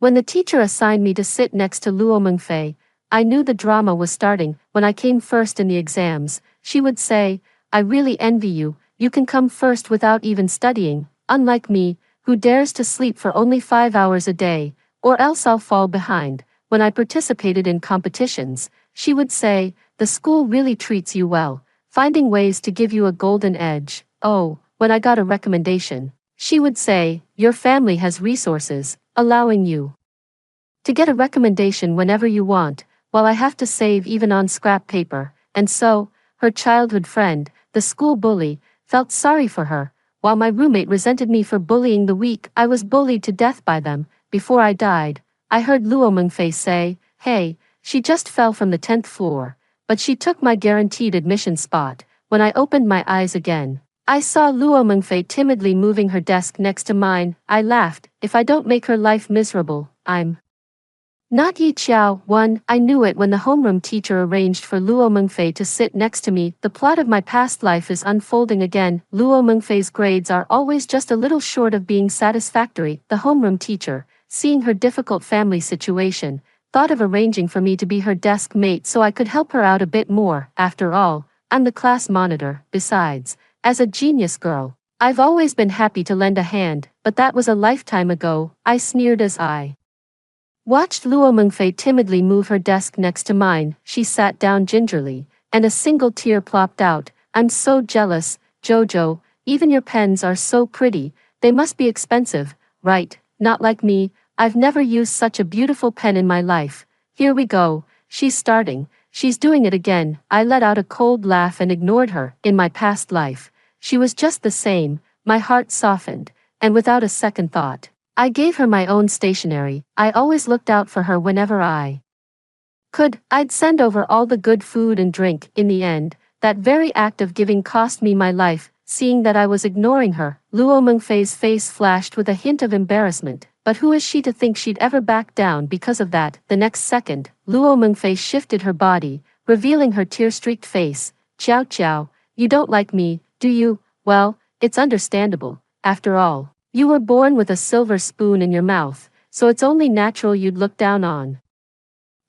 When the teacher assigned me to sit next to Luo Mengfei, I knew the drama was starting. When I came first in the exams, she would say, "I really envy you, you can come first without even studying, unlike me, who dares to sleep for only 5 hours a day, or else I'll fall behind." When I participated in competitions, she would say, "The school really treats you well, finding ways to give you a golden edge." Oh, when I got a recommendation, she would say, "Your family has resources, allowing you to get a recommendation whenever you want, while I have to save even on scrap paper." And so, her childhood friend, the school bully, felt sorry for her, while my roommate resented me for bullying the weak. I was bullied to death by them. Before I died, I heard Luo Mengfei say, "Hey, she just fell from the 10th floor, but she took my guaranteed admission spot." When I opened my eyes again, I saw Luo Mengfei timidly moving her desk next to mine. I laughed. If I don't make her life miserable, I'm not Yi Qiao. 1. I knew it when the homeroom teacher arranged for Luo Mengfei to sit next to me. The plot of my past life is unfolding again. Luo Mengfei's grades are always just a little short of being satisfactory. The homeroom teacher, seeing her difficult family situation, thought of arranging for me to be her desk mate so I could help her out a bit more. After all, I'm the class monitor. Besides, as a genius girl, I've always been happy to lend a hand, but that was a lifetime ago. I sneered as I watched Luo Mengfei timidly move her desk next to mine. She sat down gingerly, and a single tear plopped out. "I'm so jealous, Jojo, even your pens are so pretty, they must be expensive, right? Not like me, I've never used such a beautiful pen in my life." Here we go, she's starting, she's doing it again. I let out a cold laugh and ignored her. In my past life, she was just the same. My heart softened, and without a second thought, I gave her my own stationery. I always looked out for her whenever I could. I'd send over all the good food and drink. In the end, that very act of giving cost me my life. Seeing that I was ignoring her, Luo Mengfei's face flashed with a hint of embarrassment. But who is she to think she'd ever back down because of that? The next second, Luo Mengfei shifted her body, revealing her tear-streaked face. "Qiao Qiao, you don't like me, do you? Well, it's understandable. After all, you were born with a silver spoon in your mouth, so it's only natural you'd look down on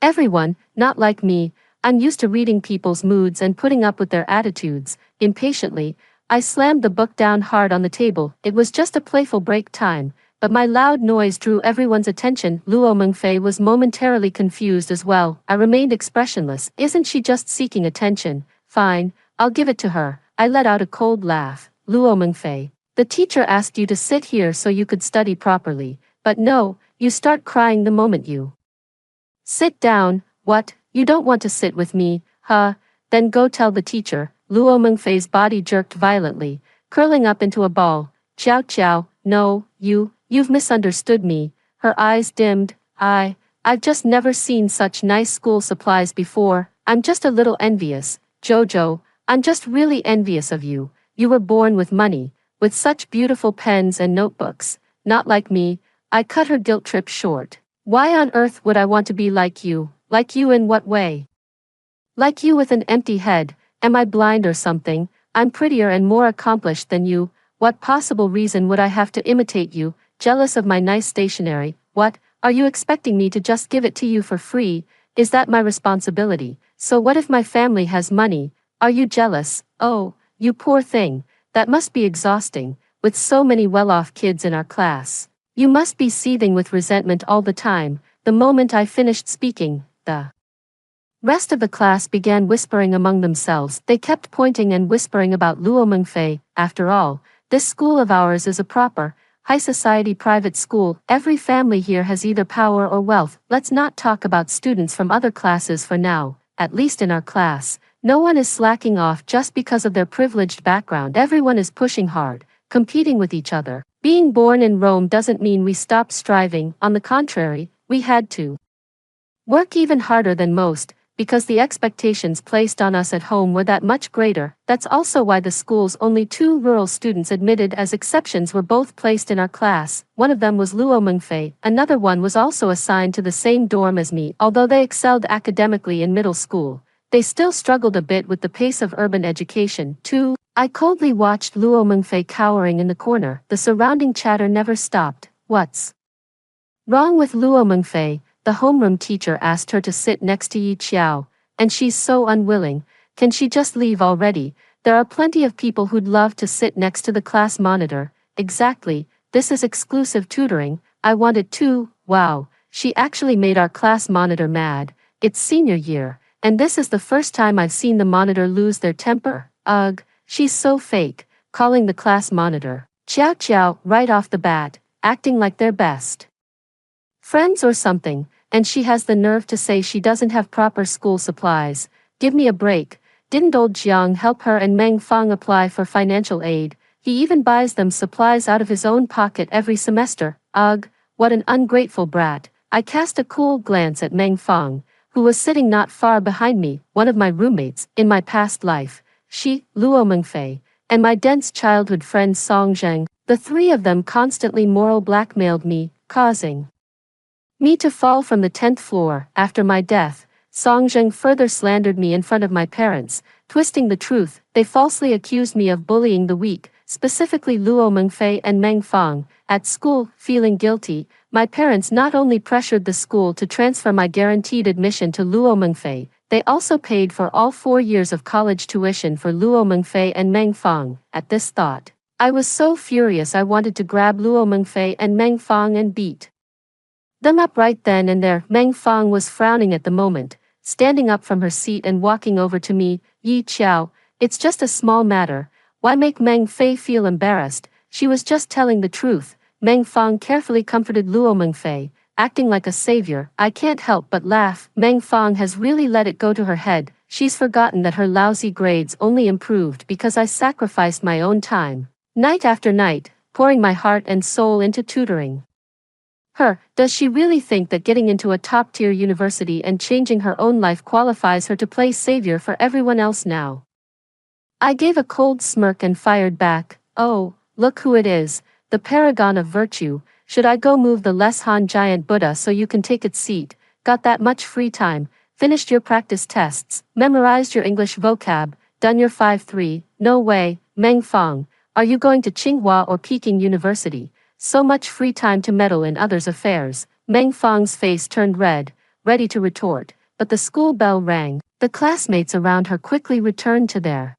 everyone. Not like me, I'm used to reading people's moods and putting up with their attitudes." Impatiently, I slammed the book down hard on the table. It was just a playful break time, but my loud noise drew everyone's attention. Luo Mengfei was momentarily confused as well. I remained expressionless. Isn't she just seeking attention? Fine, I'll give it to her. I let out a cold laugh. "Luo Mengfei, the teacher asked you to sit here so you could study properly, but no, you start crying the moment you sit down. What, you don't want to sit with me, huh? Then go tell the teacher." Luo Mengfei's body jerked violently, curling up into a ball. "Qiao Qiao, no, you've misunderstood me." Her eyes dimmed. I've just never seen such nice school supplies before. I'm just a little envious, Jojo, I'm just really envious of you. You were born with money, with such beautiful pens and notebooks. Not like me." I cut her guilt trip short. "Why on earth would I want to be like you? Like you in what way? Like you with an empty head. Am I blind or something? I'm prettier and more accomplished than you. What possible reason would I have to imitate you? Jealous of my nice stationery? What, are you expecting me to just give it to you for free? Is that my responsibility? So what if my family has money? Are you jealous? Oh, you poor thing. That must be exhausting, with so many well-off kids in our class. You must be seething with resentment all the time." The moment I finished speaking, the rest of the class began whispering among themselves. They kept pointing and whispering about Luo Mengfei. After all, this school of ours is a proper, high society private school. Every family here has either power or wealth. Let's not talk about students from other classes for now. At least in our class, no one is slacking off just because of their privileged background. Everyone is pushing hard, competing with each other. Being born in Rome doesn't mean we stopped striving. On the contrary, we had to work even harder than most, because the expectations placed on us at home were that much greater. That's also why the school's only 2 rural students admitted as exceptions were both placed in our class. One of them was Luo Mengfei, another one was also assigned to the same dorm as me. Although they excelled academically in middle school, they still struggled a bit with the pace of urban education. 2. I coldly watched Luo Mengfei cowering in the corner. The surrounding chatter never stopped. What's Wrong with Luo Mengfei, the homeroom teacher asked her to sit next to Yi Qiao, and she's so unwilling. Can she just leave already? There are plenty of people who'd love to sit next to the class monitor. Exactly, this is exclusive tutoring, I want it too. Wow, she actually made our class monitor mad. It's senior year, and this is the first time I've seen the monitor lose their temper. Ugh, she's so fake, calling the class monitor Qiao Qiao right off the bat, acting like they're best friends or something, and she has the nerve to say she doesn't have proper school supplies. Give me a break. Didn't old Jiang help her and Meng Fang apply for financial aid? He even buys them supplies out of his own pocket every semester. Ugh, what an ungrateful brat. I cast a cool glance at Meng Fang, who was sitting not far behind me, one of my roommates, in my past life. She, Luo Mengfei, and my dense childhood friend Song Zheng, the three of them constantly moral blackmailed me, causing me to fall from the 10th floor. After my death, Song Zheng further slandered me in front of my parents, twisting the truth. They falsely accused me of bullying the weak, specifically Luo Mengfei and Meng Fang. At school, feeling guilty, my parents not only pressured the school to transfer my guaranteed admission to Luo Mengfei, they also paid for all 4 years of college tuition for Luo Mengfei and Meng Fang. At this thought, I was so furious I wanted to grab Luo Mengfei and Meng Fang and beat them up right then and there. Meng Fang was frowning at the moment, standing up from her seat and walking over to me. Yi Qiao, it's just a small matter. Why make Meng Fei feel embarrassed? She was just telling the truth. Meng Fang carefully comforted Luo Mengfei, acting like a savior. I can't help but laugh. Meng Fang has really let it go to her head. She's forgotten that her lousy grades only improved because I sacrificed my own time, night after night, pouring my heart and soul into tutoring her. Does she really think that getting into a top-tier university and changing her own life qualifies her to play savior for everyone else now? I gave a cold smirk and fired back. Oh, look who it is, the paragon of virtue. Should I go move the Les Han giant Buddha so you can take its seat? Got that much free time? Finished your practice tests? Memorized your English vocab? Done your 5-3? No way. Meng Fang, are you going to Tsinghua or Peking University? So much free time to meddle in others' affairs. Meng Fang's face turned red, ready to retort, but the school bell rang. The classmates around her quickly returned to their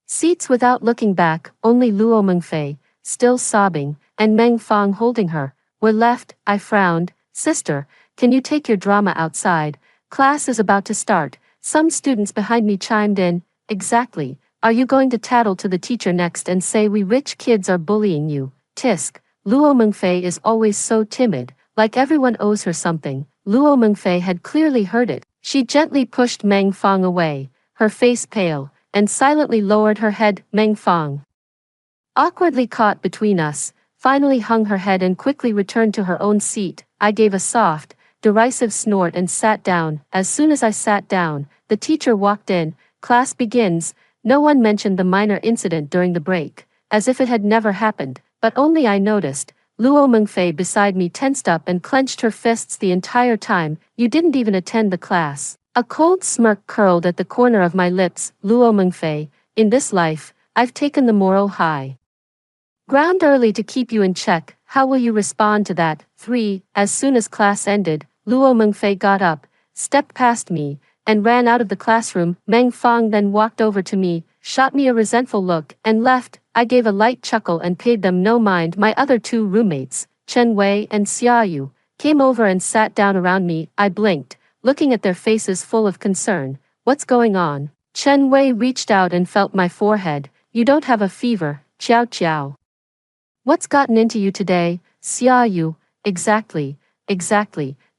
seats without looking back. Only Luo Mengfei, still sobbing, and Meng Fang holding her, were left. I frowned. Sister, can you take your drama outside? Class is about to start. Some students behind me chimed in. Exactly. Are you going to tattle to the teacher next and say we rich kids are bullying you? Tisk. Luo Mengfei is always so timid, like everyone owes her something. Luo Mengfei had clearly heard it. She gently pushed Meng Fang away, her face pale, and silently lowered her head. Meng Fang, awkwardly caught between us, finally hung her head and quickly returned to her own seat. I gave a soft, derisive snort and sat down. As soon as I sat down, the teacher walked in. Class begins. No one mentioned the minor incident during the break, as if it had never happened. But only I noticed. Luo Mengfei beside me tensed up and clenched her fists the entire time. You didn't even attend the class. A cold smirk curled at the corner of my lips. Luo Mengfei, in this life, I've taken the moral high ground early to keep you in check. How will you respond to that? 3. As soon as class ended, Luo Mengfei got up, stepped past me, and ran out of the classroom. Meng Fang then walked over to me, shot me a resentful look, and left. I gave a light chuckle and paid them no mind. My other two roommates, Chen Wei and Xiaoyu, came over and sat down around me. I blinked, looking at their faces full of concern. What's going on? Chen Wei reached out and felt my forehead. You don't have a fever, Qiao Qiao. What's gotten into you today? Xiaoyu, exactly.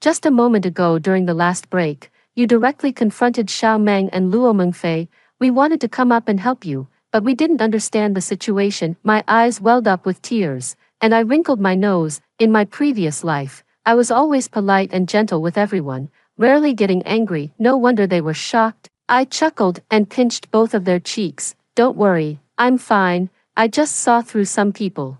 Just a moment ago during the last break, you directly confronted Xiao Meng and Luo Mengfei. We wanted to come up and help you, but we didn't understand the situation. My eyes welled up with tears, and I wrinkled my nose. In my previous life, I was always polite and gentle with everyone, rarely getting angry. No wonder they were shocked. I chuckled and pinched both of their cheeks. Don't worry, I'm fine. I just saw through some people.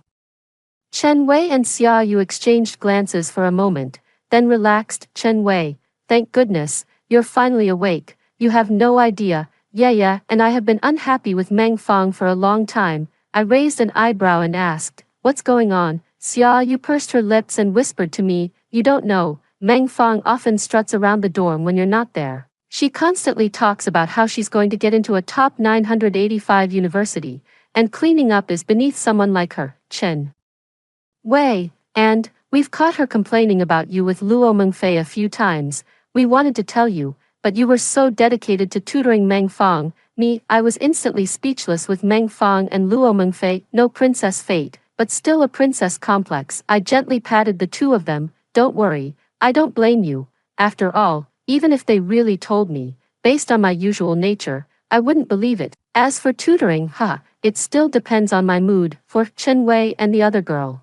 Chen Wei and Xiaoyu exchanged glances for a moment, then relaxed. Chen Wei, thank goodness, you're finally awake. You have no idea. Yeah, and I have been unhappy with Meng Fang for a long time. I raised an eyebrow and asked, what's going on? Xiaoyu pursed her lips and whispered to me, you don't know, Meng Fong often struts around the dorm when you're not there. She constantly talks about how she's going to get into a top 985 university, and cleaning up is beneath someone like her, Chen Wei, and we've caught her complaining about you with Luo Mengfei a few times. We wanted to tell you, but you were so dedicated to tutoring Meng Fong. I was instantly speechless with Meng Fong and Luo Mengfei, no princess fate, but still a princess complex. I gently patted the two of them. Don't worry, I don't blame you. After all, even if they really told me, based on my usual nature, I wouldn't believe it. As for tutoring, it still depends on my mood, for Chen Wei and the other girl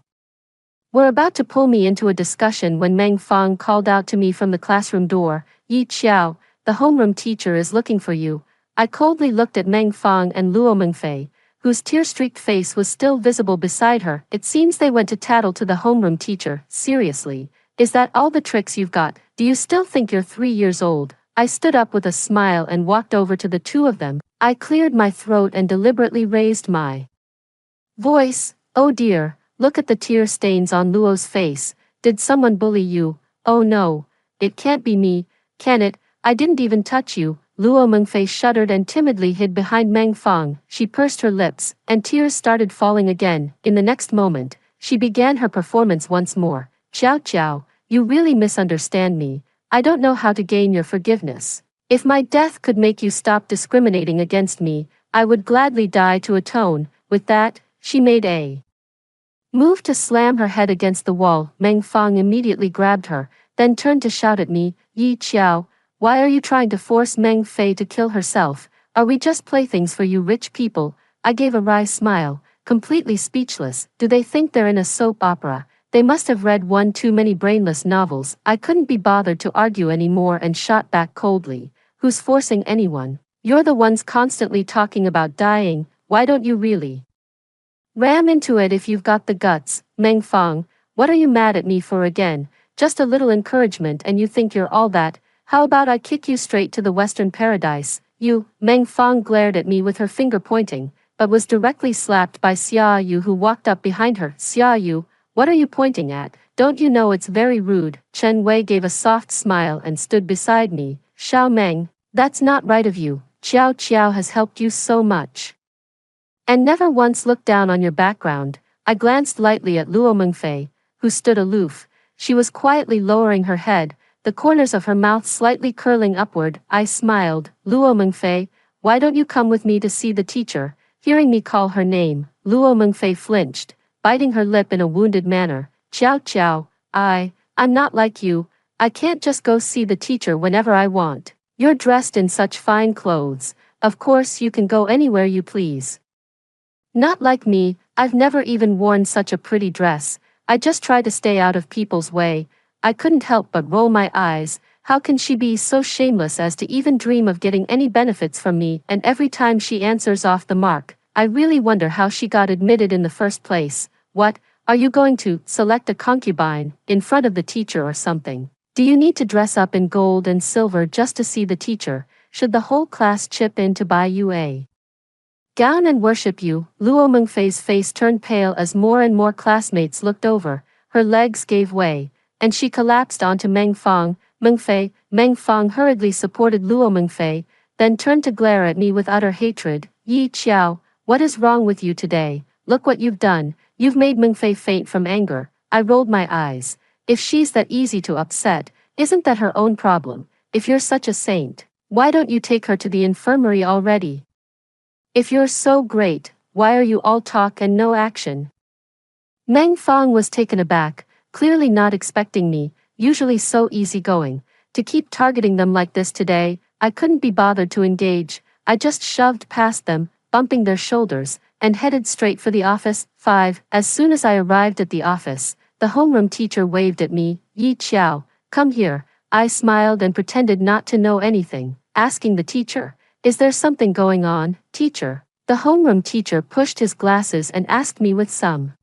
were about to pull me into a discussion when Meng Fong called out to me from the classroom door, Yi Qiao, the homeroom teacher is looking for you. I coldly looked at Meng Fong and Luo Mengfei, whose tear-streaked face was still visible beside her. It seems they went to tattle to the homeroom teacher. Seriously, is that all the tricks you've got? Do you still think you're 3 years old? I stood up with a smile and walked over to the two of them. I cleared my throat and deliberately raised my voice. Oh dear, look at the tear stains on Luo's face. Did someone bully you? Oh no, it can't be me, can it? I didn't even touch you. Luo Mengfei shuddered and timidly hid behind Meng Fong. She pursed her lips, and tears started falling again. In the next moment, she began her performance once more. Xiao Xiao, you really misunderstand me. I don't know how to gain your forgiveness. If my death could make you stop discriminating against me, I would gladly die to atone. With that, she made a move to slam her head against the wall. Meng Fong immediately grabbed her, then turned to shout at me, Yi Qiao, why are you trying to force Meng Fei to kill herself? Are we just playthings for you rich people? I gave a wry smile, completely speechless. Do they think they're in a soap opera? They must have read one too many brainless novels. I couldn't be bothered to argue anymore and shot back coldly. Who's forcing anyone? You're the ones constantly talking about dying. Why don't you really ram into it if you've got the guts? Meng Fong, what are you mad at me for again? Just a little encouragement and you think you're all that? How about I kick you straight to the Western paradise? You, Meng Fong glared at me with her finger pointing, but was directly slapped by Xia Yu who walked up behind her. Xia Yu, what are you pointing at? Don't you know it's very rude? Chen Wei gave a soft smile and stood beside me. Xiao Meng, that's not right of you. Qiao Qiao has helped you so much and never once looked down on your background. I glanced lightly at Luo Mengfei, who stood aloof. She was quietly lowering her head, the corners of her mouth slightly curling upward. I smiled. Luo Mengfei, why don't you come with me to see the teacher? Hearing me call her name, Luo Mengfei flinched, biting her lip in a wounded manner. Qiao Qiao, I'm not like you. I can't just go see the teacher whenever I want. You're dressed in such fine clothes. Of course you can go anywhere you please. Not like me, I've never even worn such a pretty dress. I just try to stay out of people's way. I couldn't help but roll my eyes. How can she be so shameless as to even dream of getting any benefits from me? And every time she answers off the mark, I really wonder how she got admitted in the first place. What, are you going to select a concubine in front of the teacher or something? Do you need to dress up in gold and silver just to see the teacher? Should the whole class chip in to buy you a gown and worship you? Luo Mengfei's face turned pale as more and more classmates looked over. Her legs gave way, and she collapsed onto Meng Fong. Mengfei, Meng Fong hurriedly supported Luo Mengfei, then turned to glare at me with utter hatred. Yi Qiao, what is wrong with you today? Look what you've done. You've made Mengfei faint from anger. I rolled my eyes. If she's that easy to upset, isn't that her own problem? If you're such a saint, why don't you take her to the infirmary already? If you're so great, why are you all talk and no action? Meng Fong was taken aback, clearly not expecting me, usually so easygoing, to keep targeting them like this today. I couldn't be bothered to engage. I just shoved past them, bumping their shoulders, and headed straight for the office. 5. As soon as I arrived at the office, the homeroom teacher waved at me. Yi Qiao, come here. I smiled and pretended not to know anything, asking the teacher, is there something going on, teacher? The homeroom teacher pushed his glasses and asked me with some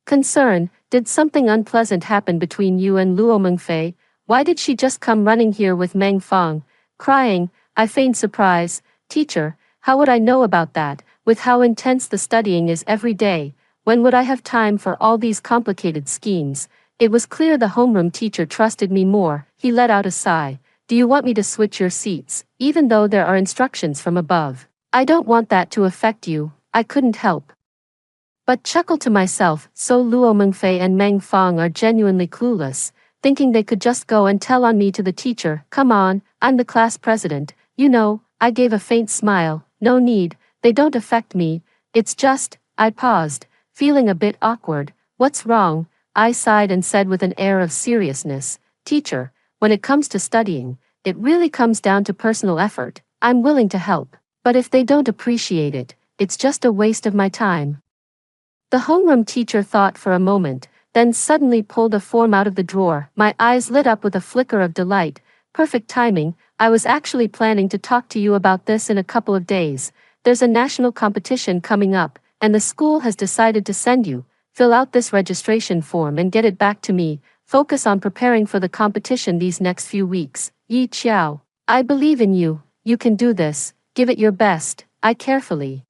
concern, did something unpleasant happen between you and Luo Mengfei? Why did she just come running here with Meng Fong? Crying, I feigned surprise. Teacher, how would I know about that? With how intense the studying is every day, when would I have time for all these complicated schemes? It was clear the homeroom teacher trusted me more. He let out a sigh. Do you want me to switch your seats, even though there are instructions from above? I don't want that to affect you, I couldn't help but chuckle to myself. So Luo Mengfei and Meng Fong are genuinely clueless, thinking they could just go and tell on me to the teacher. Come on, I'm the class president, you know. I gave a faint smile. No need, they don't affect me. It's just, I paused, feeling a bit awkward. What's wrong? I sighed and said with an air of seriousness, Teacher, when it comes to studying, it really comes down to personal effort. I'm willing to help, but if they don't appreciate it, it's just a waste of my time. The homeroom teacher thought for a moment, then suddenly pulled a form out of the drawer. My eyes lit up with a flicker of delight. Perfect timing, I was actually planning to talk to you about this in a couple of days. There's a national competition coming up, and the school has decided to send you. Fill out this registration form and get it back to me. Focus on preparing for the competition these next few weeks. Yi Qiao, I believe in you. You can do this. Give it your best. I carefully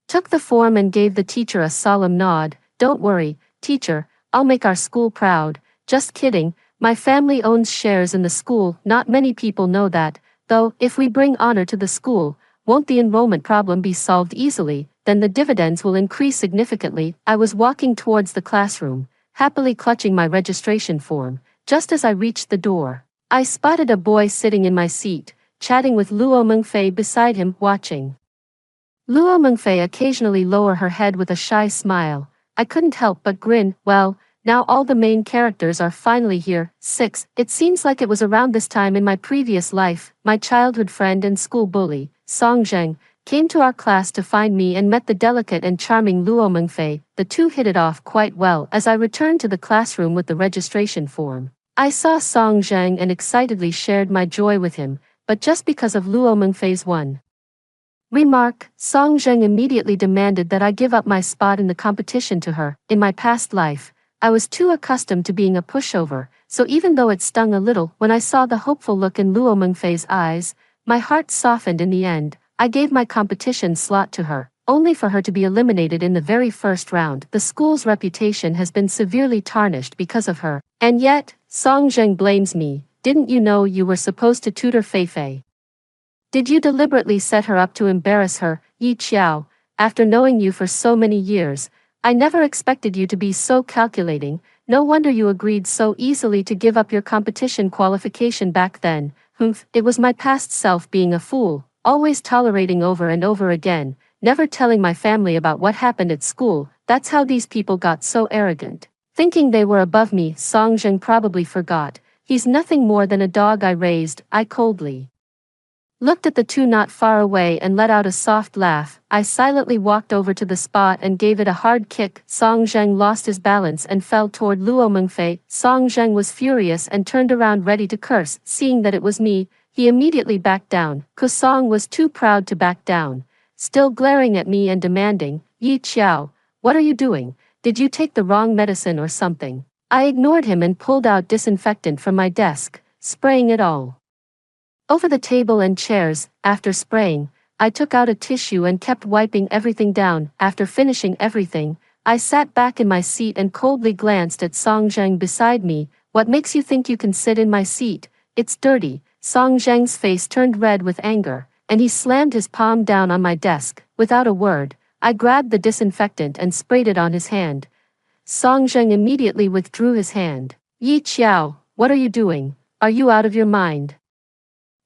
took the form and gave the teacher a solemn nod. Don't worry, teacher, I'll make our school proud. Just kidding, my family owns shares in the school. Not many people know that, though. If we bring honor to the school, won't the enrollment problem be solved easily? Then the dividends will increase significantly. I was walking towards the classroom, happily clutching my registration form. Just as I reached the door, I spotted a boy sitting in my seat, chatting with Luo Mengfei beside him, watching Luo Mengfei occasionally lower her head with a shy smile. I couldn't help but grin. Well, now all the main characters are finally here. 6. It seems like it was around this time in my previous life, my childhood friend and school bully, Song Zheng, came to our class to find me and met the delicate and charming Luo Mengfei. The two hit it off quite well. As I returned to the classroom with the registration form, I saw Song Zheng and excitedly shared my joy with him, but just because of Luo Mengfei's one remark, Song Zheng immediately demanded that I give up my spot in the competition to her. In my past life, I was too accustomed to being a pushover, so even though it stung a little when I saw the hopeful look in Luo Mengfei's eyes, my heart softened in the end. I gave my competition slot to her, only for her to be eliminated in the very first round. The school's reputation has been severely tarnished because of her. And yet, Song Zheng blames me. Didn't you know you were supposed to tutor Fei Fei? Did you deliberately set her up to embarrass her? Yi Qiao, after knowing you for so many years, I never expected you to be so calculating. No wonder you agreed so easily to give up your competition qualification back then. Humph, it was my past self being a fool, always tolerating over and over again, never telling my family about what happened at school. That's how these people got so arrogant, thinking they were above me. Song Zheng probably forgot. He's nothing more than a dog I raised. I coldly looked at the two not far away and let out a soft laugh. I silently walked over to the spot and gave it a hard kick. Song Zheng lost his balance and fell toward Luo Mengfei. Song Zheng was furious and turned around ready to curse. Seeing that it was me, he immediately backed down. Kusong was too proud to back down, still glaring at me and demanding, Yi Qiao, what are you doing? Did you take the wrong medicine or something? I ignored him and pulled out disinfectant from my desk, spraying it all over the table and chairs. After spraying, I took out a tissue and kept wiping everything down. After finishing everything, I sat back in my seat and coldly glanced at Song Zheng beside me. What makes you think you can sit in my seat? It's dirty. Song Zheng's face turned red with anger, and he slammed his palm down on my desk. Without a word, I grabbed the disinfectant and sprayed it on his hand. Song Zheng immediately withdrew his hand. Yi Qiao, what are you doing? Are you out of your mind?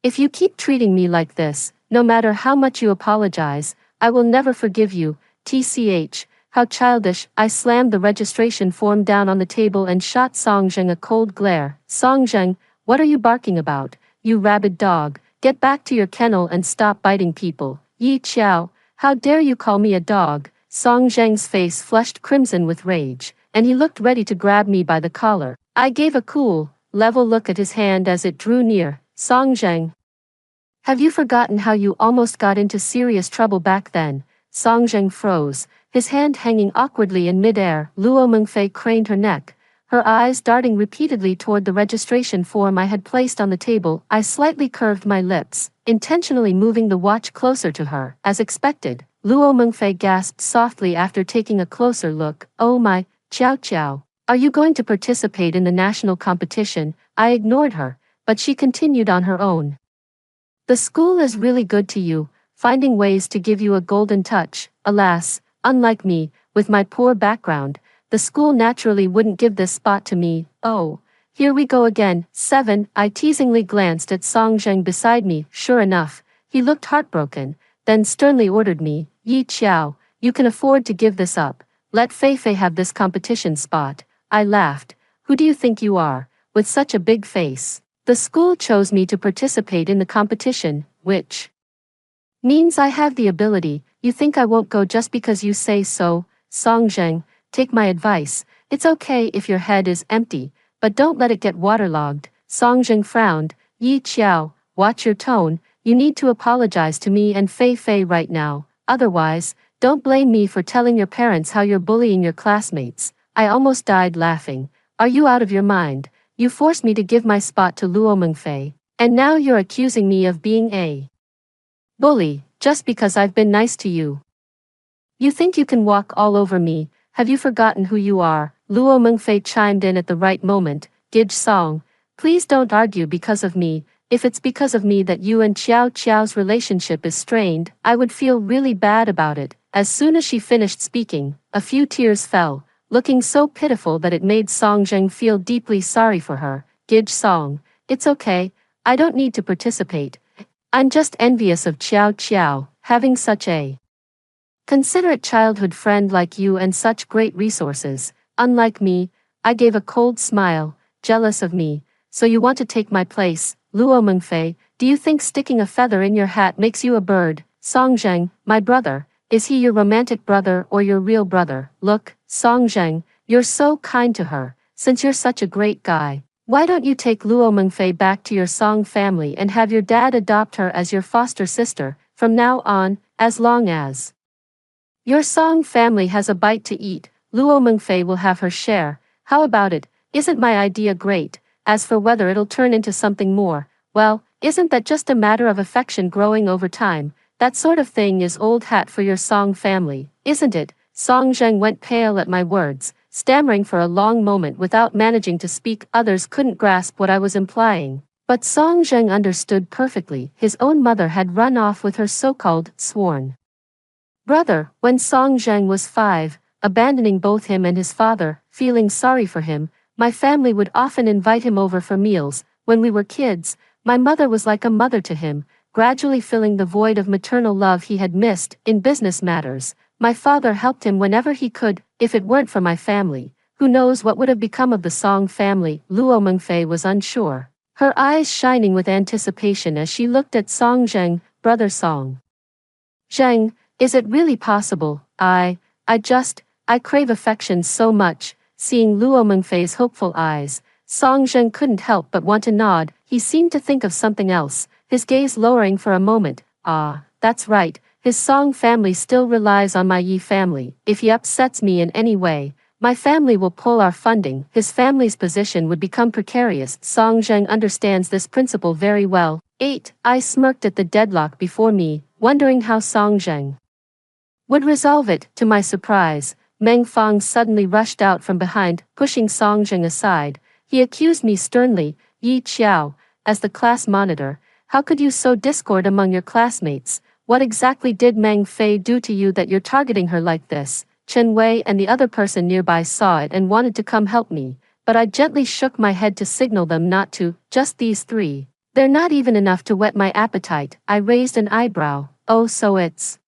If you keep treating me like this, no matter how much you apologize, I will never forgive you. TCH, how childish. I slammed the registration form down on the table and shot Song Zheng a cold glare. Song Zheng, what are you barking about? You rabid dog, get back to your kennel and stop biting people. Yi Qiao, how dare you call me a dog? Song Zheng's face flushed crimson with rage, and he looked ready to grab me by the collar. I gave a cool, level look at his hand as it drew near. Song Zheng, have you forgotten how you almost got into serious trouble back then? Song Zheng froze, his hand hanging awkwardly in midair. Luo Mengfei craned her neck, her eyes darting repeatedly toward the registration form I had placed on the table. I slightly curved my lips, intentionally moving the watch closer to her. As expected, Luo Mengfei gasped softly after taking a closer look. Oh my, Qiao Qiao. Are you going to participate in the national competition? I ignored her, but she continued on her own. The school is really good to you, finding ways to give you a golden touch. Alas, unlike me, with my poor background, the school naturally wouldn't give this spot to me. Oh, here we go again. 7. I teasingly glanced at Song Zheng beside me. Sure enough, he looked heartbroken, then sternly ordered me, Yi Qiao, you can afford to give this up. Let Fei Fei have this competition spot. I laughed. Who do you think you are, with such a big face? The school chose me to participate in the competition, which means I have the ability. You think I won't go just because you say so? Song Zheng, take my advice. It's okay if your head is empty, but don't let it get waterlogged. Song Zheng frowned. Yi Qiao, watch your tone. You need to apologize to me and Fei Fei right now. Otherwise, don't blame me for telling your parents how you're bullying your classmates. I almost died laughing. Are you out of your mind? You forced me to give my spot to Luo Mengfei, and now you're accusing me of being a bully, just because I've been nice to you. You think you can walk all over me? Have you forgotten who you are? Luo Mengfei chimed in at the right moment. Gij Song, please don't argue because of me. If it's because of me that you and Xiao Qiao's relationship is strained, I would feel really bad about it. As soon as she finished speaking, a few tears fell, looking so pitiful that it made Song Zheng feel deeply sorry for her. Gij Song, it's okay, I don't need to participate. I'm just envious of Xiao Qiao, having such a considerate childhood friend like you and such great resources. Unlike me, I gave a cold smile, jealous of me. So you want to take my place, Luo Mengfei? Do you think sticking a feather in your hat makes you a bird? Song Zheng, my brother. Is he your romantic brother or your real brother? Look, Song Zheng, you're so kind to her. Since you're such a great guy, why don't you take Luo Mengfei back to your Song family and have your dad adopt her as your foster sister, from now on, as long as your Song family has a bite to eat, Luo Mengfei will have her share. How about it? Isn't my idea great? As for whether it'll turn into something more, well, isn't that just a matter of affection growing over time? That sort of thing is old hat for your Song family, isn't it? Song Zheng went pale at my words, stammering for a long moment without managing to speak. Others couldn't grasp what I was implying. But Song Zheng understood perfectly. His own mother had run off with her so-called sworn brother when Song Zheng was 5, abandoning both him and his father. Feeling sorry for him, my family would often invite him over for meals. When we were kids, my mother was like a mother to him, gradually filling the void of maternal love he had missed. In business matters, my father helped him whenever he could. If it weren't for my family, who knows what would have become of the Song family? Luo Mengfei was unsure, her eyes shining with anticipation as she looked at Song Zheng. Brother Song Zheng, is it really possible? I crave affection so much. Seeing Luo Mengfei's hopeful eyes, Song Zheng couldn't help but want to nod. He seemed to think of something else, his gaze lowering for a moment. Ah, that's right, his Song family still relies on my Yi family. If he upsets me in any way, my family will pull our funding. His family's position would become precarious. Song Zheng understands this principle very well. 8. I smirked at the deadlock before me, wondering how Song Zheng would resolve it. To my surprise, Meng Fang suddenly rushed out from behind, pushing Song Zheng aside. He accused me sternly, Yi Qiao, as the class monitor. How could you sow discord among your classmates? What exactly did Meng Fei do to you that you're targeting her like this? Chen Wei and the other person nearby saw it and wanted to come help me, but I gently shook my head to signal them not to. Just these three. They're not even enough to whet my appetite. I raised an eyebrow. Oh, so it's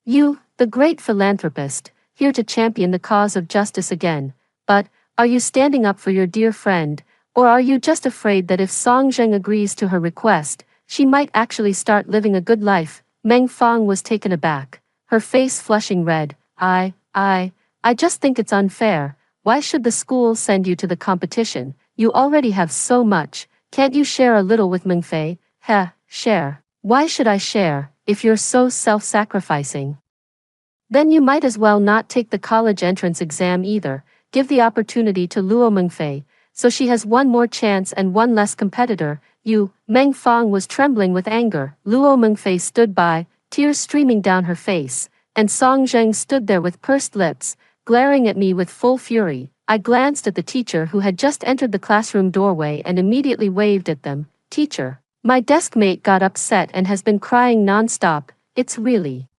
you, the great philanthropist, here to champion the cause of justice again. But, are you standing up for your dear friend? Or are you just afraid that if Song Zheng agrees to her request, she might actually start living a good life? Meng Fang was taken aback, her face flushing red. I just think it's unfair. Why should the school send you to the competition? You already have so much. Can't you share a little with Meng Fei? Heh, share. Why should I share, if you're so self-sacrificing? Then you might as well not take the college entrance exam either. Give the opportunity to Luo Mengfei, so she has one more chance and one less competitor. You, Meng Fang was trembling with anger. Luo Mengfei stood by, tears streaming down her face, and Song Zheng stood there with pursed lips, glaring at me with full fury. I glanced at the teacher who had just entered the classroom doorway and immediately waved at them. Teacher. My deskmate got upset and has been crying non-stop. It's really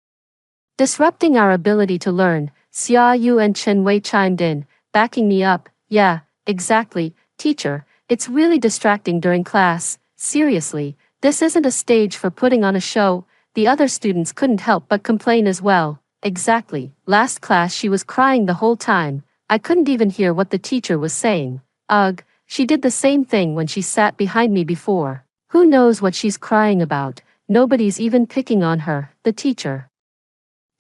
disrupting our ability to learn. Xia Yu and Chen Wei chimed in, backing me up. Yeah, exactly, teacher. It's really distracting during class. Seriously, this isn't a stage for putting on a show. The other students couldn't help but complain as well. Exactly. Last class she was crying the whole time. I couldn't even hear what the teacher was saying. Ugh, she did the same thing when she sat behind me before. Who knows what she's crying about? Nobody's even picking on her. The teacher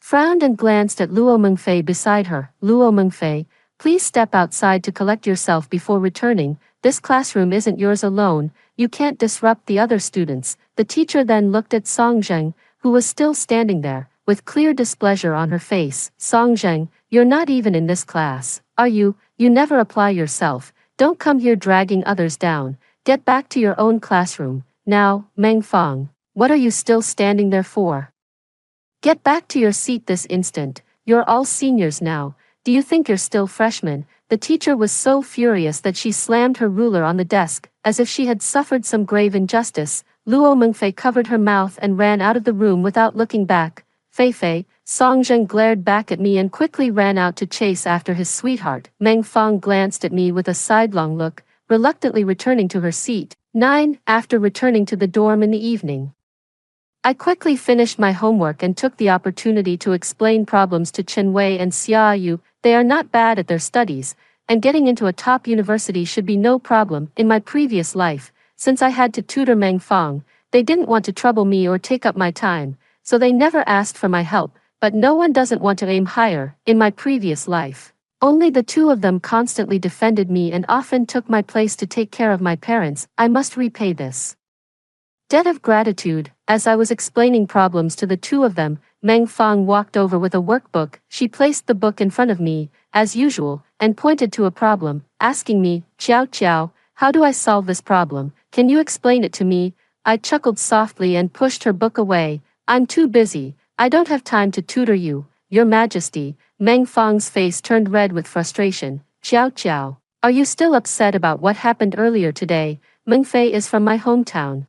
frowned and glanced at Luo Mengfei beside her. Luo Mengfei, please step outside to collect yourself before returning. This classroom isn't yours alone. You can't disrupt the other students. The teacher then looked at Song Zheng, who was still standing there, with clear displeasure on her face. Song Zheng, you're not even in this class, are you? You never apply yourself. Don't come here dragging others down. Get back to your own classroom. Now, Meng Fang, what are you still standing there for? Get back to your seat this instant. You're all seniors now. Do you think you're still freshmen? The teacher was so furious that she slammed her ruler on the desk, as if she had suffered some grave injustice. Luo Mengfei covered her mouth and ran out of the room without looking back. Fei, Song Zheng glared back at me and quickly ran out to chase after his sweetheart. Meng Fang glanced at me with a sidelong look, reluctantly returning to her seat. 9. After returning to the dorm in the evening, I quickly finished my homework and took the opportunity to explain problems to Chen Wei and Xia Yu. They are not bad at their studies, and getting into a top university should be no problem. In my previous life, since I had to tutor Meng Fang, they didn't want to trouble me or take up my time, so they never asked for my help, but no one doesn't want to aim higher. In my previous life, only the two of them constantly defended me and often took my place to take care of my parents. I must repay this debt of gratitude. As I was explaining problems to the two of them, Meng Fang walked over with a workbook. She placed the book in front of me, as usual, and pointed to a problem, asking me, Xiao, how do I solve this problem? Can you explain it to me? I chuckled softly and pushed her book away. I'm too busy. I don't have time to tutor you, Your Majesty. Meng Fang's face turned red with frustration. Xiao, are you still upset about what happened earlier today? Mengfei is from my hometown.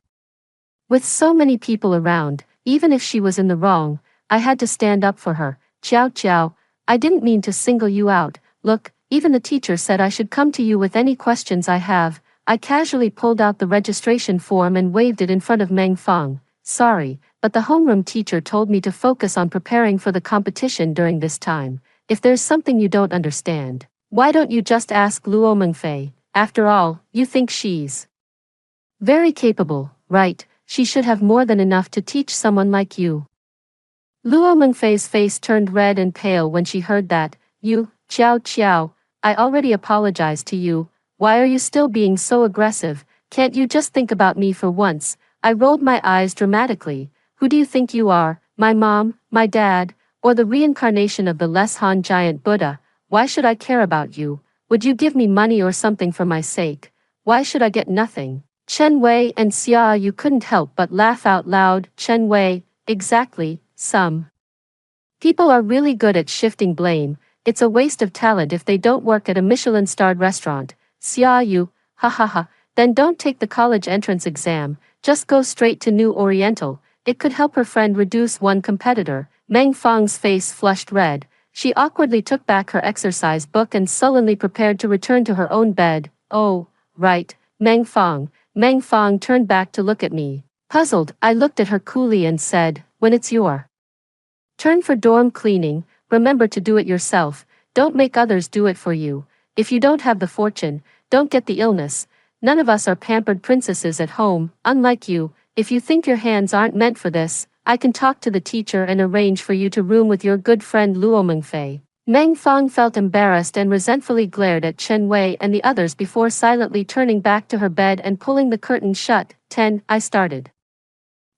With so many people around, even if she was in the wrong, I had to stand up for her. Xiao, I didn't mean to single you out. Look, even the teacher said I should come to you with any questions I have. I casually pulled out the registration form and waved it in front of Meng Fang. Sorry, but the homeroom teacher told me to focus on preparing for the competition during this time. If there's something you don't understand, why don't you just ask Luo Mengfei? After all, you think she's very capable, right? She should have more than enough to teach someone like you. Luo Mengfei's face turned red and pale when she heard that. You, Xiao, I already apologized to you. Why are you still being so aggressive? Can't you just think about me for once? I rolled my eyes dramatically. Who do you think you are? My mom, my dad, or the reincarnation of the Les Han giant Buddha? Why should I care about you? Would you give me money or something for my sake? Why should I get nothing? Chen Wei and Xia Yu couldn't help but laugh out loud. Chen Wei, exactly, some people are really good at shifting blame. It's a waste of talent if they don't work at a Michelin-starred restaurant. Xia Yu, ha, then don't take the college entrance exam, just go straight to New Oriental. It could help her friend reduce one competitor. Meng Fang's face flushed red. She awkwardly took back her exercise book and sullenly prepared to return to her own bed. Oh, right, Meng Fang. Meng Fang turned back to look at me. Puzzled, I looked at her coolly and said, when it's your turn for dorm cleaning, remember to do it yourself. Don't make others do it for you. If you don't have the fortune, don't get the illness. None of us are pampered princesses at home, unlike you. If you think your hands aren't meant for this, I can talk to the teacher and arrange for you to room with your good friend Luo Mengfei. Meng Fang felt embarrassed and resentfully glared at Chen Wei and the others before silently turning back to her bed and pulling the curtain shut. 10. I started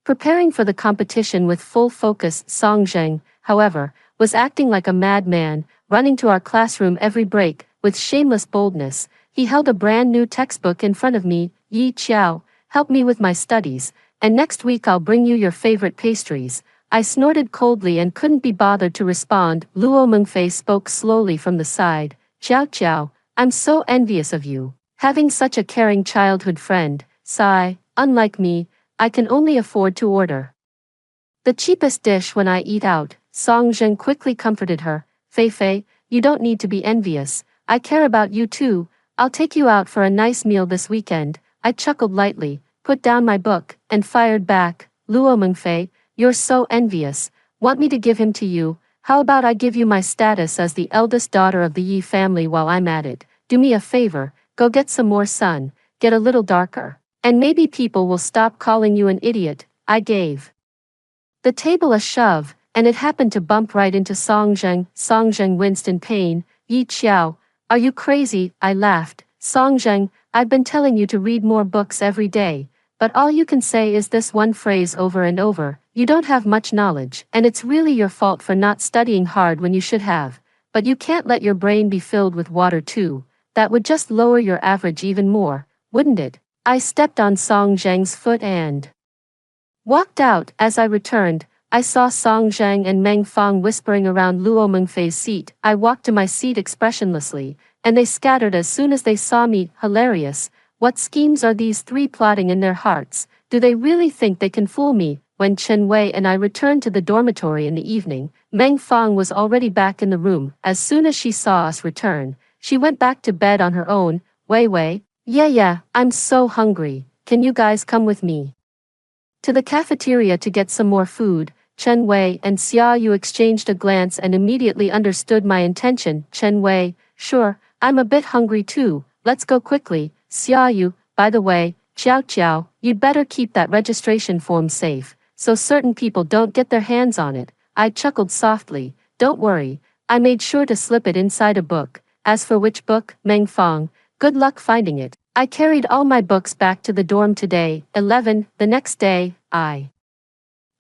preparing for the competition with full focus. Song Zheng, however, was acting like a madman, running to our classroom every break, with shameless boldness. He held a brand new textbook in front of me. Yi Qiao, help me with my studies, and next week I'll bring you your favorite pastries. I snorted coldly and couldn't be bothered to respond. Luo Mengfei spoke slowly from the side. Xiao, I'm so envious of you. Having such a caring childhood friend, sigh, unlike me, I can only afford to order the cheapest dish when I eat out. Song Zheng quickly comforted her. Fei Fei, you don't need to be envious. I care about you too. I'll take you out for a nice meal this weekend. I chuckled lightly, put down my book, and fired back. Luo Mengfei, you're so envious. Want me to give him to you? How about I give you my status as the eldest daughter of the Yi family while I'm at it? Do me a favor, go get some more sun, get a little darker, and maybe people will stop calling you an idiot. I gave the table a shove, and it happened to bump right into Song Zheng. Song Zheng winced in pain. Yi Qiao, are you crazy? I laughed. Song Zheng, I've been telling you to read more books every day, but all you can say is this one phrase over and over. You don't have much knowledge, and it's really your fault for not studying hard when you should have. But you can't let your brain be filled with water too. That would just lower your average even more, wouldn't it? I stepped on Song Zheng's foot and walked out. As I returned, I saw Song Zheng and Meng Fang whispering around Luo Mengfei's seat. I walked to my seat expressionlessly, and they scattered as soon as they saw me. Hilarious. What schemes are these three plotting in their hearts? Do they really think they can fool me? When Chen Wei and I returned to the dormitory in the evening, Meng Fang was already back in the room. As soon as she saw us return, she went back to bed on her own. Wei, yeah, I'm so hungry. Can you guys come with me to the cafeteria to get some more food? Chen Wei and Xia Yu exchanged a glance and immediately understood my intention. Chen Wei, sure, I'm a bit hungry too, let's go quickly. Xia Yu, by the way, Xiao, you'd better keep that registration form safe, so certain people don't get their hands on it. I chuckled softly. Don't worry, I made sure to slip it inside a book. As for which book, Meng Fang, good luck finding it. I carried all my books back to the dorm today. 11. The next day, I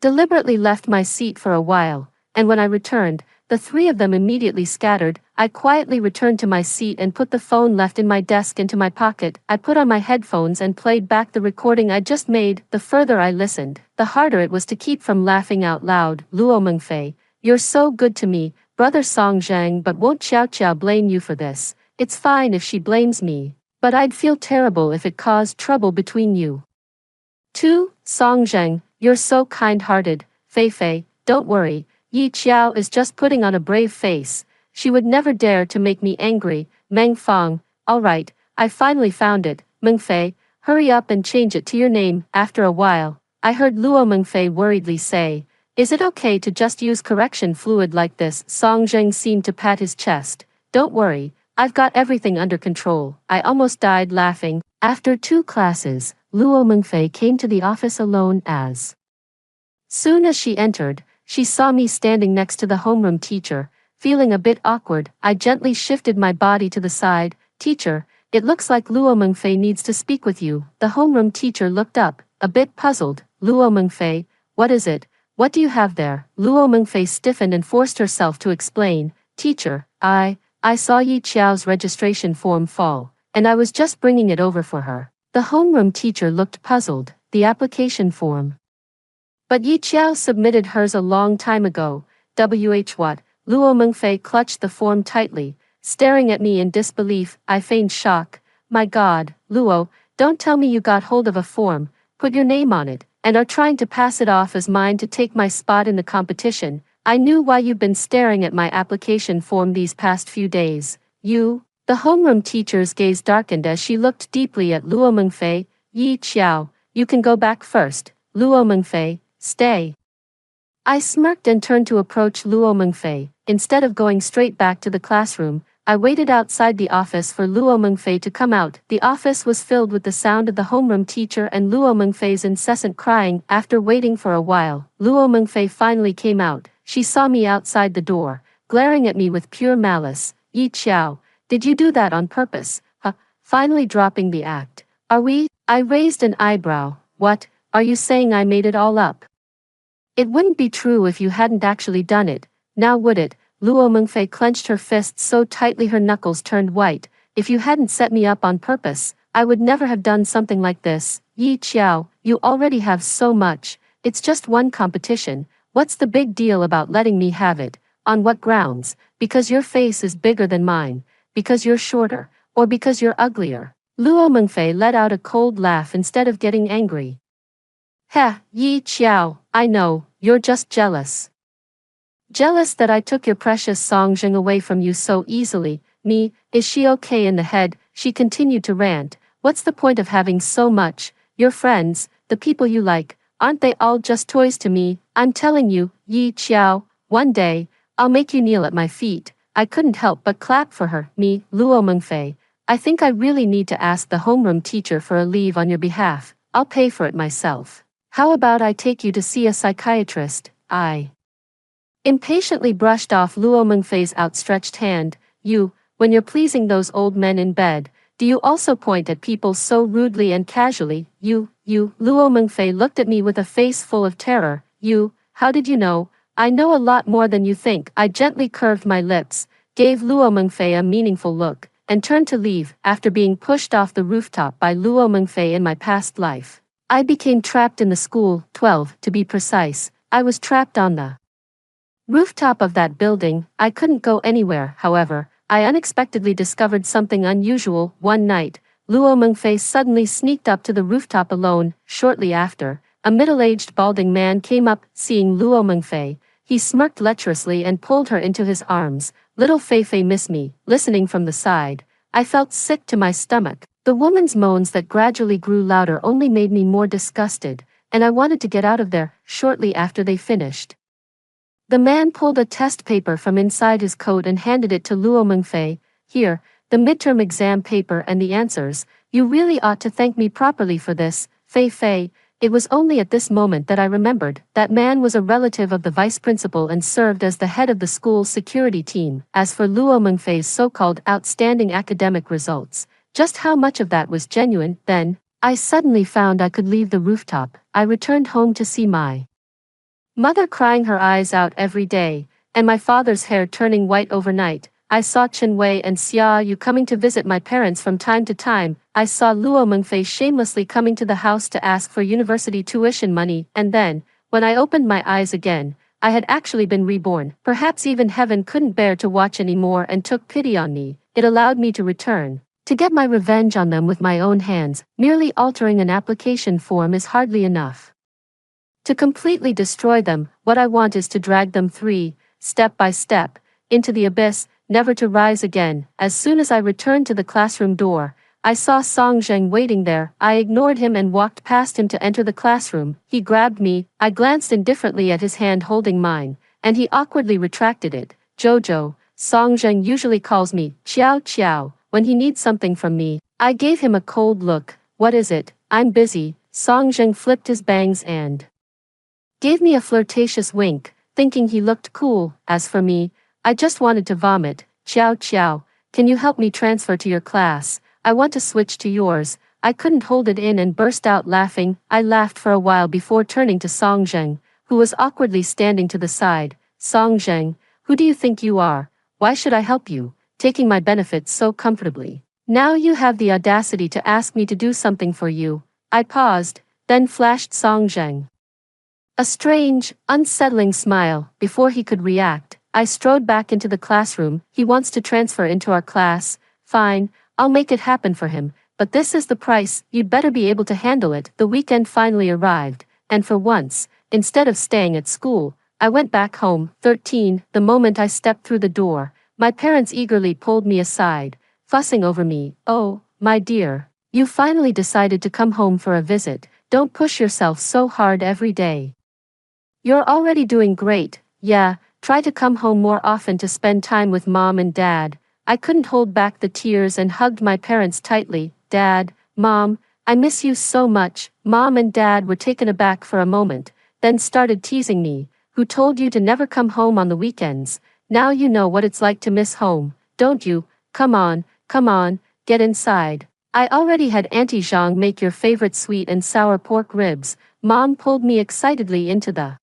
deliberately left my seat for a while, and when I returned, the three of them immediately scattered. I quietly returned to my seat and put the phone left in my desk into my pocket. I put on my headphones and played back the recording I just made. The further I listened, the harder it was to keep from laughing out loud. Luo Mengfei, you're so good to me, brother Song Zhang, but won't Xiao blame you for this? It's fine if she blames me, but I'd feel terrible if it caused trouble between you 2. Song Zheng, you're so kind-hearted. Fei, don't worry, Yi Qiao is just putting on a brave face. She would never dare to make me angry. Meng Fang, alright, I finally found it. Mengfei, hurry up and change it to your name. After a while, I heard Luo Mengfei worriedly say, is it okay to just use correction fluid like this? Song Zheng seemed to pat his chest. Don't worry, I've got everything under control. I almost died laughing. After 2 classes, Luo Mengfei came to the office alone. As soon as she entered, she saw me standing next to the homeroom teacher. Feeling a bit awkward, I gently shifted my body to the side. Teacher, it looks like Luo Mengfei needs to speak with you. The homeroom teacher looked up, a bit puzzled. Luo Mengfei, what is it? What do you have there? Luo Mengfei stiffened and forced herself to explain. Teacher, I saw Yi Qiao's registration form fall, and I was just bringing it over for her. The homeroom teacher looked puzzled. The application form. But Yi Qiao submitted hers a long time ago. What? Luo Mengfei clutched the form tightly, staring at me in disbelief. I feigned shock. My God, Luo, don't tell me you got hold of a form, put your name on it, and are trying to pass it off as mine to take my spot in the competition. I knew why you've been staring at my application form these past few days. You? The homeroom teacher's gaze darkened as she looked deeply at Luo Mengfei. Yi Qiao, you can go back first. Luo Mengfei, stay. I smirked and turned to approach Luo Mengfei. Instead of going straight back to the classroom, I waited outside the office for Luo Mengfei to come out. The office was filled with the sound of the homeroom teacher and Luo Mengfei's incessant crying. After waiting for a while, Luo Mengfei finally came out. She saw me outside the door, glaring at me with pure malice. Yi Qiao, did you do that on purpose? Finally dropping the act. Are we? I raised an eyebrow. What, are you saying I made it all up? It wouldn't be true if you hadn't actually done it, now would it? Luo Mengfei clenched her fists so tightly her knuckles turned white. If you hadn't set me up on purpose, I would never have done something like this. Yi Qiao, you already have so much. It's just one competition. What's the big deal about letting me have it? On what grounds? Because your face is bigger than mine. Because you're shorter. Or because you're uglier? Luo Mengfei let out a cold laugh instead of getting angry. Heh, Yi Qiao, I know, you're just jealous. Jealous that I took your precious Song Jing away from you so easily. Me, is she okay in the head? She continued to rant. What's the point of having so much? Your friends, the people you like, aren't they all just toys to me? I'm telling you, Yi Qiao, one day, I'll make you kneel at my feet. I couldn't help but clap for her. Me, Luo Mengfei. I think I really need to ask the homeroom teacher for a leave on your behalf. I'll pay for it myself. How about I take you to see a psychiatrist? I impatiently brushed off Luo Mengfei's outstretched hand. You, when you're pleasing those old men in bed, do you also point at people so rudely and casually? You, Luo Mengfei looked at me with a face full of terror. You, how did you know? I know a lot more than you think. I gently curved my lips, gave Luo Mengfei a meaningful look, and turned to leave. After being pushed off the rooftop by Luo Mengfei in my past life, I became trapped in the school, 12 to be precise. I was trapped on the rooftop of that building. I couldn't go anywhere. However, I unexpectedly discovered something unusual. One night, Luo Mengfei suddenly sneaked up to the rooftop alone. Shortly after, a middle-aged balding man came up. Seeing Luo Mengfei, he smirked lecherously and pulled her into his arms. Little Fei miss me. Listening from the side, I felt sick to my stomach. The woman's moans that gradually grew louder only made me more disgusted, and I wanted to get out of there. Shortly after they finished, the man pulled a test paper from inside his coat and handed it to Luo Mengfei. Here, the midterm exam paper and the answers. You really ought to thank me properly for this, Fei. It was only at this moment that I remembered that man was a relative of the vice principal and served as the head of the school's security team. As for Luo Mengfei's so-called outstanding academic results, just how much of that was genuine? Then, I suddenly found I could leave the rooftop. I returned home to see my mother crying her eyes out every day, and my father's hair turning white overnight. I saw Chen Wei and Xia Yu coming to visit my parents from time to time. I saw Luo Mengfei shamelessly coming to the house to ask for university tuition money, and then, when I opened my eyes again, I had actually been reborn. Perhaps even heaven couldn't bear to watch anymore and took pity on me. It allowed me to return, to get my revenge on them with my own hands. Merely altering an application form is hardly enough to completely destroy them. What I want is to drag them step by step, into the abyss, never to rise again. As soon as I returned to the classroom door, I saw Song Zheng waiting there. I ignored him and walked past him to enter the classroom. He grabbed me. I glanced indifferently at his hand holding mine, and he awkwardly retracted it. Jojo, Song Zheng usually calls me Qiao when he needs something from me. I gave him a cold look. What is it? I'm busy. Song Zheng flipped his bangs and gave me a flirtatious wink, thinking he looked cool. As for me, I just wanted to vomit. Qiao, can you help me transfer to your class? I want to switch to yours. I couldn't hold it in and burst out laughing. I laughed for a while before turning to Song Zheng, who was awkwardly standing to the side. Song Zheng, who do you think you are? Why should I help you, taking my benefits so comfortably? Now you have the audacity to ask me to do something for you. I paused, then flashed Song Zheng a strange, unsettling smile. Before he could react, I strode back into the classroom. He wants to transfer into our class. Fine, I'll make it happen for him, but this is the price. You'd better be able to handle it. The weekend finally arrived, and for once, instead of staying at school, I went back home. 13. The moment I stepped through the door, my parents eagerly pulled me aside, fussing over me. Oh, my dear, you finally decided to come home for a visit. Don't push yourself so hard every day. You're already doing great. Yeah, try to come home more often to spend time with mom and dad. I couldn't hold back the tears and hugged my parents tightly. Dad, Mom, I miss you so much. Mom and Dad were taken aback for a moment, then started teasing me. Who told you to never come home on the weekends? Now you know what it's like to miss home, don't you? Come on, get inside. I already had Auntie Zhang make your favorite sweet and sour pork ribs. Mom pulled me excitedly into the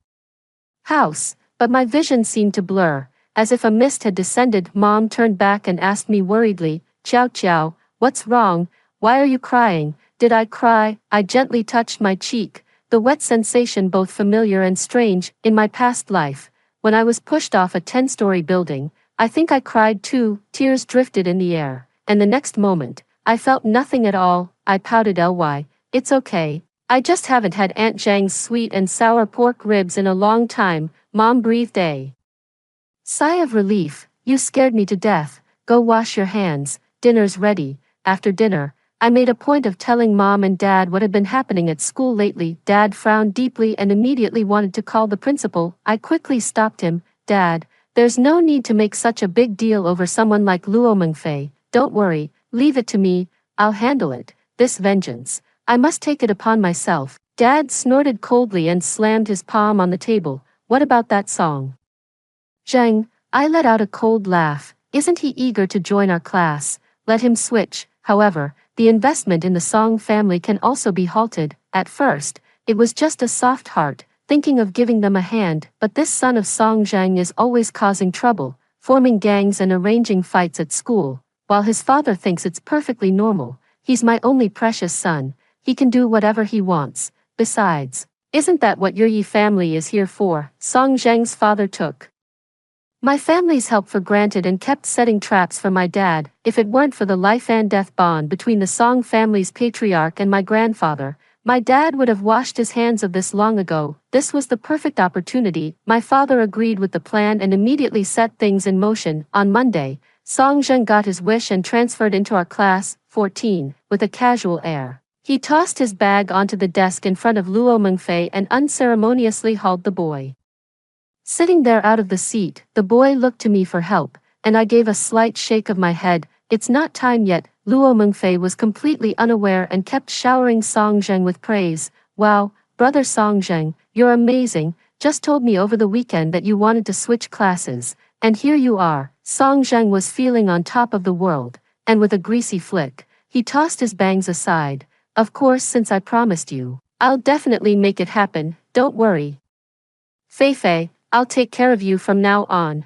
house, but my vision seemed to blur. As if a mist had descended, Mom turned back and asked me worriedly, Qiao, what's wrong? Why are you crying? Did I cry? I gently touched my cheek, the wet sensation both familiar and strange. In my past life, when I was pushed off a 10-story building, I think I cried too. Tears drifted in the air, and the next moment, I felt nothing at all. I pouted. It's okay. I just haven't had Aunt Zhang's sweet and sour pork ribs in a long time, Mom breathed a sigh of relief. You scared me to death. Go wash your hands, dinner's ready. After dinner, I made a point of telling Mom and Dad what had been happening at school lately. Dad frowned deeply and immediately wanted to call the principal. I quickly stopped him. Dad, there's no need to make such a big deal over someone like Luo Mengfei. Don't worry, leave it to me, I'll handle it. This vengeance, I must take it upon myself. Dad snorted coldly and slammed his palm on the table. What about that song? Zheng, I let out a cold laugh. Isn't he eager to join our class? Let him switch. However, the investment in the Song family can also be halted. At first, it was just a soft heart, thinking of giving them a hand, but this son of Song Zhang is always causing trouble, forming gangs and arranging fights at school, while his father thinks it's perfectly normal. He's my only precious son. He can do whatever he wants. Besides, isn't that what your Yi family is here for? Song Zhang's father took my family's help for granted and kept setting traps for my dad. If it weren't for the life and death bond between the Song family's patriarch and my grandfather, my dad would have washed his hands of this long ago. This was the perfect opportunity. My father agreed with the plan and immediately set things in motion. On Monday, Song Zheng got his wish and transferred into our class, 14, with a casual air. He tossed his bag onto the desk in front of Luo Mengfei and unceremoniously hauled the boy. Sitting there out of the seat, the boy looked to me for help, and I gave a slight shake of my head. It's not time yet. Luo Mengfei was completely unaware and kept showering Song Zheng with praise. Wow, brother Song Zheng, you're amazing. Just told me over the weekend that you wanted to switch classes, and here you are. Song Zheng was feeling on top of the world, and with a greasy flick, he tossed his bangs aside. Of course, since I promised you, I'll definitely make it happen, don't worry. Fei, I'll take care of you from now on.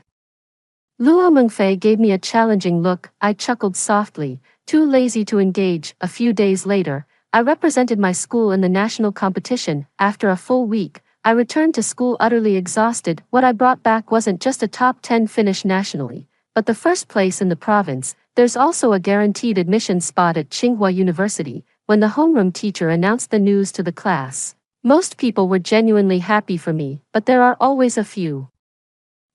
Luo Mengfei gave me a challenging look. I chuckled softly, too lazy to engage. A few days later, I represented my school in the national competition. After a full week, I returned to school utterly exhausted. What I brought back wasn't just a top 10 finish nationally, but the first place in the province. There's also a guaranteed admission spot at Tsinghua University. When the homeroom teacher announced the news to the class, most people were genuinely happy for me, but there are always a few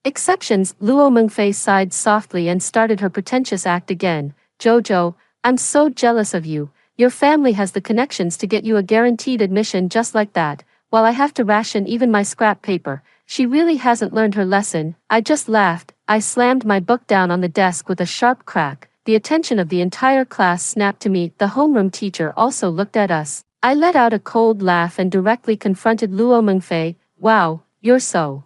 exceptions. Luo Mengfei sighed softly and started her pretentious act again. Jojo, I'm so jealous of you. Your family has the connections to get you a guaranteed admission just like that, while I have to ration even my scrap paper. She really hasn't learned her lesson. I just laughed. I slammed my book down on the desk with a sharp crack. The attention of the entire class snapped to me. The homeroom teacher also looked at us. I let out a cold laugh and directly confronted Luo Mengfei. Wow, you're so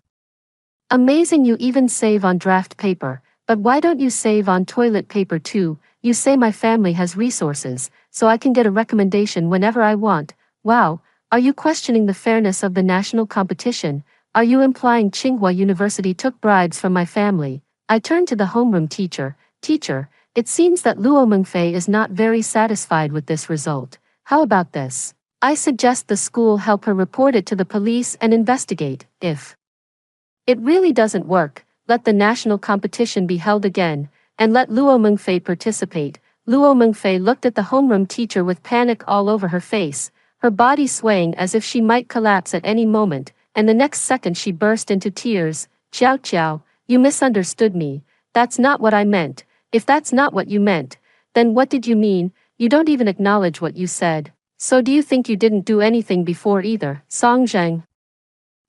amazing, you even save on draft paper. But why don't you save on toilet paper too? You say my family has resources, so I can get a recommendation whenever I want. Wow, are you questioning the fairness of the national competition? Are you implying Tsinghua University took bribes from my family? I turned to the homeroom teacher. Teacher, it seems that Luo Mengfei is not very satisfied with this result. How about this? I suggest the school help her report it to the police and investigate. If it really doesn't work, let the national competition be held again, and let Luo Mengfei participate. Luo Mengfei looked at the homeroom teacher with panic all over her face, her body swaying as if she might collapse at any moment, and the next second she burst into tears. Xiao, you misunderstood me. That's not what I meant. If that's not what you meant, then what did you mean? You don't even acknowledge what you said. So do you think you didn't do anything before either? Song Zheng,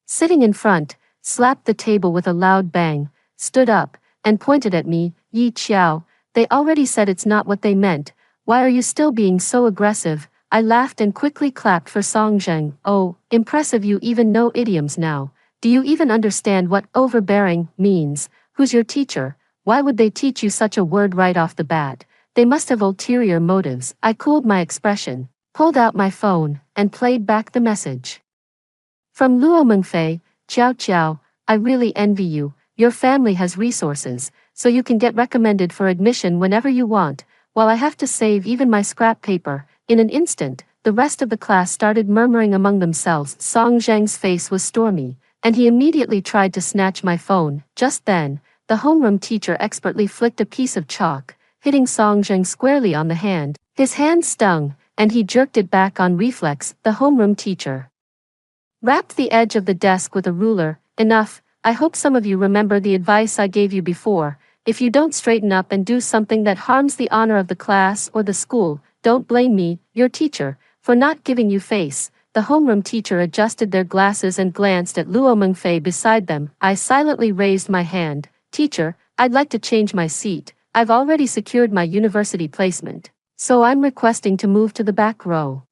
sitting in front, slapped the table with a loud bang, stood up, and pointed at me. Yi Qiao, they already said it's not what they meant. Why are you still being so aggressive? I laughed and quickly clapped for Song Zheng. Oh, impressive, you even know idioms now. Do you even understand what overbearing means? Who's your teacher? Why would they teach you such a word right off the bat? They must have ulterior motives. I cooled my expression, pulled out my phone, and played back the message. From Luo Mengfei. Xiao, I really envy you. Your family has resources, so you can get recommended for admission whenever you want, while I have to save even my scrap paper. In an instant, the rest of the class started murmuring among themselves. Song Zheng's face was stormy, and he immediately tried to snatch my phone. Just then, the homeroom teacher expertly flicked a piece of chalk, hitting Song Zheng squarely on the hand. His hand stung, and he jerked it back on reflex. The homeroom teacher rapped the edge of the desk with a ruler. Enough, I hope some of you remember the advice I gave you before. If you don't straighten up and do something that harms the honor of the class or the school, don't blame me, your teacher, for not giving you face. The homeroom teacher adjusted their glasses and glanced at Luo Mengfei beside them. I silently raised my hand. Teacher, I'd like to change my seat. I've already secured my university placement, so I'm requesting to move to the back row,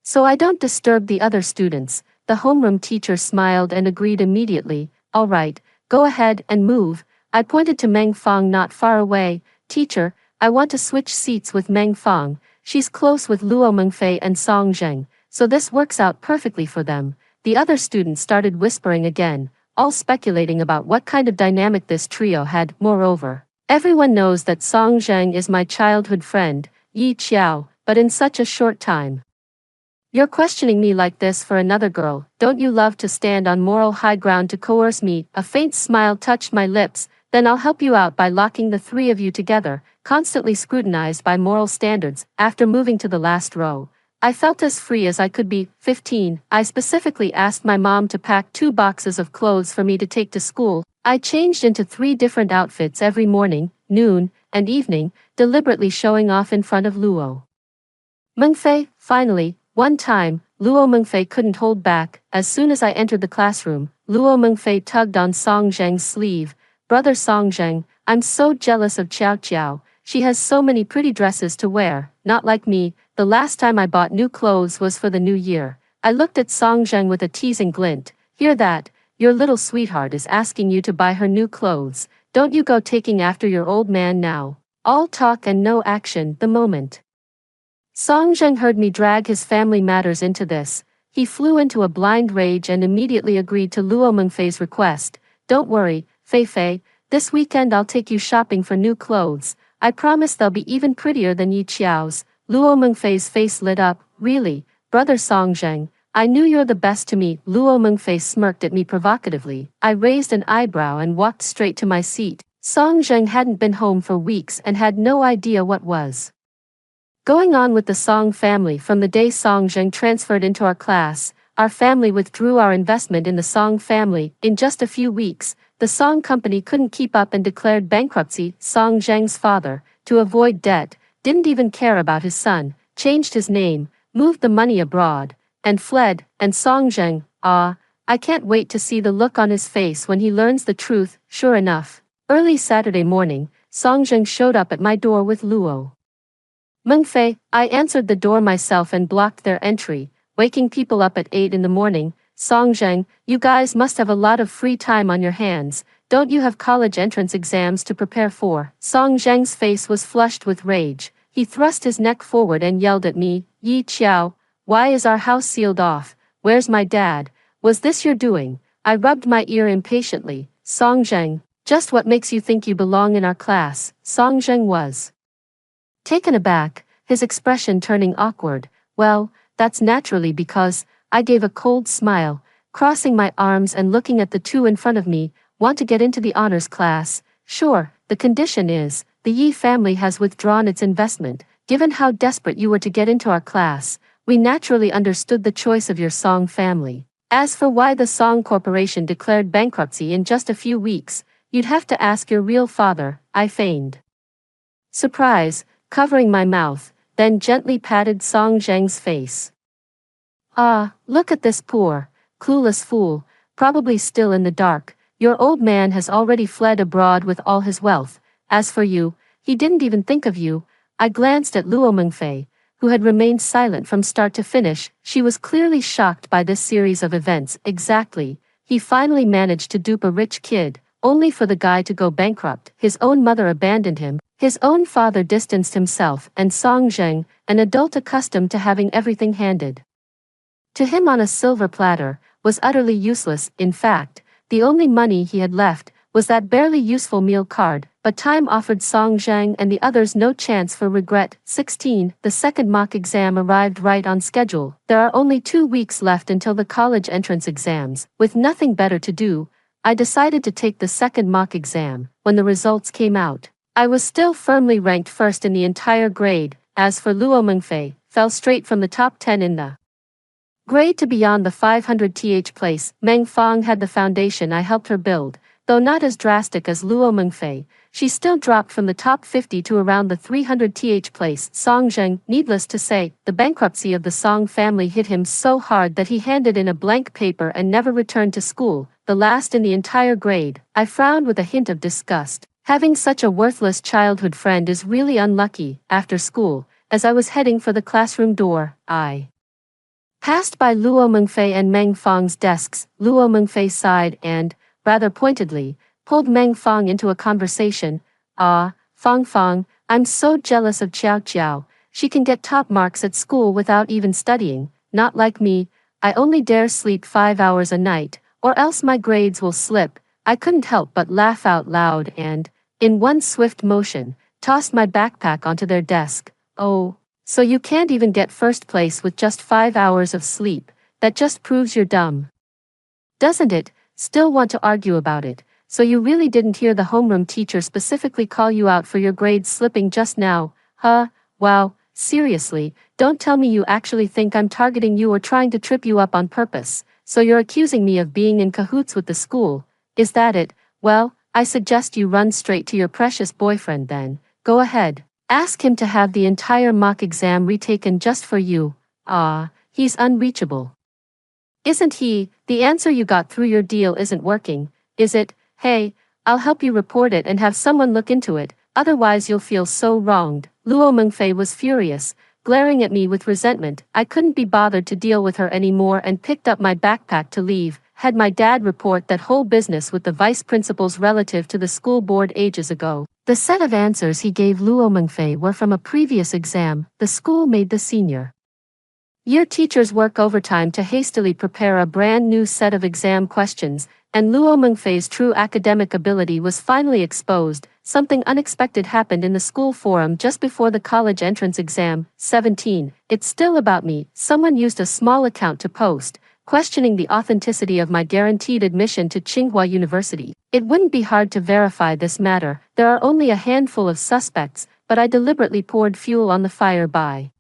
so I don't disturb the other students. The homeroom teacher smiled and agreed immediately. All right, go ahead and move. I pointed to Meng Fang not far away. Teacher, I want to switch seats with Meng Fang. She's close with Luo Mengfei and Song Zheng, so this works out perfectly for them. The other students started whispering again, all speculating about what kind of dynamic this trio had. Moreover, everyone knows that Song Zheng is my childhood friend, Yi Qiao, but in such a short time. You're questioning me like this for another girl. Don't you love to stand on moral high ground to coerce me? A faint smile touched my lips. Then I'll help you out by locking the three of you together. Constantly scrutinized by moral standards, after moving to the last row, I felt as free as I could be. 15. I specifically asked my mom to pack 2 boxes of clothes for me to take to school. I changed into 3 different outfits every morning, noon, and evening, deliberately showing off in front of Luo Mengfei. Finally, one time, Luo Mengfei couldn't hold back. As soon as I entered the classroom, Luo Mengfei tugged on Song Zheng's sleeve. Brother Song Zheng, I'm so jealous of Qiao Qiao. She has so many pretty dresses to wear, not like me. The last time I bought new clothes was for the new year. I looked at Song Zheng with a teasing glint. Hear that? Your little sweetheart is asking you to buy her new clothes. Don't you go taking after your old man now. All talk and no action. The moment Song Zheng heard me drag his family matters into this, he flew into a blind rage and immediately agreed to Luo Mengfei's request. Don't worry, Fei Fei, this weekend I'll take you shopping for new clothes. I promise they'll be even prettier than Yi Qiao's. Luo Mengfei's face lit up. Really, brother Song Zheng, I knew you're the best to me. Luo Mengfei smirked at me provocatively. I raised an eyebrow and walked straight to my seat. Song Zheng hadn't been home for weeks and had no idea what was going on with the Song family. From the day Song Zheng transferred into our class, our family withdrew our investment in the Song family. In just a few weeks, the Song company couldn't keep up and declared bankruptcy. Song Zheng's father, to avoid debt, didn't even care about his son, changed his name, moved the money abroad, and fled. And Song Zheng, I can't wait to see the look on his face when he learns the truth. Sure enough, early Saturday morning, Song Zheng showed up at my door with Luo Mengfei. I answered the door myself and blocked their entry, waking people up at 8 in the morning. Song Zheng, you guys must have a lot of free time on your hands. Don't you have college entrance exams to prepare for? Song Zheng's face was flushed with rage. He thrust his neck forward and yelled at me. Yi Qiao, why is our house sealed off? Where's my dad? Was this your doing? I rubbed my ear impatiently. Song Zheng, just what makes you think you belong in our class? Song Zheng was taken aback, his expression turning awkward. Well, that's naturally because I gave a cold smile, crossing my arms and looking at the two in front of me. Want to get into the honors class? Sure, the condition is, the Yi family has withdrawn its investment. Given how desperate you were to get into our class, we naturally understood the choice of your Song family. As for why the Song Corporation declared bankruptcy in just a few weeks, you'd have to ask your real father. I feigned surprise, covering my mouth, then gently patted Song Zheng's face. Look at this poor, clueless fool, probably still in the dark. Your old man has already fled abroad with all his wealth. As for you, he didn't even think of you. I glanced at Luo Mengfei, who had remained silent from start to finish. She was clearly shocked by this series of events. Exactly. He finally managed to dupe a rich kid, only for the guy to go bankrupt. His own mother abandoned him. His own father distanced himself, and Song Zheng, an adult accustomed to having everything handed to him on a silver platter, was utterly useless. In fact, the only money he had left was that barely useful meal card, but time offered Song Zheng and the others no chance for regret. 16. The second mock exam arrived right on schedule. There are only 2 weeks left until the college entrance exams. With nothing better to do, I decided to take the second mock exam. When the results came out, I was still firmly ranked first in the entire grade. As for Luo Mengfei, fell straight from the top 10 in the grade to beyond the 500th place. Meng Fong had the foundation I helped her build, though not as drastic as Luo Mengfei. She still dropped from the top 50 to around the 300th place. Song Zheng, needless to say, the bankruptcy of the Song family hit him so hard that he handed in a blank paper and never returned to school, the last in the entire grade. I frowned with a hint of disgust. Having such a worthless childhood friend is really unlucky. After school, as I was heading for the classroom door, I passed by Luo Mengfei and Meng Fong's desks. Luo Mengfei sighed and, rather pointedly, pulled Meng Fong into a conversation. "Ah, Fong, I'm so jealous of Xiao Xiao. She can get top marks at school without even studying. Not like me. I only dare sleep 5 hours a night, or else my grades will slip." I couldn't help but laugh out loud and, in one swift motion, tossed my backpack onto their desk. "Oh, so you can't even get first place with just 5 hours of sleep. That just proves you're dumb, doesn't it?" Still want to argue about it. "So you really didn't hear the homeroom teacher specifically call you out for your grades slipping just now, huh? Wow, seriously, don't tell me you actually think I'm targeting you or trying to trip you up on purpose. So you're accusing me of being in cahoots with the school, is that it? Well, I suggest you run straight to your precious boyfriend then. Go ahead. Ask him to have the entire mock exam retaken just for you. Ah, he's unreachable, isn't he? The answer you got through your deal isn't working, is it? Hey, I'll help you report it and have someone look into it, otherwise you'll feel so wronged." Luo Mengfei was furious, glaring at me with resentment. I couldn't be bothered to deal with her anymore and picked up my backpack to leave. Had my dad report that whole business with the vice principal's relative to the school board ages ago. The set of answers he gave Luo Mengfei were from a previous exam. The school made the senior year teachers work overtime to hastily prepare a brand new set of exam questions, and Luo Mengfei's true academic ability was finally exposed. Something unexpected happened in the school forum just before the college entrance exam. 17. It's still about me. Someone used a small account to post, questioning the authenticity of my guaranteed admission to Tsinghua University. It wouldn't be hard to verify this matter. There are only a handful of suspects, but I deliberately poured fuel on the fire by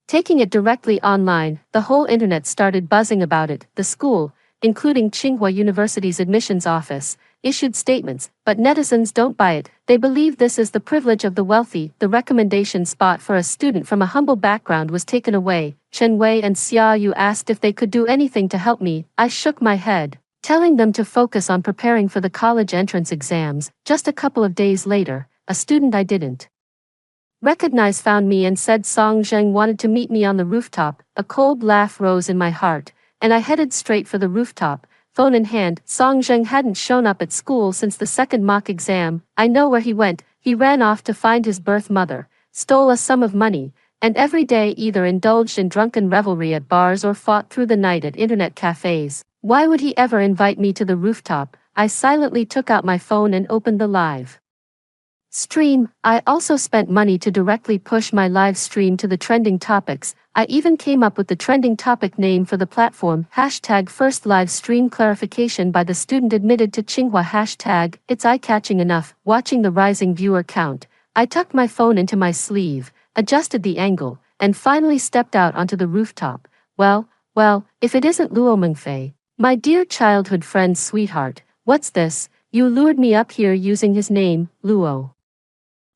taking it directly online. The whole internet started buzzing about it. The school, including Tsinghua University's admissions office, issued statements, but netizens don't buy it. They believe this is the privilege of the wealthy. The recommendation spot for a student from a humble background was taken away. Chen Wei and Xia Yu asked if they could do anything to help me. I shook my head, telling them to focus on preparing for the college entrance exams. Just a couple of days later, a student I didn't recognize found me and said Song Zheng wanted to meet me on the rooftop. A cold laugh rose in my heart, and I headed straight for the rooftop, phone in hand. Song Zheng hadn't shown up at school since the second mock exam. I know where he went. He ran off to find his birth mother, stole a sum of money, and every day either indulged in drunken revelry at bars or fought through the night at internet cafes. Why would he ever invite me to the rooftop? I silently took out my phone and opened the live stream. I also spent money to directly push my live stream to the trending topics. I even came up with the trending topic name for the platform. Hashtag first live stream clarification by the student admitted to Tsinghua. Hashtag, it's eye-catching enough. Watching the rising viewer count, I tucked my phone into my sleeve, adjusted the angle, and finally stepped out onto the rooftop. Well, if it isn't Luo Mengfei, my dear childhood friend's sweetheart. What's this? You lured me up here using his name, Luo.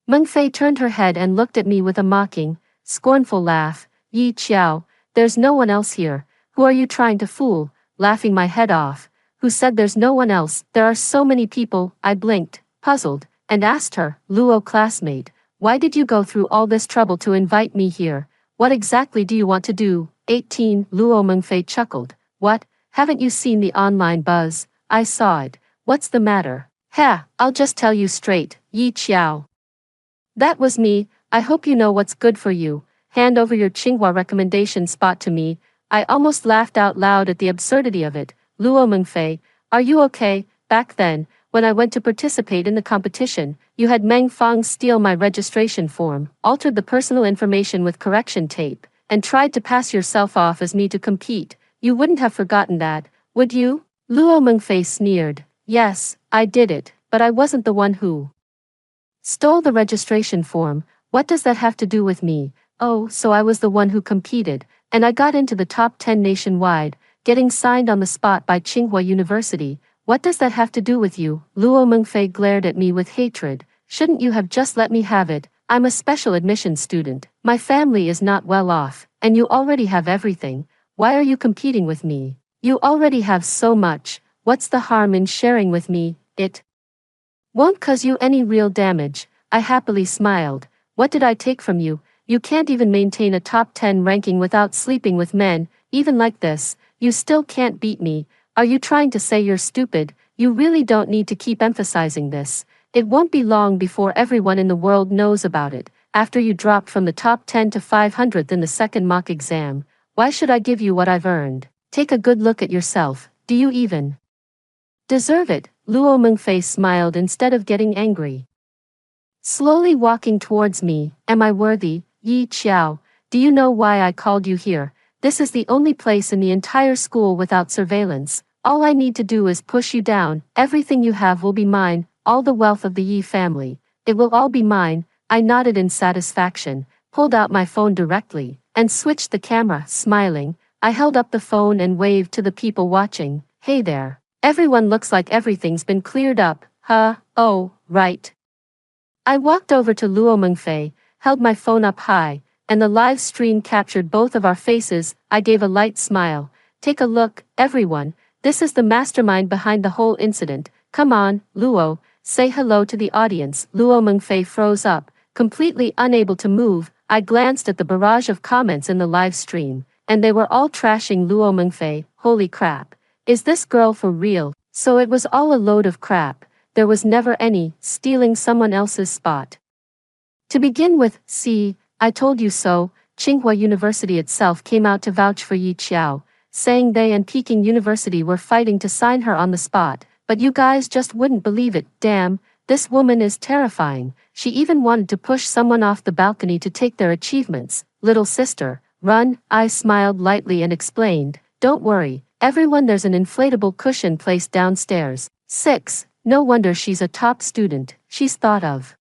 Mengfei turned her head and looked at me with a mocking, scornful laugh. Yi Qiao, there's no one else here. Who are you trying to fool? Laughing my head off. Who said there's no one else? There are so many people. I blinked, puzzled, and asked her, Luo classmate, why did you go through all this trouble to invite me here? What exactly do you want to do? 18. Luo Mengfei chuckled. What? Haven't you seen the online buzz? I saw it. What's the matter? I'll just tell you straight, Yi Qiao. That was me. I hope you know what's good for you. Hand over your Tsinghua recommendation spot to me. I almost laughed out loud at the absurdity of it. Luo Mengfei, are you okay? Back then, when I went to participate in the competition, you had Meng Fong steal my registration form, altered the personal information with correction tape, and tried to pass yourself off as me to compete. You wouldn't have forgotten that, would you? Luo Mengfei sneered. Yes, I did it, but I wasn't the one who Stole the registration form. What does that have to do with me? Oh, so I was the one who competed, and I got into the top 10 nationwide, getting signed on the spot by Tsinghua University. What does that have to do with you? Luo Mengfei glared at me with hatred. Shouldn't you have just let me have it? I'm a special admissions student. My family is not well off, and you already have everything. Why are you competing with me? You already have so much. What's the harm in sharing with me? It won't cause you any real damage. I happily smiled. What did I take from you? You can't even maintain a top 10 ranking without sleeping with men, even like this. You still can't beat me. Are you trying to say you're stupid? You really don't need to keep emphasizing this. It won't be long before everyone in the world knows about it. After you dropped from the top 10 to 500th in the second mock exam, why should I give you what I've earned? Take a good look at yourself. Do you even deserve it? Luo Mengfei smiled instead of getting angry. Slowly walking towards me, am I worthy? Yi Qiao, do you know why I called you here? This is the only place in the entire school without surveillance. All I need to do is push you down. Everything you have will be mine, all the wealth of the Yi family. It will all be mine. I nodded in satisfaction, pulled out my phone directly, and switched the camera, smiling. I held up the phone and waved to the people watching. Hey there. Everyone looks like everything's been cleared up. Huh? Oh, right. I walked over to Luo Mengfei, held my phone up high, and the live stream captured both of our faces. I gave a light smile. Take a look, everyone. This is the mastermind behind the whole incident. Come on, Luo, say hello to the audience. Luo Mengfei froze up, completely unable to move. I glanced at the barrage of comments in the live stream, and they were all trashing Luo Mengfei. Holy crap. Is this girl for real? So it was all a load of crap. There was never any stealing someone else's spot. To begin with, see, I told you so. Tsinghua University itself came out to vouch for Yi Qiao, saying they and Peking University were fighting to sign her on the spot, but you guys just wouldn't believe it. Damn, this woman is terrifying. She even wanted to push someone off the balcony to take their achievements. Little sister, run. I smiled lightly and explained, don't worry, everyone, there's an inflatable cushion placed downstairs. 6. No wonder she's a top student. She's thought of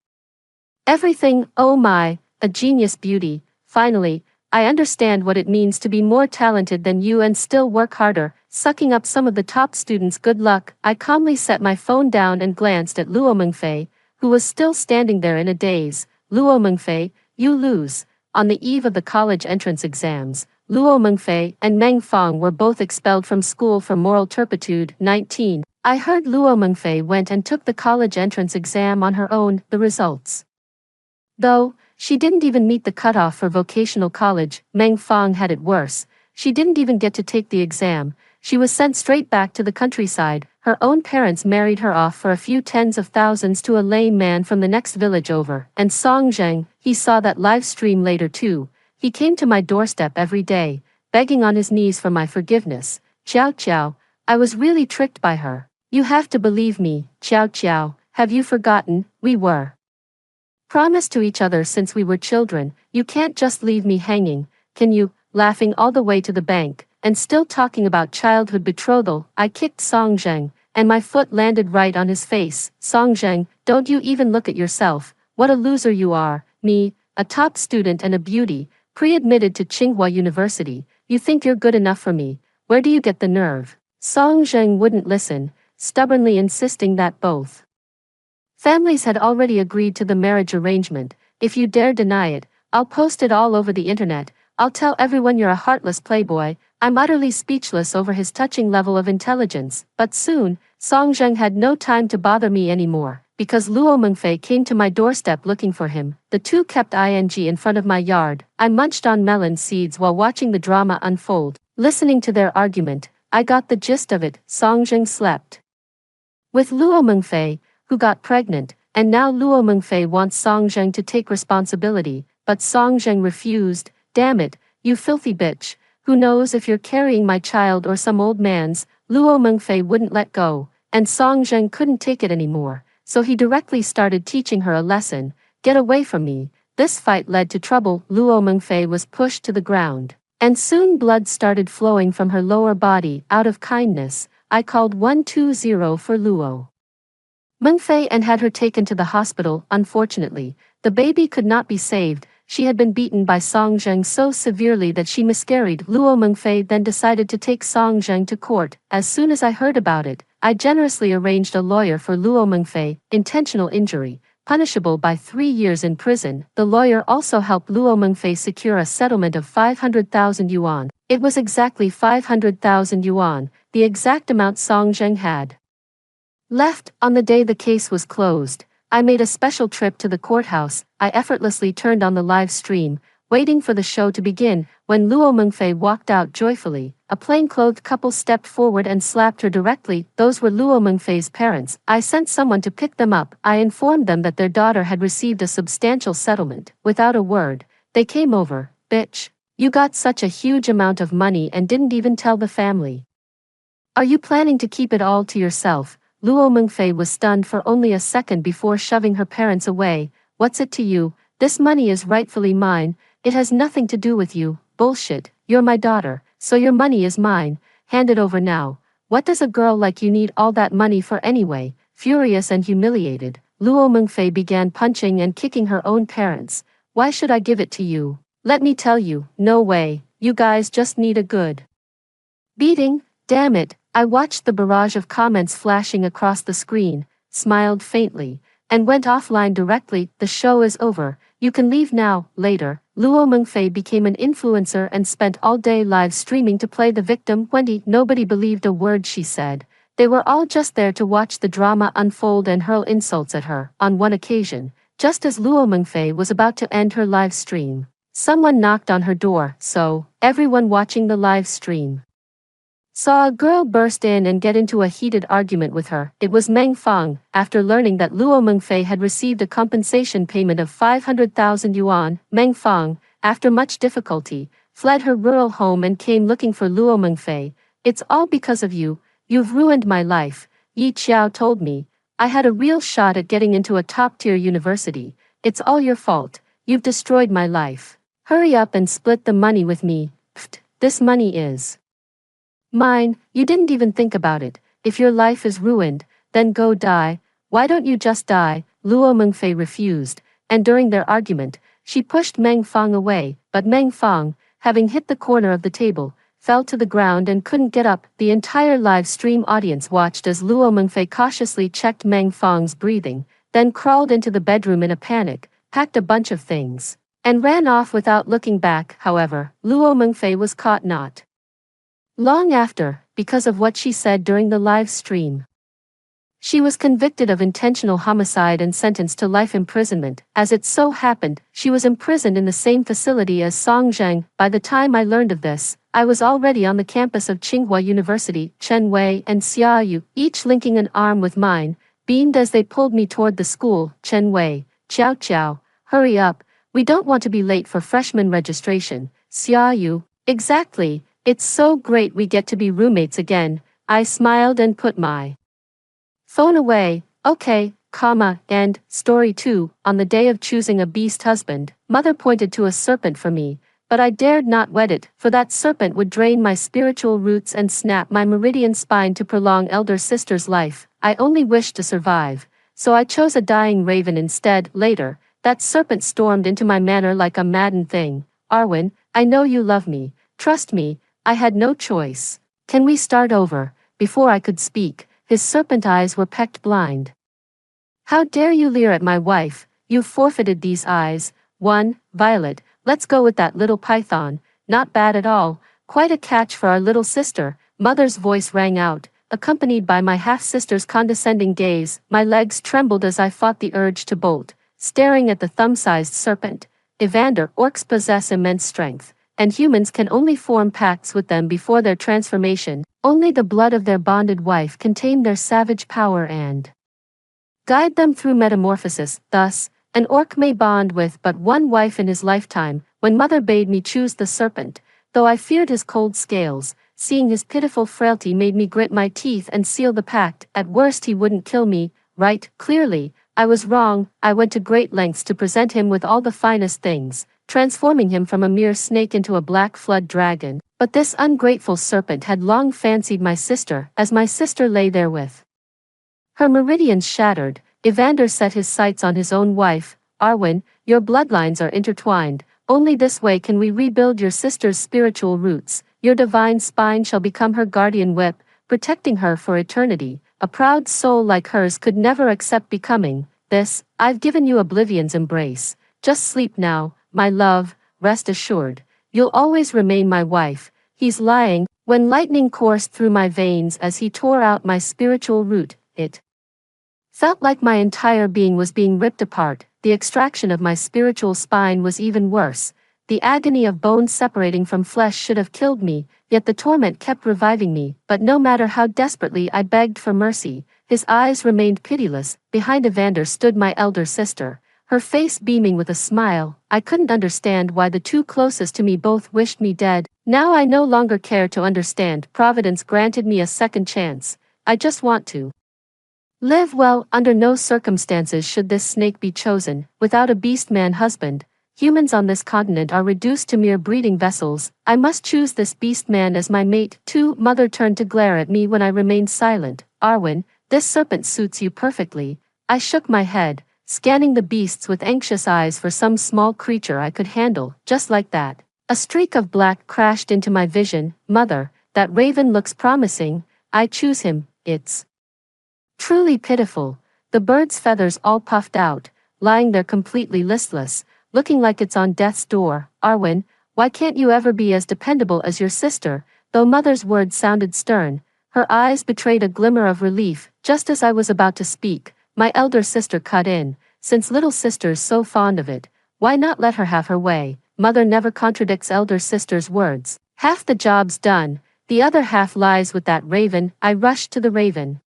everything. Oh my, a genius beauty. Finally, I understand what it means to be more talented than you and still work harder, sucking up some of the top students. Good luck. I calmly set my phone down and glanced at Luo Mengfei, who was still standing there in a daze. Luo Mengfei, you lose. On the eve of the college entrance exams, Luo Mengfei and Meng Fong were both expelled from school for moral turpitude. 19. I heard Luo Mengfei went and took the college entrance exam on her own. The results, though, she didn't even meet the cutoff for vocational college. Meng Fong had it worse. She didn't even get to take the exam. She was sent straight back to the countryside. Her own parents married her off for a few tens of thousands to a lame man from the next village over. And Song Zheng, he saw that live stream later too. He came to my doorstep every day, begging on his knees for my forgiveness. Qiao Qiao, I was really tricked by her. You have to believe me, Qiao Qiao. Have you forgotten? We were promised to each other since we were children. You can't just leave me hanging, can you? Laughing all the way to the bank, and still talking about childhood betrothal, I kicked Song Zheng, and my foot landed right on his face. Song Zheng, don't you even look at yourself. What a loser you are. Me, a top student and a beauty, pre-admitted to Tsinghua University. You think you're good enough for me. Where do you get the nerve? Song Zheng wouldn't listen, stubbornly insisting that both families had already agreed to the marriage arrangement. If you dare deny it, I'll post it all over the internet. I'll tell everyone you're a heartless playboy. I'm utterly speechless over his touching level of intelligence. But soon, Song Zheng had no time to bother me anymore, because Luo Mengfei came to my doorstep looking for him. The two kept ing in front of my yard. I munched on melon seeds while watching the drama unfold. Listening to their argument, I got the gist of it. Song Zheng slept with Luo Mengfei, who got pregnant, and now Luo Mengfei wants Song Zheng to take responsibility, but Song Zheng refused. Damn it, you filthy bitch, who knows if you're carrying my child or some old man's. Luo Mengfei wouldn't let go, and Song Zheng couldn't take it anymore, so he directly started teaching her a lesson. Get away from me. This fight led to trouble. Luo Mengfei was pushed to the ground, and soon blood started flowing from her lower body. Out of kindness, I called 120 for Luo Mengfei and had her taken to the hospital. Unfortunately, the baby could not be saved. She had been beaten by Song Zheng so severely that she miscarried. Luo Mengfei then decided to take Song Zheng to court. As soon as I heard about it, I generously arranged a lawyer for Luo Mengfei. Intentional injury, punishable by 3 years in prison. The lawyer also helped Luo Mengfei secure a settlement of 500,000 yuan. It was exactly 500,000 yuan, the exact amount Song Zheng had left. On the day the case was closed, I made a special trip to the courthouse. I effortlessly turned on the live stream, waiting for the show to begin. When Luo Mengfei walked out joyfully, a plain-clothed couple stepped forward and slapped her directly. Those were Luo Mengfei's parents. I sent someone to pick them up. I informed them that their daughter had received a substantial settlement. Without a word, they came over. Bitch, you got such a huge amount of money and didn't even tell the family. Are you planning to keep it all to yourself? Luo Mengfei was stunned for only a second before shoving her parents away. What's it to you? This money is rightfully mine. It has nothing to do with you. Bullshit. You're my daughter, so your money is mine. Hand it over now. What does a girl like you need all that money for anyway? Furious and humiliated, Luo Mengfei began punching and kicking her own parents. Why should I give it to you? Let me tell you, no way. You guys just need a good beating. Damn it. I watched the barrage of comments flashing across the screen, smiled faintly, and went offline directly. The show is over. You can leave now. Later, Luo Mengfei became an influencer and spent all day live streaming to play the victim. Nobody believed a word she said. They were all just there to watch the drama unfold and hurl insults at her. On one occasion, just as Luo Mengfei was about to end her live stream, someone knocked on her door. So, everyone watching the live stream saw a girl burst in and get into a heated argument with her. It was Meng Fang. After learning that Luo Mengfei had received a compensation payment of 500,000 yuan, Meng Fang, after much difficulty, fled her rural home and came looking for Luo Mengfei. It's all because of you. You've ruined my life. Yi Qiao told me. I had a real shot at getting into a top-tier university. It's all your fault. You've destroyed my life. Hurry up and split the money with me. Pfft, this money is mine. You didn't even think about it. If your life is ruined, then go die. Why don't you just die? Luo Mengfei refused, and during their argument, she pushed Meng Fang away, but Meng Fang, having hit the corner of the table, fell to the ground and couldn't get up. The entire live stream audience watched as Luo Mengfei cautiously checked Meng Fang's breathing, then crawled into the bedroom in a panic, packed a bunch of things, and ran off without looking back. However, Luo Mengfei was caught not long after, because of what she said during the live stream. She was convicted of intentional homicide and sentenced to life imprisonment. As it so happened, she was imprisoned in the same facility as Song Zheng. By the time I learned of this, I was already on the campus of Tsinghua University. Chen Wei and Xia Yu, each linking an arm with mine, beamed as they pulled me toward the school. Chen Wei, Qiao Qiao, hurry up, we don't want to be late for freshman registration. Xia Yu, exactly. It's so great we get to be roommates again. I smiled and put my phone away. Okay, and, story 2, on the day of choosing a beast husband, mother pointed to a serpent for me, but I dared not wed it, for that serpent would drain my spiritual roots and snap my meridian spine to prolong elder sister's life. I only wished to survive, so I chose a dying raven instead. Later, that serpent stormed into my manor like a maddened thing. Arwen, I know you love me. Trust me. I had no choice. Can we start over? Before I could speak, his serpent eyes were pecked blind. How dare you leer at my wife? You've forfeited these eyes. 1. Violet, let's go with that little python. Not bad at all. Quite a catch for our little sister. Mother's voice rang out, accompanied by my half-sister's condescending gaze. My legs trembled as I fought the urge to bolt, staring at the thumb-sized serpent. Evander, orcs possess immense strength, and humans can only form pacts with them before their transformation. Only the blood of their bonded wife can tame their savage power and guide them through metamorphosis. Thus, an orc may bond with but one wife in his lifetime. When mother bade me choose the serpent, though I feared his cold scales, seeing his pitiful frailty made me grit my teeth and seal the pact. At worst he wouldn't kill me, right? Clearly, I was wrong. I went to great lengths to present him with all the finest things, transforming him from a mere snake into a black flood dragon. But this ungrateful serpent had long fancied my sister, as my sister lay there with Her meridians shattered, Evander set his sights on his own wife. Arwen, your bloodlines are intertwined. Only this way can we rebuild your sister's spiritual roots. Your divine spine shall become her guardian whip, protecting her for eternity. A proud soul like hers could never accept becoming this. I've given you Oblivion's embrace. Just sleep now, my love, rest assured. You'll always remain my wife. He's lying. When lightning coursed through my veins as he tore out my spiritual root, it felt like my entire being was being ripped apart. The extraction of my spiritual spine was even worse. The agony of bones separating from flesh should have killed me, yet the torment kept reviving me. But no matter how desperately I begged for mercy, his eyes remained pitiless. Behind Evander stood my elder sister, her face beaming with a smile. I couldn't understand why the two closest to me both wished me dead. Now I no longer care to understand. Providence granted me a second chance. I just want to live well. Under no circumstances should this snake be chosen. Without a beast-man husband, humans on this continent are reduced to mere breeding vessels. I must choose this beast-man as my mate. Too. Mother turned to glare at me when I remained silent. Arwen, this serpent suits you perfectly. I shook my head, scanning the beasts with anxious eyes for some small creature I could handle. Just like that, a streak of black crashed into my vision. Mother, that raven looks promising. I choose him. It's truly pitiful. The bird's feathers all puffed out, lying there completely listless, looking like it's on death's door. Arwen, why can't you ever be as dependable as your sister? Though Mother's words sounded stern, her eyes betrayed a glimmer of relief. Just as I was about to speak, my elder sister cut in. Since little sister's so fond of it, why not let her have her way? Mother never contradicts elder sister's words. Half the job's done, the other half lies with that raven. I rushed to the raven,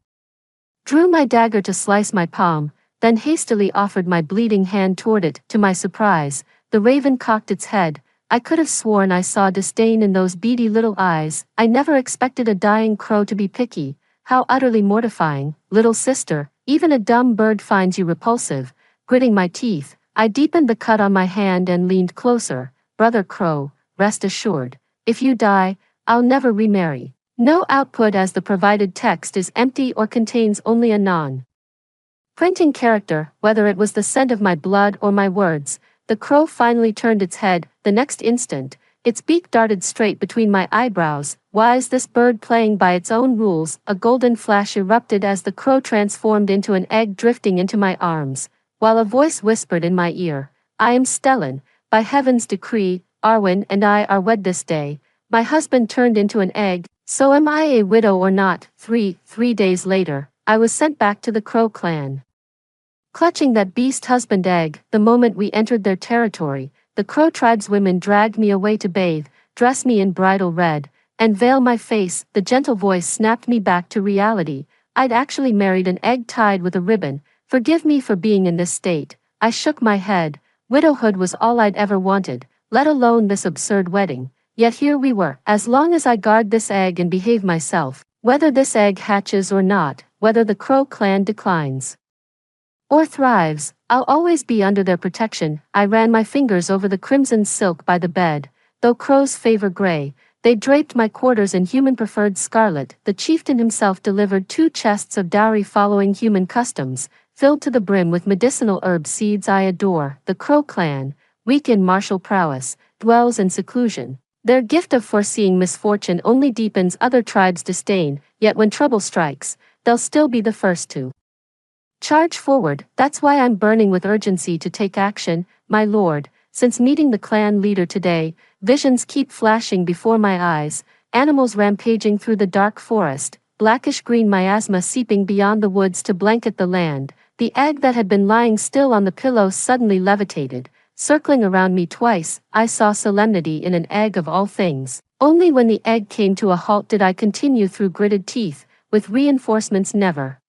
drew my dagger to slice my palm, then hastily offered my bleeding hand toward it. To my surprise, the raven cocked its head. I could have sworn I saw disdain in those beady little eyes. I never expected a dying crow to be picky. How utterly mortifying. Little sister, even a dumb bird finds you repulsive. Gritting my teeth, I deepened the cut on my hand and leaned closer. Brother Crow, rest assured, if you die, I'll never remarry. No output as the provided text is empty or contains only a non-printing character. Whether it was the scent of my blood or my words, the crow finally turned its head. The next instant, its beak darted straight between my eyebrows. Why is this bird playing by its own rules? A golden flash erupted as the crow transformed into an egg drifting into my arms, while a voice whispered in my ear, I am Stellan. By heaven's decree, Arwen and I are wed this day. My husband turned into an egg, so am I a widow or not? 3 days later, I was sent back to the Crow clan, clutching that beast husband egg. The moment we entered their territory, the Crow tribeswomen dragged me away to bathe, dress me in bridal red, and veil my face. The gentle voice snapped me back to reality. I'd actually married an egg tied with a ribbon. Forgive me for being in this state. I shook my head. Widowhood was all I'd ever wanted, let alone this absurd wedding. Yet here we were. As long as I guard this egg and behave myself, whether this egg hatches or not, whether the Crow clan declines or thrives, I'll always be under their protection. I ran my fingers over the crimson silk by the bed. Though crows favor gray, they draped my quarters in human-preferred scarlet. The chieftain himself delivered 2 chests of dowry following human customs, filled to the brim with medicinal herb seeds I adore. The Crow clan, weak in martial prowess, dwells in seclusion. Their gift of foreseeing misfortune only deepens other tribes' disdain, yet when trouble strikes, they'll still be the first to charge forward. That's why I'm burning with urgency to take action, my lord. Since meeting the clan leader today, visions keep flashing before my eyes, animals rampaging through the dark forest, blackish-green miasma seeping beyond the woods to blanket the land. The egg that had been lying still on the pillow suddenly levitated, circling around me twice. I saw solemnity in an egg of all things. Only when the egg came to a halt did I continue through gritted teeth, with reinforcements never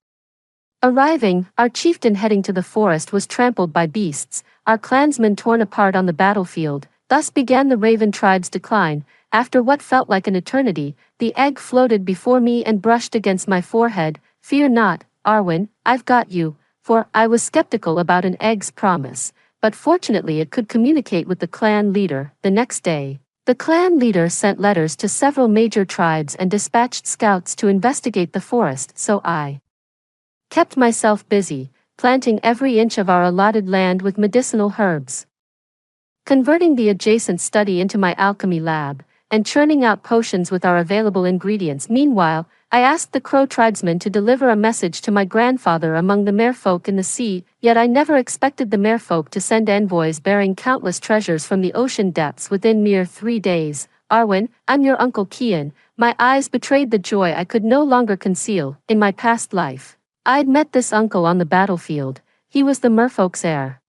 arriving. Our chieftain heading to the forest was trampled by beasts, our clansmen torn apart on the battlefield. Thus began the Raven tribe's decline. After what felt like an eternity, the egg floated before me and brushed against my forehead. Fear not, Arwen, I've got you. For I was skeptical about an egg's promise, but fortunately it could communicate with the clan leader. The next day, the clan leader sent letters to several major tribes and dispatched scouts to investigate the forest, so I kept myself busy, planting every inch of our allotted land with medicinal herbs, converting the adjacent study into my alchemy lab, and churning out potions with our available ingredients. Meanwhile, I asked the Crow tribesmen to deliver a message to my grandfather among the merfolk in the sea, yet I never expected the merfolk to send envoys bearing countless treasures from the ocean depths within mere 3 days. Arwen, I'm your Uncle Kian. My eyes betrayed the joy I could no longer conceal. In my past life, I'd met this uncle on the battlefield. He was the merfolk's heir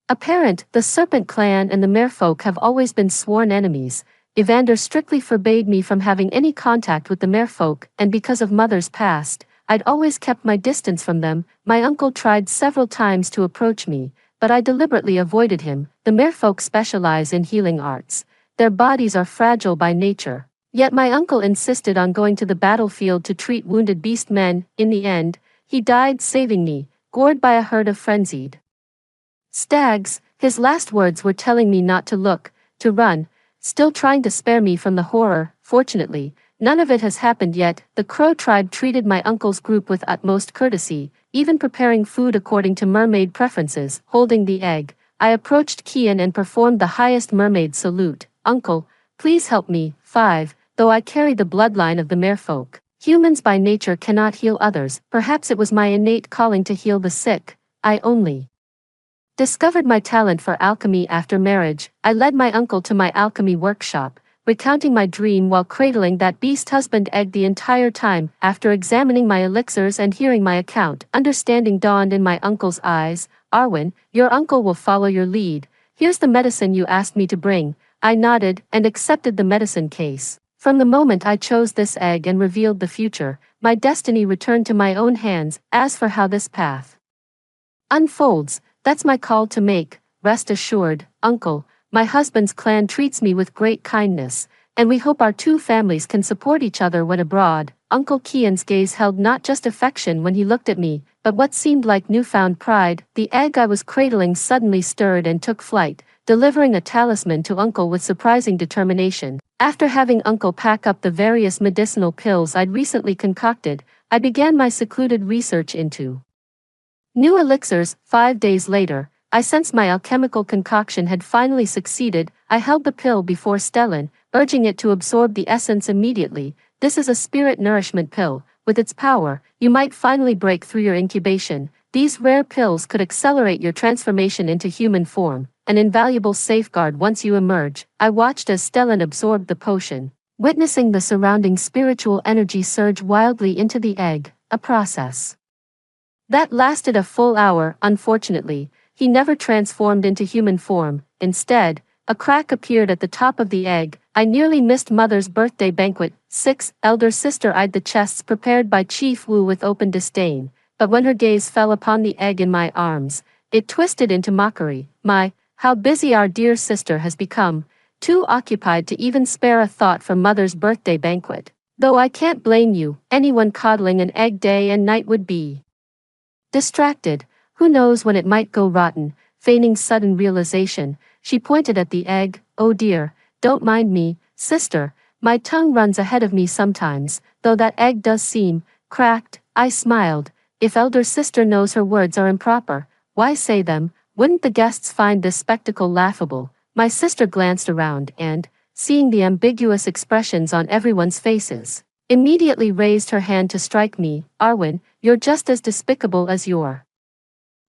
apparent. The Serpent clan and the merfolk have always been sworn enemies. Evander strictly forbade me from having any contact with the merfolk, and because of Mother's past, I'd always kept my distance from them. My uncle tried several times to approach me, but I deliberately avoided him. The merfolk specialize in healing arts. Their bodies are fragile by nature. Yet my uncle insisted on going to the battlefield to treat wounded beast men. In the end, he died saving me, gored by a herd of frenzied stags. His last words were telling me not to look, to run, still trying to spare me from the horror. Fortunately, none of it has happened yet. The Crow tribe treated my uncle's group with utmost courtesy, even preparing food according to mermaid preferences. Holding the egg, I approached Kian and performed the highest mermaid salute. Uncle, please help me. 5. Though I carry the bloodline of the merfolk, humans by nature cannot heal others. Perhaps it was my innate calling to heal the sick. I only discovered my talent for alchemy after marriage. I led my uncle to my alchemy workshop, recounting my dream while cradling that beast husband egg the entire time. After examining my elixirs and hearing my account, understanding dawned in my uncle's eyes. Arwen, your uncle will follow your lead. Here's the medicine you asked me to bring. I nodded and accepted the medicine case. From the moment I chose this egg and revealed the future, my destiny returned to my own hands. As for how this path unfolds, that's my call to make. Rest assured, Uncle, my husband's clan treats me with great kindness, and we hope our two families can support each other when abroad. Uncle Kian's gaze held not just affection when he looked at me, but what seemed like newfound pride. The egg I was cradling suddenly stirred and took flight, delivering a talisman to Uncle with surprising determination. After having Uncle pack up the various medicinal pills I'd recently concocted, I began my secluded research into new elixirs. 5 days later, I sensed my alchemical concoction had finally succeeded. I held the pill before Stellan, urging it to absorb the essence immediately. This is a spirit nourishment pill. With its power, you might finally break through your incubation. These rare pills could accelerate your transformation into human form, an invaluable safeguard once you emerge. I watched as Stellan absorbed the potion, witnessing the surrounding spiritual energy surge wildly into the egg, a process that lasted a full hour. Unfortunately, he never transformed into human form. Instead, a crack appeared at the top of the egg. I nearly missed Mother's birthday banquet. 6. Elder sister eyed the chests prepared by Chief Wu with open disdain, but when her gaze fell upon the egg in my arms, it twisted into mockery. How busy our dear sister has become, too occupied to even spare a thought for Mother's birthday banquet. Though I can't blame you, anyone coddling an egg day and night would be distracted. Who knows when it might go rotten. Feigning sudden realization, she pointed at the egg. Oh dear, don't mind me, sister. My tongue runs ahead of me sometimes, though that egg does seem cracked. I smiled. If elder sister knows her words are improper, why say them? Wouldn't the guests find this spectacle laughable? My sister glanced around and, seeing the ambiguous expressions on everyone's faces, immediately raised her hand to strike me. Arwen, you're just as despicable as your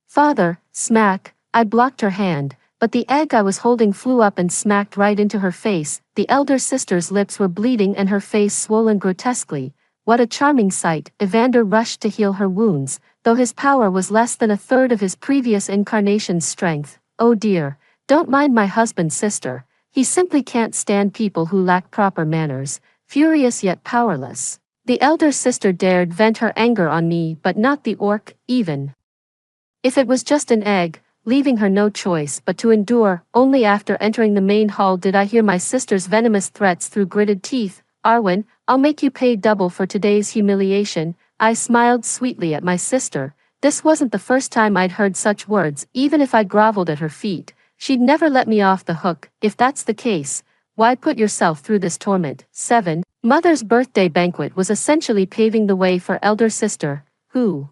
father. Smack. I blocked her hand, but the egg I was holding flew up and smacked right into her face. The elder sister's lips were bleeding and her face swollen grotesquely. What a charming sight. Evander rushed to heal her wounds, though his power was less than a third of his previous incarnation's strength. Oh dear, don't mind my husband, sister. He simply can't stand people who lack proper manners. Furious yet powerless, the elder sister dared vent her anger on me, but not the orc, even if it was just an egg, leaving her no choice but to endure. Only after entering the main hall did I hear my sister's venomous threats through gritted teeth. Arwen, I'll make you pay double for today's humiliation. I smiled sweetly at my sister. This wasn't the first time I'd heard such words. Even if I groveled at her feet, she'd never let me off the hook. If that's the case, why put yourself through this torment? 7. Mother's birthday banquet was essentially paving the way for elder sister, who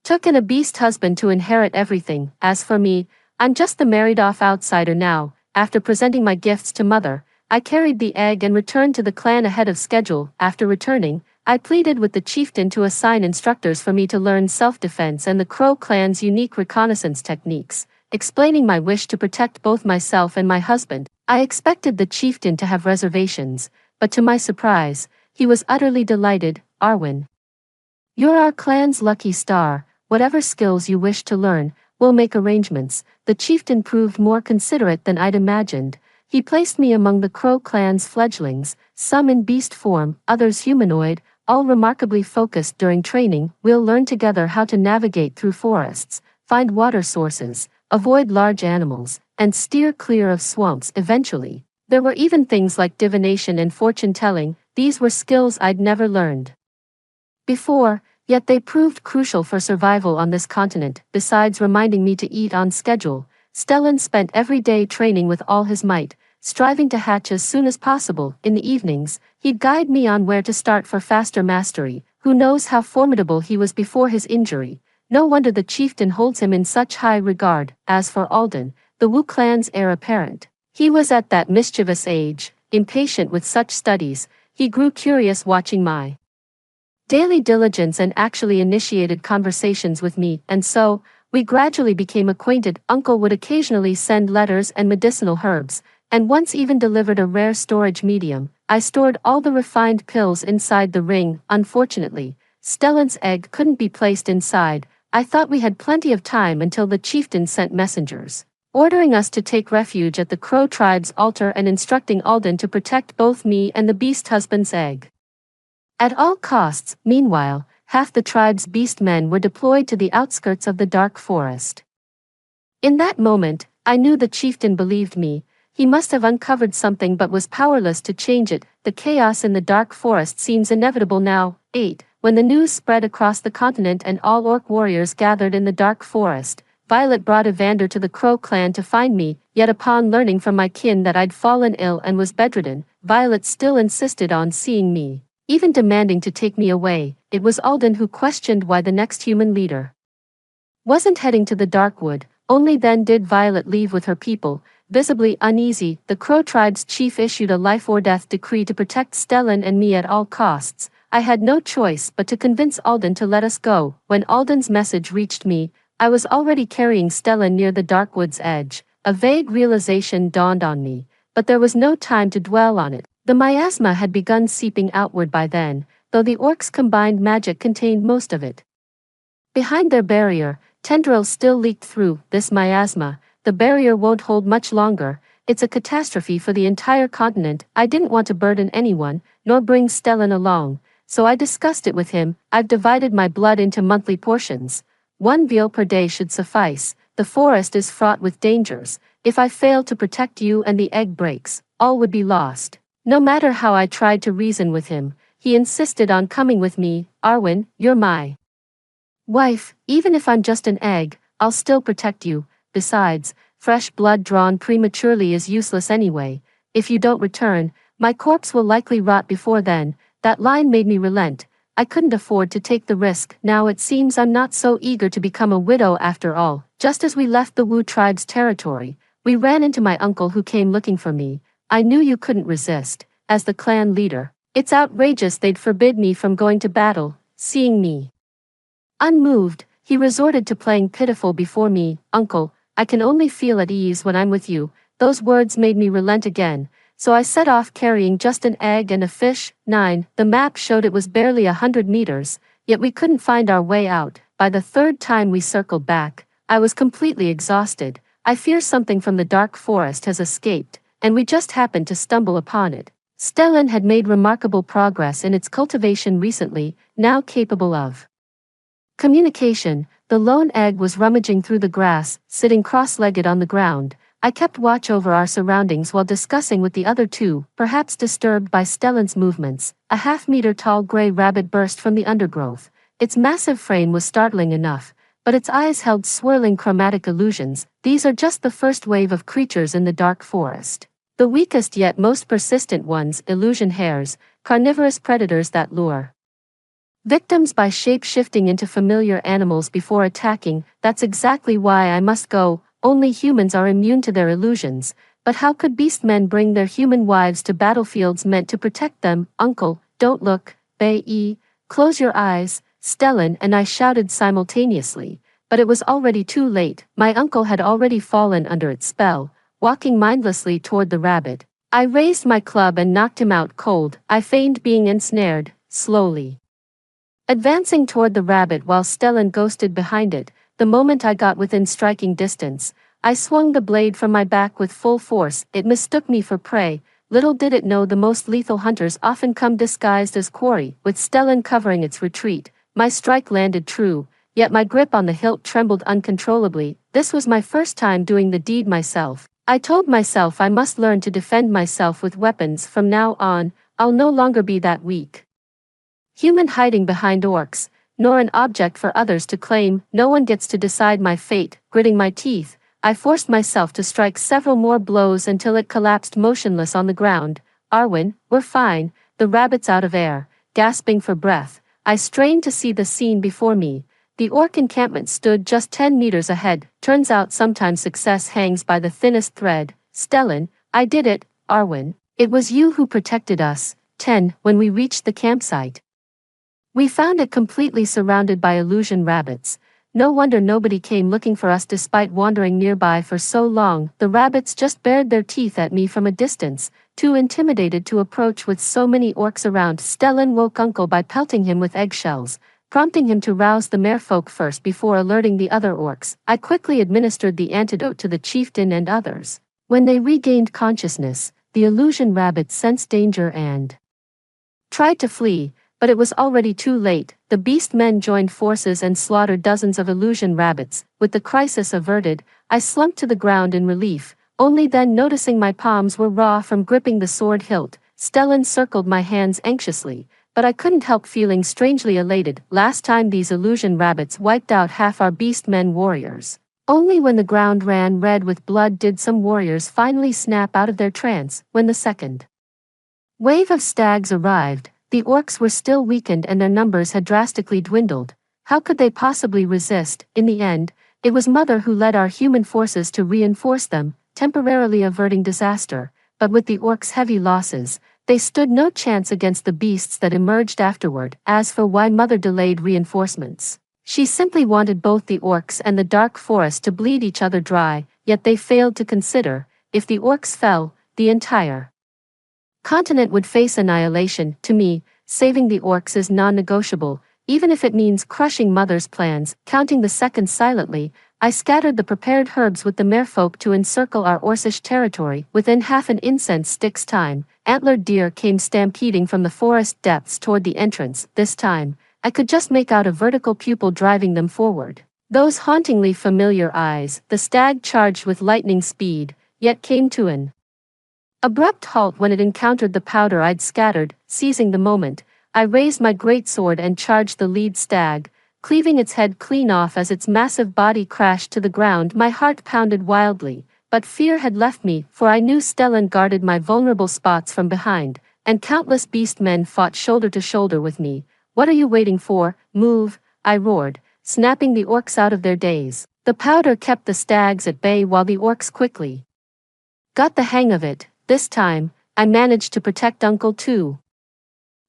Took in a beast husband to inherit everything. As for me, I'm just the married-off outsider now. After presenting my gifts to Mother, I carried the egg and returned to the clan ahead of schedule. After returning, I pleaded with the chieftain to assign instructors for me to learn self-defense and the Crow clan's unique reconnaissance techniques, explaining my wish to protect both myself and my husband. I expected the chieftain to have reservations, but to my surprise, he was utterly delighted. Arwen, you're our clan's lucky star. Whatever skills you wish to learn, we'll make arrangements. The chieftain proved more considerate than I'd imagined. He placed me among the Crow clan's fledglings, some in beast form, others humanoid, all remarkably focused during training. We'll learn together how to navigate through forests, find water sources, avoid large animals, and steer clear of swamps eventually. There were even things like divination and fortune-telling. These were skills I'd never learned before, yet they proved crucial for survival on this continent. Besides reminding me to eat on schedule, Stellan spent every day training with all his might, striving to hatch as soon as possible. In the evenings, he'd guide me on where to start for faster mastery. Who knows how formidable he was before his injury. No wonder the chieftain holds him in such high regard. As for Alden, the Wu clan's heir apparent, he was at that mischievous age, impatient with such studies. He grew curious watching my daily diligence and actually initiated conversations with me, and so, we gradually became acquainted. Uncle would occasionally send letters and medicinal herbs, and once even delivered a rare storage medium. I stored all the refined pills inside the ring. Unfortunately, Stellan's egg couldn't be placed inside. I thought we had plenty of time until the chieftain sent messengers, ordering us to take refuge at the Crow tribe's altar and instructing Alden to protect both me and the beast husband's egg at all costs. Meanwhile, half the tribe's beast men were deployed to the outskirts of the dark forest. In that moment, I knew the chieftain believed me. He must have uncovered something but was powerless to change it. The chaos in the dark forest seems inevitable now. 8. When the news spread across the continent and all orc warriors gathered in the dark forest, Violet brought Evander to the Crow clan to find me, yet upon learning from my kin that I'd fallen ill and was bedridden, Violet still insisted on seeing me, even demanding to take me away. It was Alden who questioned why the next human leader wasn't heading to the Darkwood. Only then did Violet leave with her people. Visibly uneasy, the Crow tribe's chief issued a life-or-death decree to protect Stellan and me at all costs. I had no choice but to convince Alden to let us go. When Alden's message reached me, I was already carrying Stellan near the Darkwood's edge. A vague realization dawned on me, but there was no time to dwell on it. The miasma had begun seeping outward by then, though the orcs' combined magic contained most of it. Behind their barrier, tendrils still leaked through. This miasma, the barrier won't hold much longer. It's a catastrophe for the entire continent. I didn't want to burden anyone, nor bring Stellan along, so I discussed it with him. I've divided my blood into monthly portions. 1 vial per day should suffice. The forest is fraught with dangers. If I fail to protect you and the egg breaks, all would be lost. No matter how I tried to reason with him, he insisted on coming with me. Arwen, you're my wife. Even if I'm just an egg, I'll still protect you. Besides, fresh blood drawn prematurely is useless anyway. If you don't return, my corpse will likely rot before then. That line made me relent. I couldn't afford to take the risk. Now it seems I'm not so eager to become a widow after all. Just as we left the Wu tribe's territory, we ran into my uncle who came looking for me. I knew you couldn't resist. As the clan leader, it's outrageous they'd forbid me from going to battle. Seeing me unmoved, he resorted to playing pitiful before me. Uncle, I can only feel at ease when I'm with you. Those words made me relent again, so I set off carrying just an egg and a fish. 9. The map showed it was barely 100 meters, yet we couldn't find our way out. By the third time we circled back, I was completely exhausted. I fear something from the dark forest has escaped, and we just happened to stumble upon it. Stellan had made remarkable progress in its cultivation recently, now capable of communication. The lone egg was rummaging through the grass, sitting cross-legged on the ground. I kept watch over our surroundings while discussing with the other two, perhaps disturbed by Stellan's movements. A half-meter-tall gray rabbit burst from the undergrowth. Its massive frame was startling enough, but its eyes held swirling chromatic illusions. These are just the first wave of creatures in the dark forest. The weakest yet most persistent ones, illusion hares, carnivorous predators that lure Victims by shape-shifting into familiar animals before attacking, that's exactly why I must go. Only humans are immune to their illusions. But how could beastmen bring their human wives to battlefields meant to protect them? Uncle, don't look, Bae. Close your eyes, Stellan and I shouted simultaneously. But it was already too late. My uncle had already fallen under its spell, walking mindlessly toward the rabbit. I raised my club and knocked him out cold. I feigned being ensnared, slowly advancing toward the rabbit while Stellan ghosted behind it. The moment I got within striking distance, I swung the blade from my back with full force. It mistook me for prey. Little did it know the most lethal hunters often come disguised as quarry. With Stellan covering its retreat, my strike landed true, yet my grip on the hilt trembled uncontrollably. This was my first time doing the deed myself. I told myself I must learn to defend myself with weapons. From now on, I'll no longer be that weak human hiding behind orcs, nor an object for others to claim. No one gets to decide my fate. Gritting my teeth, I forced myself to strike several more blows until it collapsed motionless on the ground. Arwen, we're fine. The rabbit's out of air. Gasping for breath, I strained to see the scene before me. The orc encampment stood just 10 meters ahead. Turns out sometimes success hangs by the thinnest thread. Stellan, I did it. Arwen, it was you who protected us. 10. When we reached the campsite, we found it completely surrounded by illusion rabbits. No wonder nobody came looking for us despite wandering nearby for so long. The rabbits just bared their teeth at me from a distance, too intimidated to approach with so many orcs around. Stellan woke Uncle by pelting him with eggshells, prompting him to rouse the merfolk first before alerting the other orcs. I quickly administered the antidote to the chieftain and others. When they regained consciousness, the illusion rabbits sensed danger and tried to flee, but it was already too late. The beast men joined forces and slaughtered dozens of illusion rabbits. With the crisis averted, I slumped to the ground in relief, only then noticing my palms were raw from gripping the sword hilt. Stellan circled my hands anxiously, but I couldn't help feeling strangely elated. Last time these illusion rabbits wiped out half our beast men warriors. Only when the ground ran red with blood did some warriors finally snap out of their trance. When the second wave of stags arrived, the orcs were still weakened and their numbers had drastically dwindled. How could they possibly resist? In the end, it was Mother who led our human forces to reinforce them, temporarily averting disaster. But with the orcs' heavy losses, they stood no chance against the beasts that emerged afterward. As for why Mother delayed reinforcements, she simply wanted both the orcs and the dark forest to bleed each other dry, yet they failed to consider, if the orcs fell, the entire continent would face annihilation. To me, saving the orcs is non-negotiable, even if it means crushing Mother's plans. Counting the seconds silently, I scattered the prepared herbs with the merfolk to encircle our Orcish territory. Within half an incense stick's time, antlered deer came stampeding from the forest depths toward the entrance. This time, I could just make out a vertical pupil driving them forward. Those hauntingly familiar eyes. The stag charged with lightning speed, yet came to an abrupt halt when it encountered the powder I'd scattered. Seizing the moment, I raised my greatsword and charged the lead stag, cleaving its head clean off as its massive body crashed to the ground. My heart pounded wildly, but fear had left me, for I knew Stellan guarded my vulnerable spots from behind, and countless beast men fought shoulder to shoulder with me. What are you waiting for? Move, I roared, snapping the orcs out of their daze. The powder kept the stags at bay while the orcs quickly got the hang of it. This time, I managed to protect Uncle too.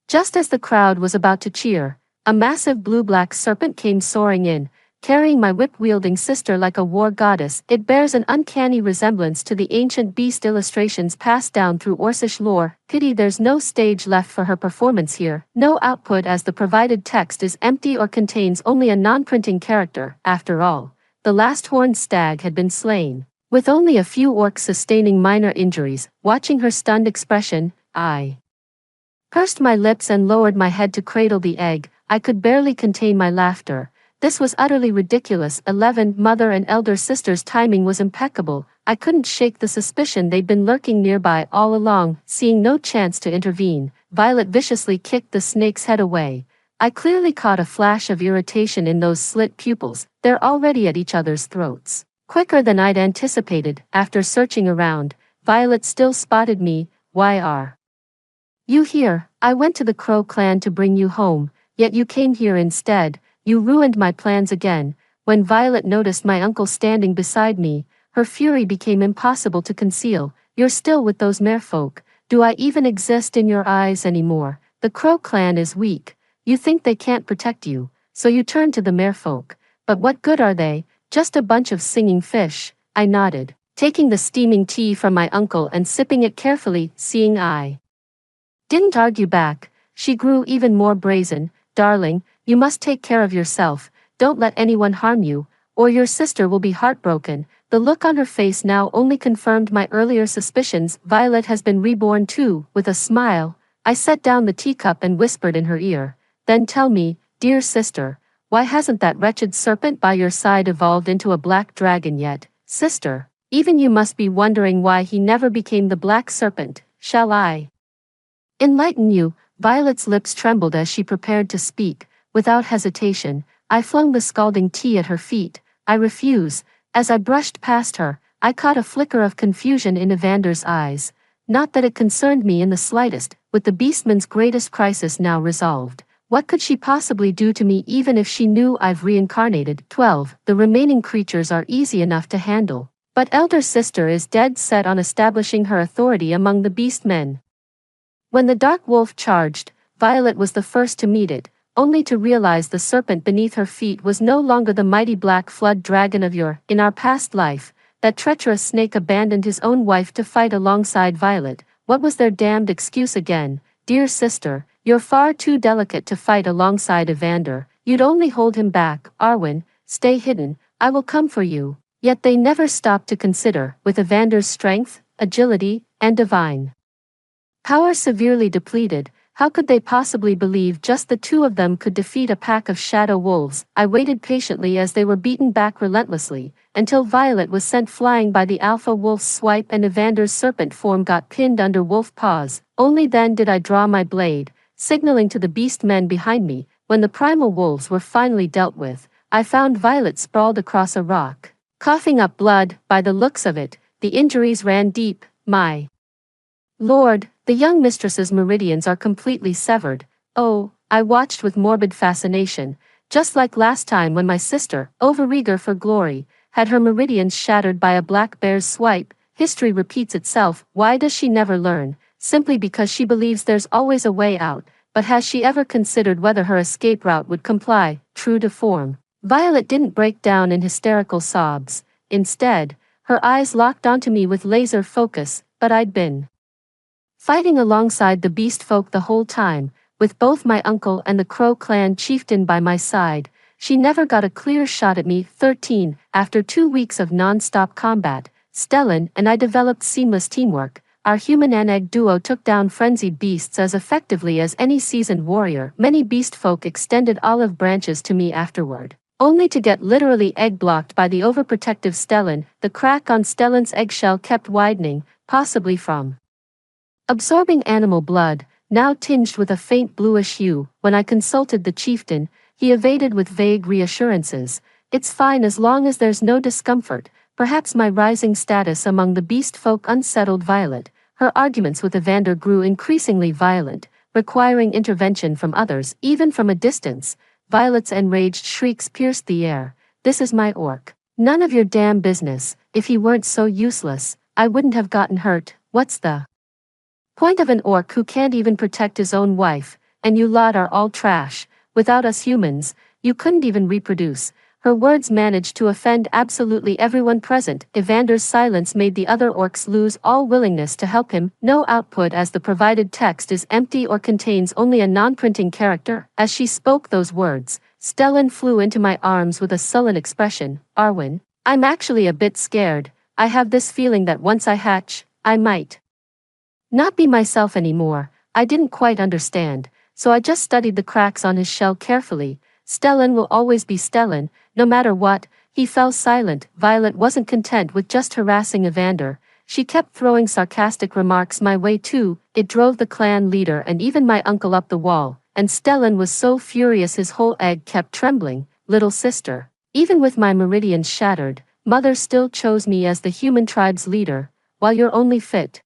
Just as the crowd was about to cheer, a massive blue-black serpent came soaring in, carrying my whip-wielding sister like a war goddess. It bears an uncanny resemblance to the ancient beast illustrations passed down through Orcish lore. Pity there's no stage left for her performance here, no output as the provided text is empty or contains only a non-printing character. After all, the last horned stag had been slain, with only a few orcs sustaining minor injuries. Watching her stunned expression, I pursed my lips and lowered my head to cradle the egg. I could barely contain my laughter. This was utterly ridiculous. 11. Mother and elder sister's timing was impeccable. I couldn't shake the suspicion they'd been lurking nearby all along. Seeing no chance to intervene, Violet viciously kicked the snake's head away. I clearly caught a flash of irritation in those slit pupils. They're already at each other's throats. Quicker than I'd anticipated. After searching around, Violet still spotted me. Why are you here? I went to the Crow clan to bring you home. yet you came here instead. You ruined my plans again." When Violet noticed my uncle standing beside me, her fury became impossible to conceal. "You're still with those merfolk. Do I even exist in your eyes anymore? The Crow clan is weak. You think they can't protect you, so you turn to the merfolk. But what good are they? Just a bunch of singing fish." I nodded, taking the steaming tea from my uncle and sipping it carefully, seeing I didn't argue back. She grew even more brazen. "Darling, you must take care of yourself. Don't let anyone harm you, or your sister will be heartbroken." The look on her face now only confirmed my earlier suspicions. "Violet has been reborn too." With a smile, I set down the teacup and whispered in her ear, "Then tell me, dear sister, why hasn't that wretched serpent by your side evolved into a black dragon yet?" "Sister, even you must be wondering why he never became the black serpent. Shall I enlighten you?" Violet's lips trembled as she prepared to speak. Without hesitation, I flung the scalding tea at her feet. "I refuse." As I brushed past her, I caught a flicker of confusion in Evander's eyes. Not that it concerned me in the slightest. With the beastman's greatest crisis now resolved, what could she possibly do to me even if she knew I've reincarnated? 12. The remaining creatures are easy enough to handle, but elder sister is dead set on establishing her authority among the beastmen. When the dark wolf charged, Violet was the first to meet it, only to realize the serpent beneath her feet was no longer the mighty black flood dragon of yore. In our past life, that treacherous snake abandoned his own wife to fight alongside Violet. What was their damned excuse again? "Dear sister, you're far too delicate to fight alongside Evander. You'd only hold him back. Arwen, stay hidden. I will come for you." Yet they never stopped to consider, with Evander's strength, agility, and divine power severely depleted, how could they possibly believe just the two of them could defeat a pack of shadow wolves? I waited patiently as they were beaten back relentlessly, until Violet was sent flying by the alpha wolf's swipe and Evander's serpent form got pinned under wolf paws. Only then did I draw my blade, signaling to the beast men behind me. When the primal wolves were finally dealt with, I found Violet sprawled across a rock, coughing up blood. By the looks of it, the injuries ran deep. "My lord, the young mistress's meridians are completely severed." "Oh," I watched with morbid fascination, just like last time when my sister, overeager for glory, had her meridians shattered by a black bear's swipe. History repeats itself. Why does she never learn? Simply because she believes there's always a way out. But has she ever considered whether her escape route would comply? True to form, Violet didn't break down in hysterical sobs. Instead, her eyes locked onto me with laser focus. "But I'd been fighting alongside the beast folk the whole time, with both my uncle and the Crow clan chieftain by my side. She never got a clear shot at me." 13. After 2 weeks of non-stop combat, Stellan and I developed seamless teamwork. Our human and egg duo took down frenzied beasts as effectively as any seasoned warrior. Many beast folk extended olive branches to me afterward, only to get literally egg-blocked by the overprotective Stellan. The crack on Stellan's eggshell kept widening, possibly from absorbing animal blood, now tinged with a faint bluish hue. When I consulted the chieftain, he evaded with vague reassurances. "It's fine as long as there's no discomfort." Perhaps my rising status among the beast folk unsettled Violet. Her arguments with Evander grew increasingly violent, requiring intervention from others, even from a distance. Violet's enraged shrieks pierced the air. "This is my orc. None of your damn business. If he weren't so useless, I wouldn't have gotten hurt. What's the point of an orc who can't even protect his own wife? And you lot are all trash. Without us humans, you couldn't even reproduce." Her words managed to offend absolutely everyone present. Evander's silence made the other orcs lose all willingness to help him. "No output as the provided text is empty or contains only a non-printing character." As she spoke those words, Stellan flew into my arms with a sullen expression. "Arwen, I'm actually a bit scared. I have this feeling that once I hatch, I might not be myself anymore." I didn't quite understand, so I just studied the cracks on his shell carefully. Stellan will always be Stellan, no matter what. He fell silent. Violet wasn't content with just harassing Evander. She kept throwing sarcastic remarks my way too. It drove the clan leader and even my uncle up the wall, and Stellan was so furious his whole egg kept trembling. "Little sister, even with my meridians shattered, Mother still chose me as the human tribe's leader. While you're only fit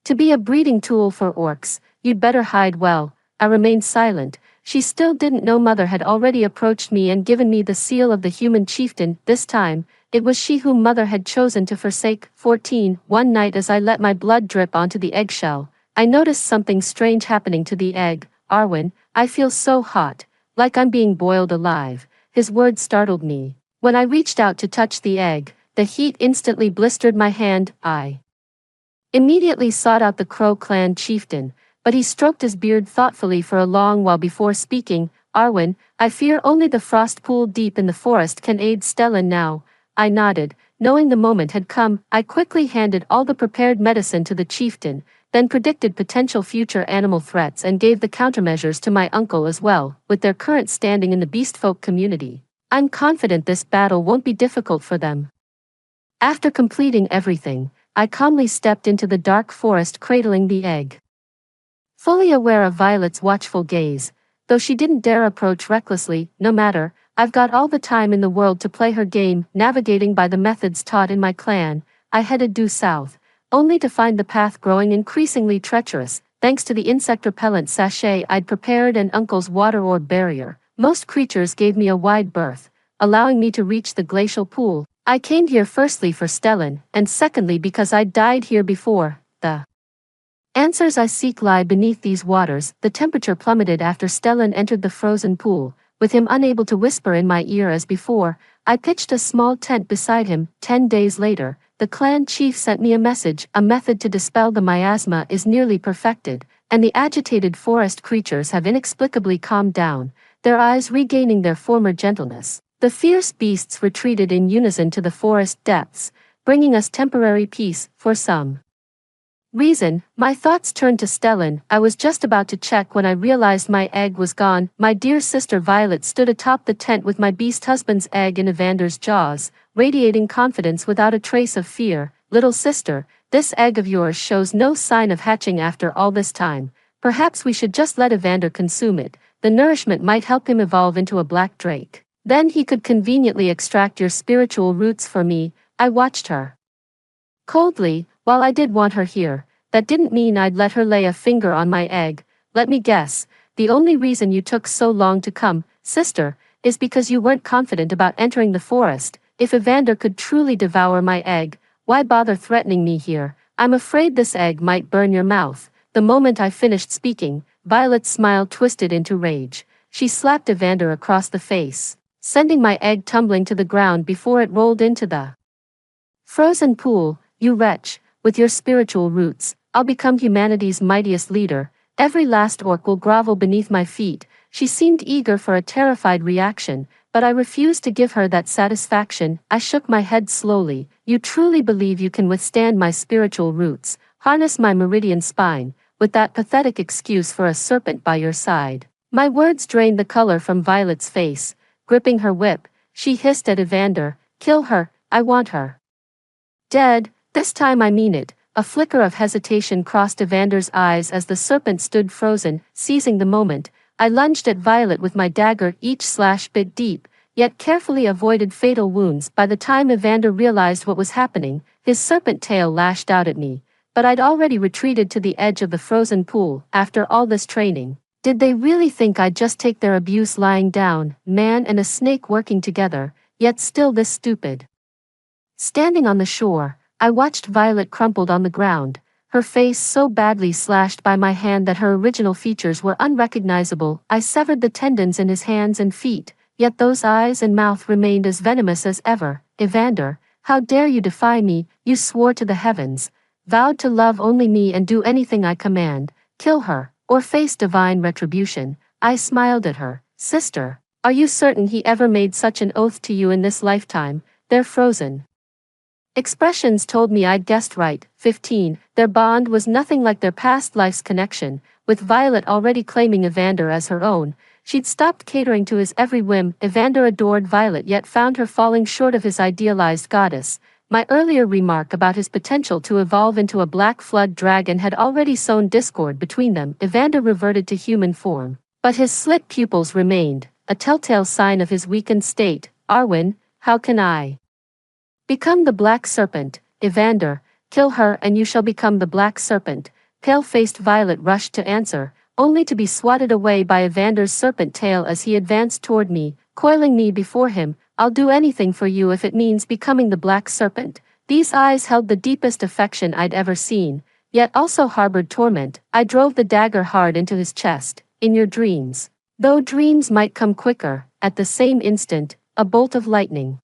to be a breeding tool for orcs, you'd better hide well." I remained silent, she still didn't know Mother had already approached me and given me the seal of the human chieftain. This time, it was she whom Mother had chosen to forsake. 14. One night as I let my blood drip onto the eggshell, I noticed something strange happening to the egg. Arwen, I feel so hot, like I'm being boiled alive. His words startled me. When I reached out to touch the egg, the heat instantly blistered my hand. I immediately sought out the Crow clan chieftain, but he stroked his beard thoughtfully for a long while before speaking. Arwen, I fear only the frost pool deep in the forest can aid Stellan now. I nodded, knowing the moment had come. I quickly handed all the prepared medicine to the chieftain, then predicted potential future animal threats and gave the countermeasures to my uncle as well. With their current standing in the beastfolk community, I'm confident this battle won't be difficult for them. After completing everything, I calmly stepped into the dark forest cradling the egg. Fully aware of Violet's watchful gaze, though she didn't dare approach recklessly, no matter, I've got all the time in the world to play her game. Navigating by the methods taught in my clan, I headed due south, only to find the path growing increasingly treacherous, thanks to the insect repellent sachet I'd prepared and Uncle's water orb barrier. Most creatures gave me a wide berth, allowing me to reach the glacial pool. I came here firstly for Stellan, and secondly because I'd died here before. The answers I seek lie beneath these waters. The temperature plummeted after Stellan entered the frozen pool. With him unable to whisper in my ear as before, I pitched a small tent beside him. 10 days later, the clan chief sent me a message. A method to dispel the miasma is nearly perfected, and the agitated forest creatures have inexplicably calmed down, their eyes regaining their former gentleness. The fierce beasts retreated in unison to the forest depths, bringing us temporary peace. For some reason, my thoughts turned to Stellan. I was just about to check when I realized my egg was gone. My dear sister Violet stood atop the tent with my beast husband's egg in Evander's jaws, radiating confidence without a trace of fear. Little sister, this egg of yours shows no sign of hatching after all this time. Perhaps we should just let Evander consume it. The nourishment might help him evolve into a black drake. Then he could conveniently extract your spiritual roots for me. I watched her coldly. While I did want her here, that didn't mean I'd let her lay a finger on my egg. Let me guess, the only reason you took so long to come, sister, is because you weren't confident about entering the forest. If Evander could truly devour my egg, why bother threatening me here? I'm afraid this egg might burn your mouth. The moment I finished speaking, Violet's smile twisted into rage. She slapped Evander across the face, sending my egg tumbling to the ground before it rolled into the frozen pool. You wretch, with your spiritual roots, I'll become humanity's mightiest leader. Every last orc will grovel beneath my feet. She seemed eager for a terrified reaction, but I refused to give her that satisfaction. I shook my head slowly. You truly believe you can withstand my spiritual roots, harness my meridian spine, with that pathetic excuse for a serpent by your side? My words drained the color from Violet's face. Gripping her whip, she hissed at Evander, kill her, I want her dead. This time I mean it. A flicker of hesitation crossed Evander's eyes as the serpent stood frozen. Seizing the moment, I lunged at Violet with my dagger. Each slash bit deep, yet carefully avoided fatal wounds. By the time Evander realized what was happening, his serpent tail lashed out at me, but I'd already retreated to the edge of the frozen pool. After all this training, did they really think I'd just take their abuse lying down? Man and a snake working together, yet still this stupid. Standing on the shore, I watched Violet crumpled on the ground, her face so badly slashed by my hand that her original features were unrecognizable. I severed the tendons in his hands and feet, yet those eyes and mouth remained as venomous as ever. Evander, how dare you defy me? You swore to the heavens, vowed to love only me and do anything I command, kill her, or face divine retribution. I smiled at her. Sister, are you certain he ever made such an oath to you in this lifetime? Their frozen expressions told me I'd guessed right. 15. Their bond was nothing like their past life's connection. With Violet already claiming Evander as her own, she'd stopped catering to his every whim. Evander adored Violet yet found her falling short of his idealized goddess. My earlier remark about his potential to evolve into a black flood dragon had already sown discord between them. Evander reverted to human form, but his slit pupils remained, a telltale sign of his weakened state. Arwen, how can I become the black serpent? Evander, kill her and you shall become the black serpent. Pale-faced Violet rushed to answer. only to be swatted away by Evander's serpent tail as he advanced toward me, coiling me before him. "I'll do anything for you if it means becoming the Black Serpent." These eyes held the deepest affection I'd ever seen, yet also harbored torment. I drove the dagger hard into his chest. "In your dreams." Though dreams might come quicker, at the same instant, a bolt of lightning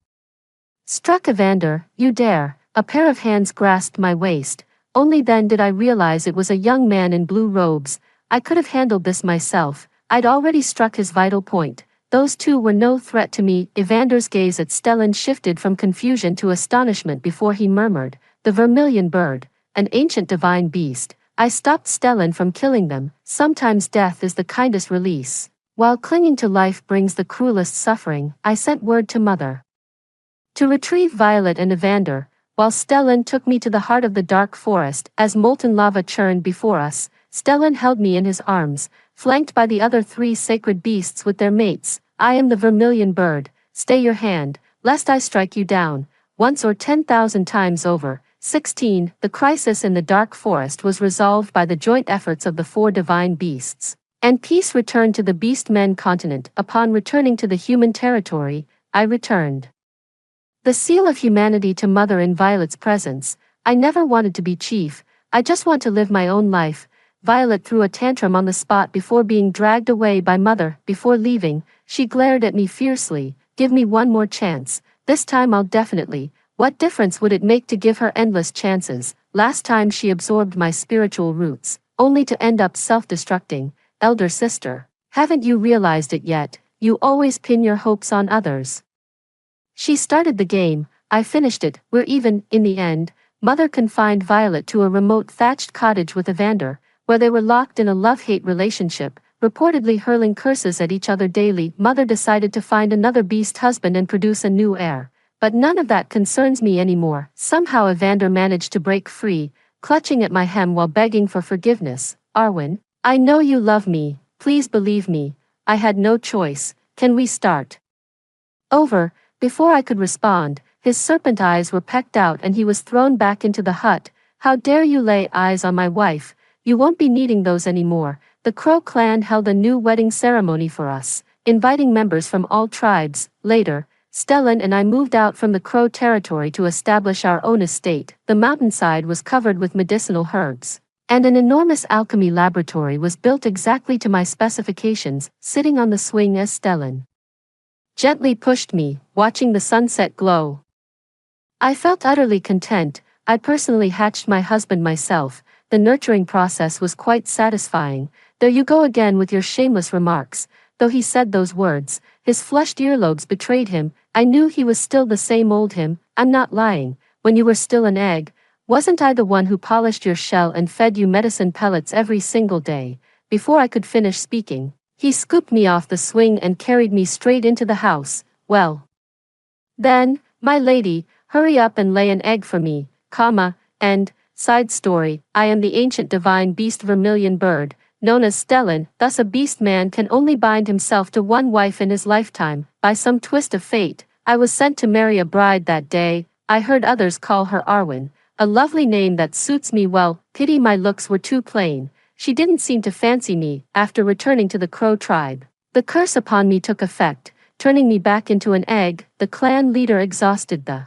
struck Evander. "You dare." A pair of hands grasped my waist. Only then did I realize it was a young man in blue robes. I could have handled this myself. I'd already struck his vital point. Those two were no threat to me. Evander's gaze at Stellan shifted from confusion to astonishment before he murmured, "The vermilion bird, an ancient divine beast." I stopped Stellan from killing them. Sometimes death is the kindest release, while clinging to life brings the cruelest suffering. I sent word to Mother to retrieve Violet and Evander, while Stellan took me to the heart of the dark forest. As molten lava churned before us, Stellan held me in his arms, flanked by the other three sacred beasts with their mates. "I am the vermilion bird. Stay your hand, lest I strike you down, once or 10,000 times over." 16. The crisis in the dark forest was resolved by the joint efforts of the four divine beasts, and peace returned to the Beast-Men continent. Upon returning to the human territory, I returned the seal of humanity to Mother in Violet's presence. "I never wanted to be chief. I just want to live my own life." Violet threw a tantrum on the spot before being dragged away by Mother. Before leaving, she glared at me fiercely. "Give me one more chance. This time I'll definitely." What difference would it make to give her endless chances? Last time she absorbed my spiritual roots, only to end up self-destructing. "Elder sister, haven't you realized it yet? You always pin your hopes on others." She started the game, I finished it. We're even. In the end, Mother confined Violet to a remote thatched cottage with Evander, where they were locked in a love-hate relationship, reportedly hurling curses at each other daily. Mother decided to find another beast husband and produce a new heir. But none of that concerns me anymore. Somehow Evander managed to break free, clutching at my hem while begging for forgiveness. "Arwen, I know you love me. Please believe me. I had no choice. Can we start over?" Before I could respond, his serpent eyes were pecked out and he was thrown back into the hut. "How dare you lay eyes on my wife? You won't be needing those anymore." The Crow clan held a new wedding ceremony for us, inviting members from all tribes. Later, Stellan and I moved out from the Crow territory to establish our own estate. The mountainside was covered with medicinal herbs, and an enormous alchemy laboratory was built exactly to my specifications. Sitting on the swing as Stellan gently pushed me, watching the sunset glow, I felt utterly content. I personally hatched my husband myself. The nurturing process was quite satisfying. "There you go again with your shameless remarks." Though he said those words, his flushed earlobes betrayed him. I knew he was still the same old him. "I'm not lying. When you were still an egg, wasn't I the one who polished your shell and fed you medicine pellets every single day?" Before I could finish speaking, he scooped me off the swing and carried me straight into the house. "Well, then, my lady, hurry up and lay an egg for me, and, side story, I am the ancient divine beast vermilion bird, known as Stellan. Thus a beast man can only bind himself to one wife in his lifetime. By some twist of fate, I was sent to marry a bride that day. I heard others call her Arwen, a lovely name that suits me well. Pity my looks were too plain. She didn't seem to fancy me. After returning to the Crow tribe, the curse upon me took effect, turning me back into an egg. The clan leader exhausted the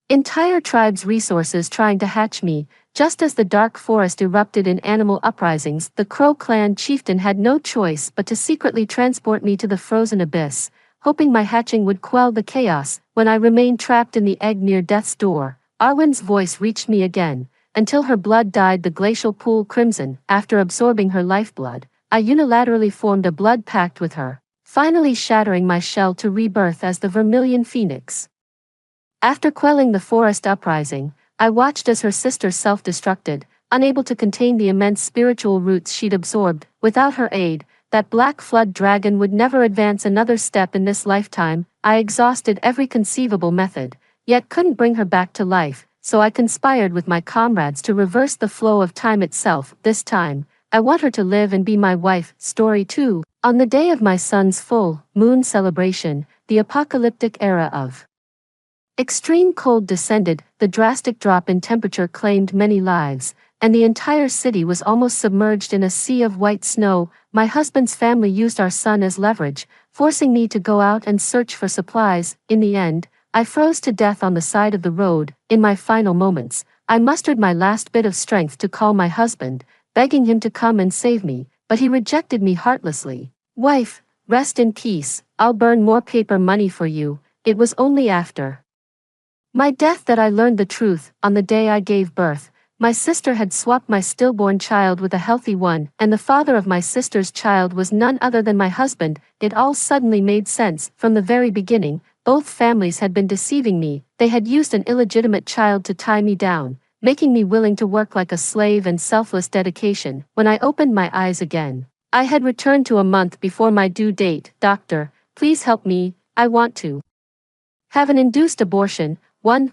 entire tribe's resources trying to hatch me. Just as the dark forest erupted in animal uprisings, the Crow clan chieftain had no choice but to secretly transport me to the frozen abyss, hoping my hatching would quell the chaos. When I remained trapped in the egg near death's door, Arwen's voice reached me again. Until her blood dyed the glacial pool crimson. After absorbing her lifeblood, I unilaterally formed a blood pact with her, finally shattering my shell to rebirth as the vermilion phoenix. After quelling the forest uprising, I watched as her sister self-destructed, unable to contain the immense spiritual roots she'd absorbed. Without her aid, that black flood dragon would never advance another step in this lifetime. I exhausted every conceivable method, yet couldn't bring her back to life, so I conspired with my comrades to reverse the flow of time itself. This time, I want her to live and be my wife. Story 2. On the day of my son's full moon celebration, the apocalyptic era of extreme cold descended. The drastic drop in temperature claimed many lives, and the entire city was almost submerged in a sea of white snow. My husband's family used our son as leverage, forcing me to go out and search for supplies. In the end, I froze to death on the side of the road. In my final moments, I mustered my last bit of strength to call my husband, begging him to come and save me, but he rejected me heartlessly. "Wife, rest in peace, I'll burn more paper money for you." It was only after my death that I learned the truth. On the day I gave birth, my sister had swapped my stillborn child with a healthy one, and the father of my sister's child was none other than my husband. It all suddenly made sense. From the very beginning, both families had been deceiving me. They had used an illegitimate child to tie me down, making me willing to work like a slave and selfless dedication. When I opened my eyes again, I had returned to a month before my due date. "Doctor, please help me, I want to have an induced abortion."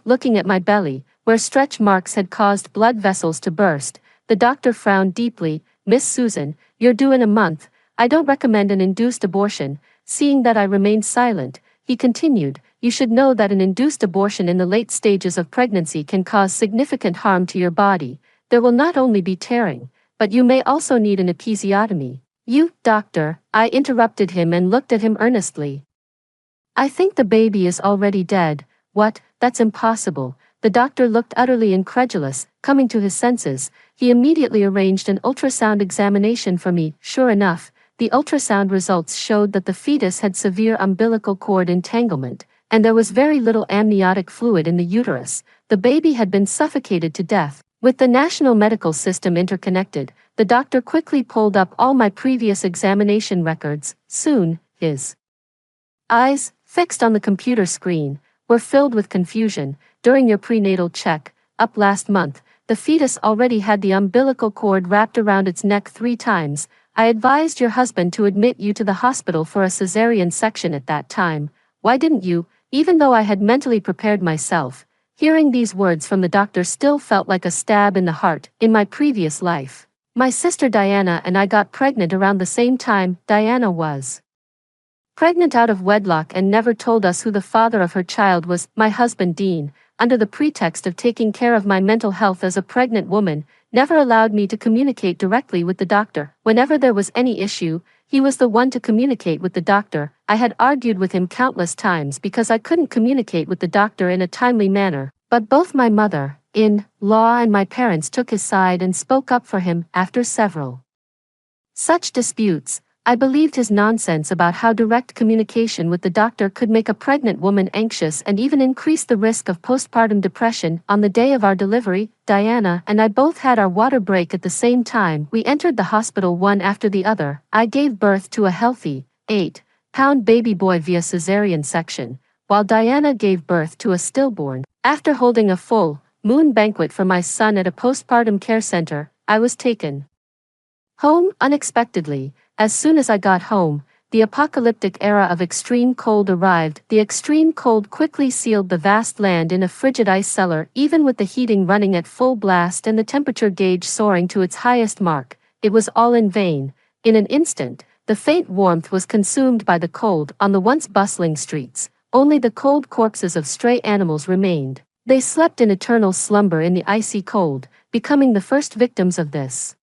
Looking at my belly, where stretch marks had caused blood vessels to burst, the doctor frowned deeply. "Miss Susan, you're due in a month. I don't recommend an induced abortion." Seeing that I remained silent, he continued, "You should know that an induced abortion in the late stages of pregnancy can cause significant harm to your body. There will not only be tearing, but you may also need an episiotomy." "You, doctor," I interrupted him and looked at him earnestly. "I think the baby is already dead." "What? That's impossible." The doctor looked utterly incredulous. Coming to his senses, he immediately arranged an ultrasound examination for me. Sure enough, the ultrasound results showed that the fetus had severe umbilical cord entanglement, and there was very little amniotic fluid in the uterus. The baby had been suffocated to death. With the national medical system interconnected, the doctor quickly pulled up all my previous examination records. Soon, his eyes, fixed on the computer screen, were filled with confusion. "During your prenatal check, up last month, the fetus already had the umbilical cord wrapped around its neck 3 times. I advised your husband to admit you to the hospital for a cesarean section at that time. Why didn't you?" Even though I had mentally prepared myself, hearing these words from the doctor still felt like a stab in the heart. In my previous life, my sister Diana and I got pregnant around the same time. Diana was pregnant out of wedlock and never told us who the father of her child was. My husband Dean, under the pretext of taking care of my mental health as a pregnant woman, never allowed me to communicate directly with the doctor. Whenever there was any issue, he was the one to communicate with the doctor. I had argued with him countless times because I couldn't communicate with the doctor in a timely manner, but both my mother-in-law and my parents took his side and spoke up for him. After several such disputes, I believed his nonsense about how direct communication with the doctor could make a pregnant woman anxious and even increase the risk of postpartum depression. On the day of our delivery, Diana and I both had our water break at the same time. We entered the hospital one after the other. I gave birth to a healthy, 8-pound baby boy via cesarean section, while Diana gave birth to a stillborn. After holding a full moon banquet for my son at a postpartum care center, I was taken home unexpectedly. As soon as I got home, the apocalyptic era of extreme cold arrived. The extreme cold quickly sealed the vast land in a frigid ice cellar. Even with the heating running at full blast and the temperature gauge soaring to its highest mark, it was all in vain. In an instant, the faint warmth was consumed by the cold. On the once bustling streets, only the cold corpses of stray animals remained. They slept in eternal slumber in the icy cold, becoming the first victims of this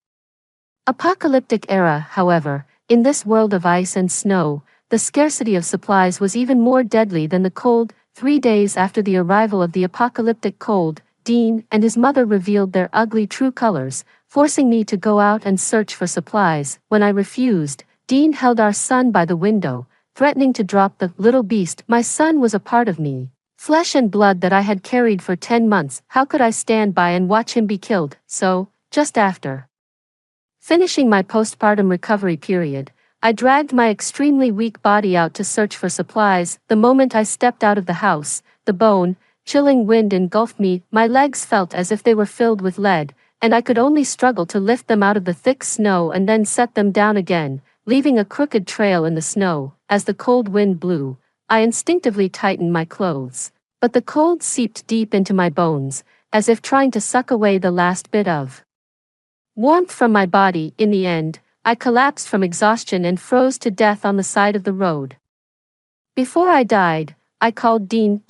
apocalyptic era. However, in this world of ice and snow, the scarcity of supplies was even more deadly than the cold. 3 days after the arrival of the apocalyptic cold, Dean and his mother revealed their ugly true colors, forcing me to go out and search for supplies. When I refused, Dean held our son by the window, threatening to drop the little beast. My son was a part of me, flesh and blood that I had carried for 10 months. How could I stand by and watch him be killed? So, just after finishing my postpartum recovery period, I dragged my extremely weak body out to search for supplies. The moment I stepped out of the house, the bone-chilling wind engulfed me. My legs felt as if they were filled with lead, and I could only struggle to lift them out of the thick snow and then set them down again, leaving a crooked trail in the snow. As the cold wind blew, I instinctively tightened my clothes, but the cold seeped deep into my bones, as if trying to suck away the last bit of warmth from my body. In the end, I collapsed from exhaustion and froze to death on the side of the road. Before I died, I called Dean,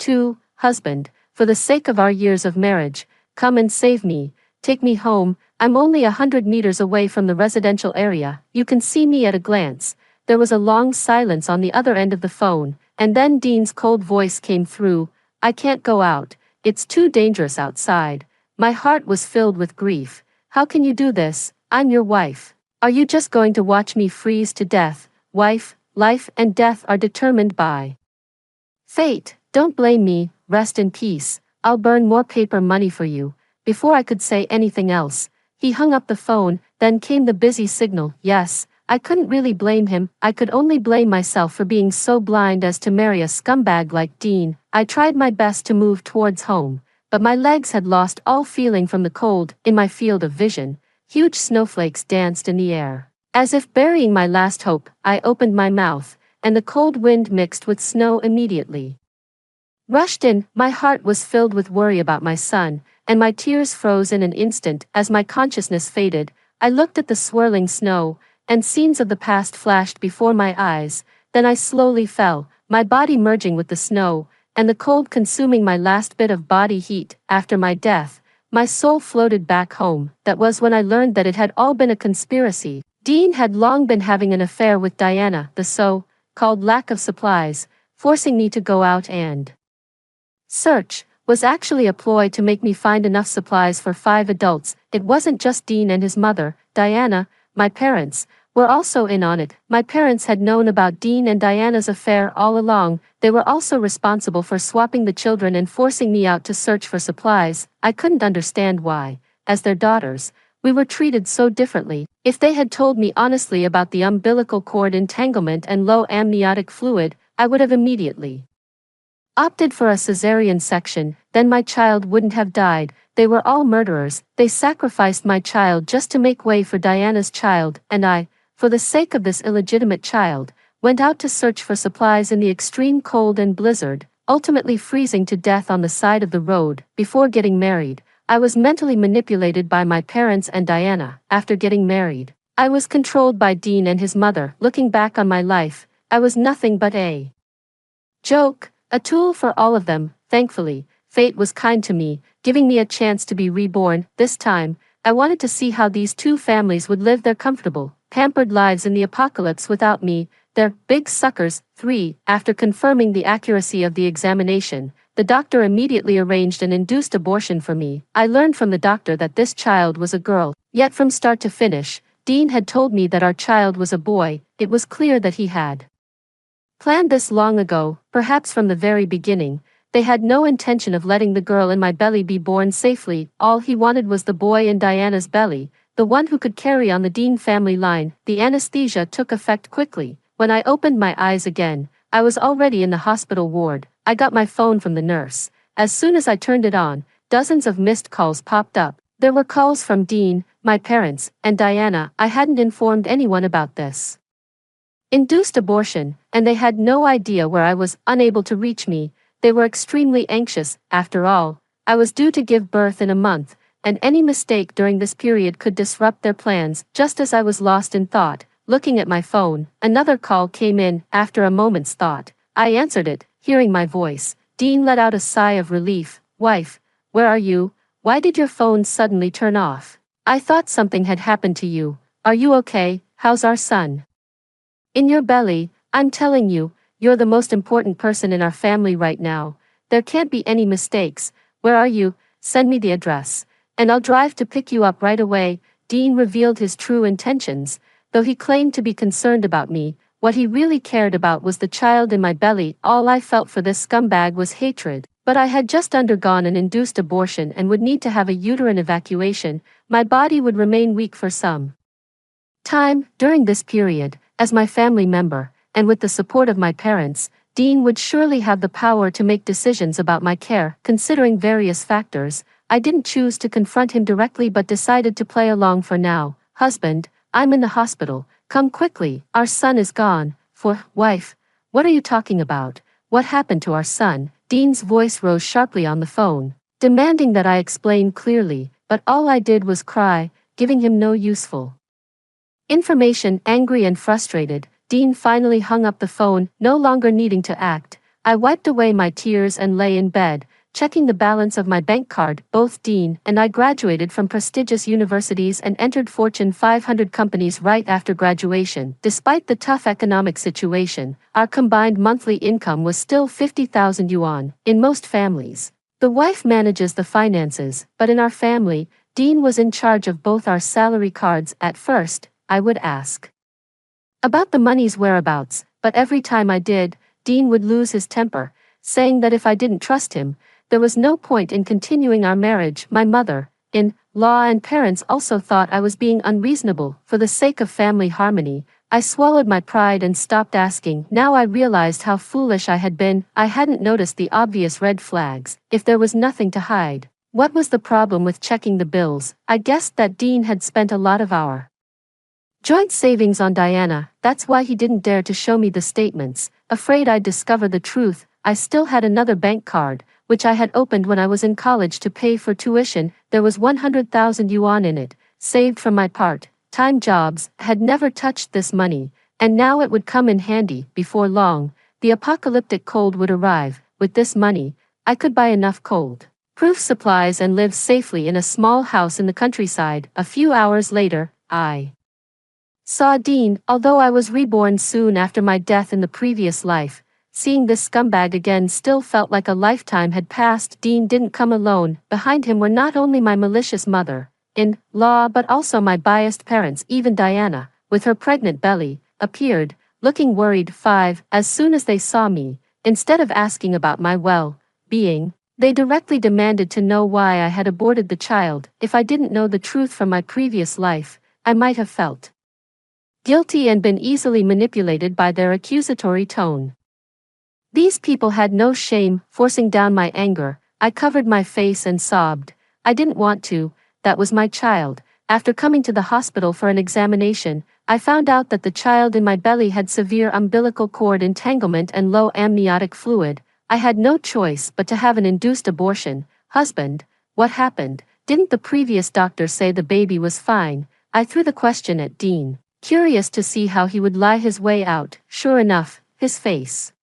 husband, for the sake of our years of marriage, come and save me. take me home, I'm only 100 meters away from the residential area, you can see me at a glance." There was a long silence on the other end of the phone, and then Dean's cold voice came through. "I can't go out. It's too dangerous outside." My heart was filled with grief. "How can you do this? I'm your wife. Are you just going to watch me freeze to death?" "Wife, life and death are determined by fate. Don't blame me, rest in peace. I'll burn more paper money for you." Before I could say anything else, he hung up the phone, then came the busy signal. Yes, I couldn't really blame him, I could only blame myself for being so blind as to marry a scumbag like Dean. I tried my best to move towards home, but my legs had lost all feeling from the cold. In my field of vision, huge snowflakes danced in the air. As if burying my last hope, I opened my mouth, and the cold wind mixed with snow immediately rushed in. My heart was filled with worry about my son, and my tears froze in an instant. As my consciousness faded, I looked at the swirling snow, and scenes of the past flashed before my eyes. Then I slowly fell, my body merging with the snow, and the cold consuming my last bit of body heat. After my death, my soul floated back home. That was when I learned that it had all been a conspiracy. Dean had long been having an affair with Diana. The so-called lack of supplies, forcing me to go out and search, was actually a ploy to make me find enough supplies for 5 adults. It wasn't just Dean and his mother, Diana. My parents were also in on it. My parents had known about Dean and Diana's affair all along. They were also responsible for swapping the children and forcing me out to search for supplies. I couldn't understand why, as their daughters, we were treated so differently. If they had told me honestly about the umbilical cord entanglement and low amniotic fluid, I would have immediately opted for a cesarean section. Then my child wouldn't have died. They were all murderers. They sacrificed my child just to make way for Diana's child, and I, for the sake of this illegitimate child, went out to search for supplies in the extreme cold and blizzard, ultimately freezing to death on the side of the road. Before getting married, I was mentally manipulated by my parents and Diana. After getting married, I was controlled by Dean and his mother. Looking back on my life, I was nothing but a joke, a tool for all of them. Thankfully, fate was kind to me, giving me a chance to be reborn. This time, I wanted to see how these two families would live their comfortable, pampered lives in the apocalypse without me. They're big suckers. 3. After confirming the accuracy of the examination, the doctor immediately arranged an induced abortion for me. I learned from the doctor that this child was a girl, yet from start to finish, Dean had told me that our child was a boy. It was clear that he had planned this long ago. Perhaps from the very beginning, they had no intention of letting the girl in my belly be born safely. All he wanted was the boy in Diana's belly, the one who could carry on the Dean family line. The anesthesia took effect quickly. When I opened my eyes again, I was already in the hospital ward. I got my phone from the nurse. As soon as I turned it on, dozens of missed calls popped up. There were calls from Dean, my parents, and Diana. I hadn't informed anyone about this induced abortion, and they had no idea where I was. Unable to reach me, they were extremely anxious. After all, I was due to give birth in a month, and any mistake during this period could disrupt their plans. Just as I was lost in thought, looking at my phone, another call came in. After a moment's thought, I answered it. Hearing my voice, Dean let out a sigh of relief. "Wife, where are you? Why did your phone suddenly turn off? I thought something had happened to you. Are you okay? How's our son in your belly? I'm telling you, you're the most important person in our family right now. There can't be any mistakes. Where are you? Send me the address, and I'll drive to pick you up right away." Dean revealed his true intentions. Though he claimed to be concerned about me, what he really cared about was the child in my belly. All I felt for this scumbag was hatred. But I had just undergone an induced abortion and would need to have a uterine evacuation. My body would remain weak for some time. During this period, as my family member, and with the support of my parents, Dean would surely have the power to make decisions about my care. Considering various factors, I didn't choose to confront him directly but decided to play along for now. "Husband, I'm in the hospital. Come quickly. Our son is gone." Wife, what are you talking about? What happened to our son?" Dean's voice rose sharply on the phone, demanding that I explain clearly, but all I did was cry, giving him no useful information. Angry and frustrated, Dean finally hung up the phone. No longer needing to act, I wiped away my tears and lay in bed, checking the balance of my bank card. Both Dean and I graduated from prestigious universities and entered Fortune 500 companies right after graduation. Despite the tough economic situation, our combined monthly income was still 50,000 yuan. In most families, the wife manages the finances, but in our family, Dean was in charge of both our salary cards. At first, I would ask about the money's whereabouts, but every time I did, Dean would lose his temper, saying that if I didn't trust him, there was no point in continuing our marriage. My mother-in-law and parents also thought I was being unreasonable. For the sake of family harmony, I swallowed my pride and stopped asking. Now I realized how foolish I had been. I hadn't noticed the obvious red flags. If there was nothing to hide, what was the problem with checking the bills? I guessed that Dean had spent a lot of our joint savings on Diana. That's why he didn't dare to show me the statements, afraid I'd discover the truth. I still had another bank card, which I had opened when I was in college to pay for tuition. There was 100,000 yuan in it, saved from my part-time jobs. Had never touched this money, and now it would come in handy. Before long, the apocalyptic cold would arrive. With this money, I could buy enough cold-proof supplies and live safely in a small house in the countryside. A few hours later, I saw Dean. Although I was reborn soon after my death in the previous life, seeing this scumbag again still felt like a lifetime had passed. Dean didn't come alone. Behind him were not only my malicious mother-in-law but also my biased parents. Even Diana, with her pregnant belly, appeared, looking worried. As soon as they saw me, instead of asking about my well-being, they directly demanded to know why I had aborted the child. If I didn't know the truth from my previous life, I might have felt guilty and been easily manipulated by their accusatory tone. These people had no shame. Forcing down my anger, I covered my face and sobbed. I didn't want to, that was my child. After coming to the hospital for an examination, I found out that the child in my belly had severe umbilical cord entanglement and low amniotic fluid. I had no choice but to have an induced abortion. Husband, what happened? Didn't the previous doctor say the baby was fine? I threw the question at Dean, curious to see how he would lie his way out. Sure enough, his face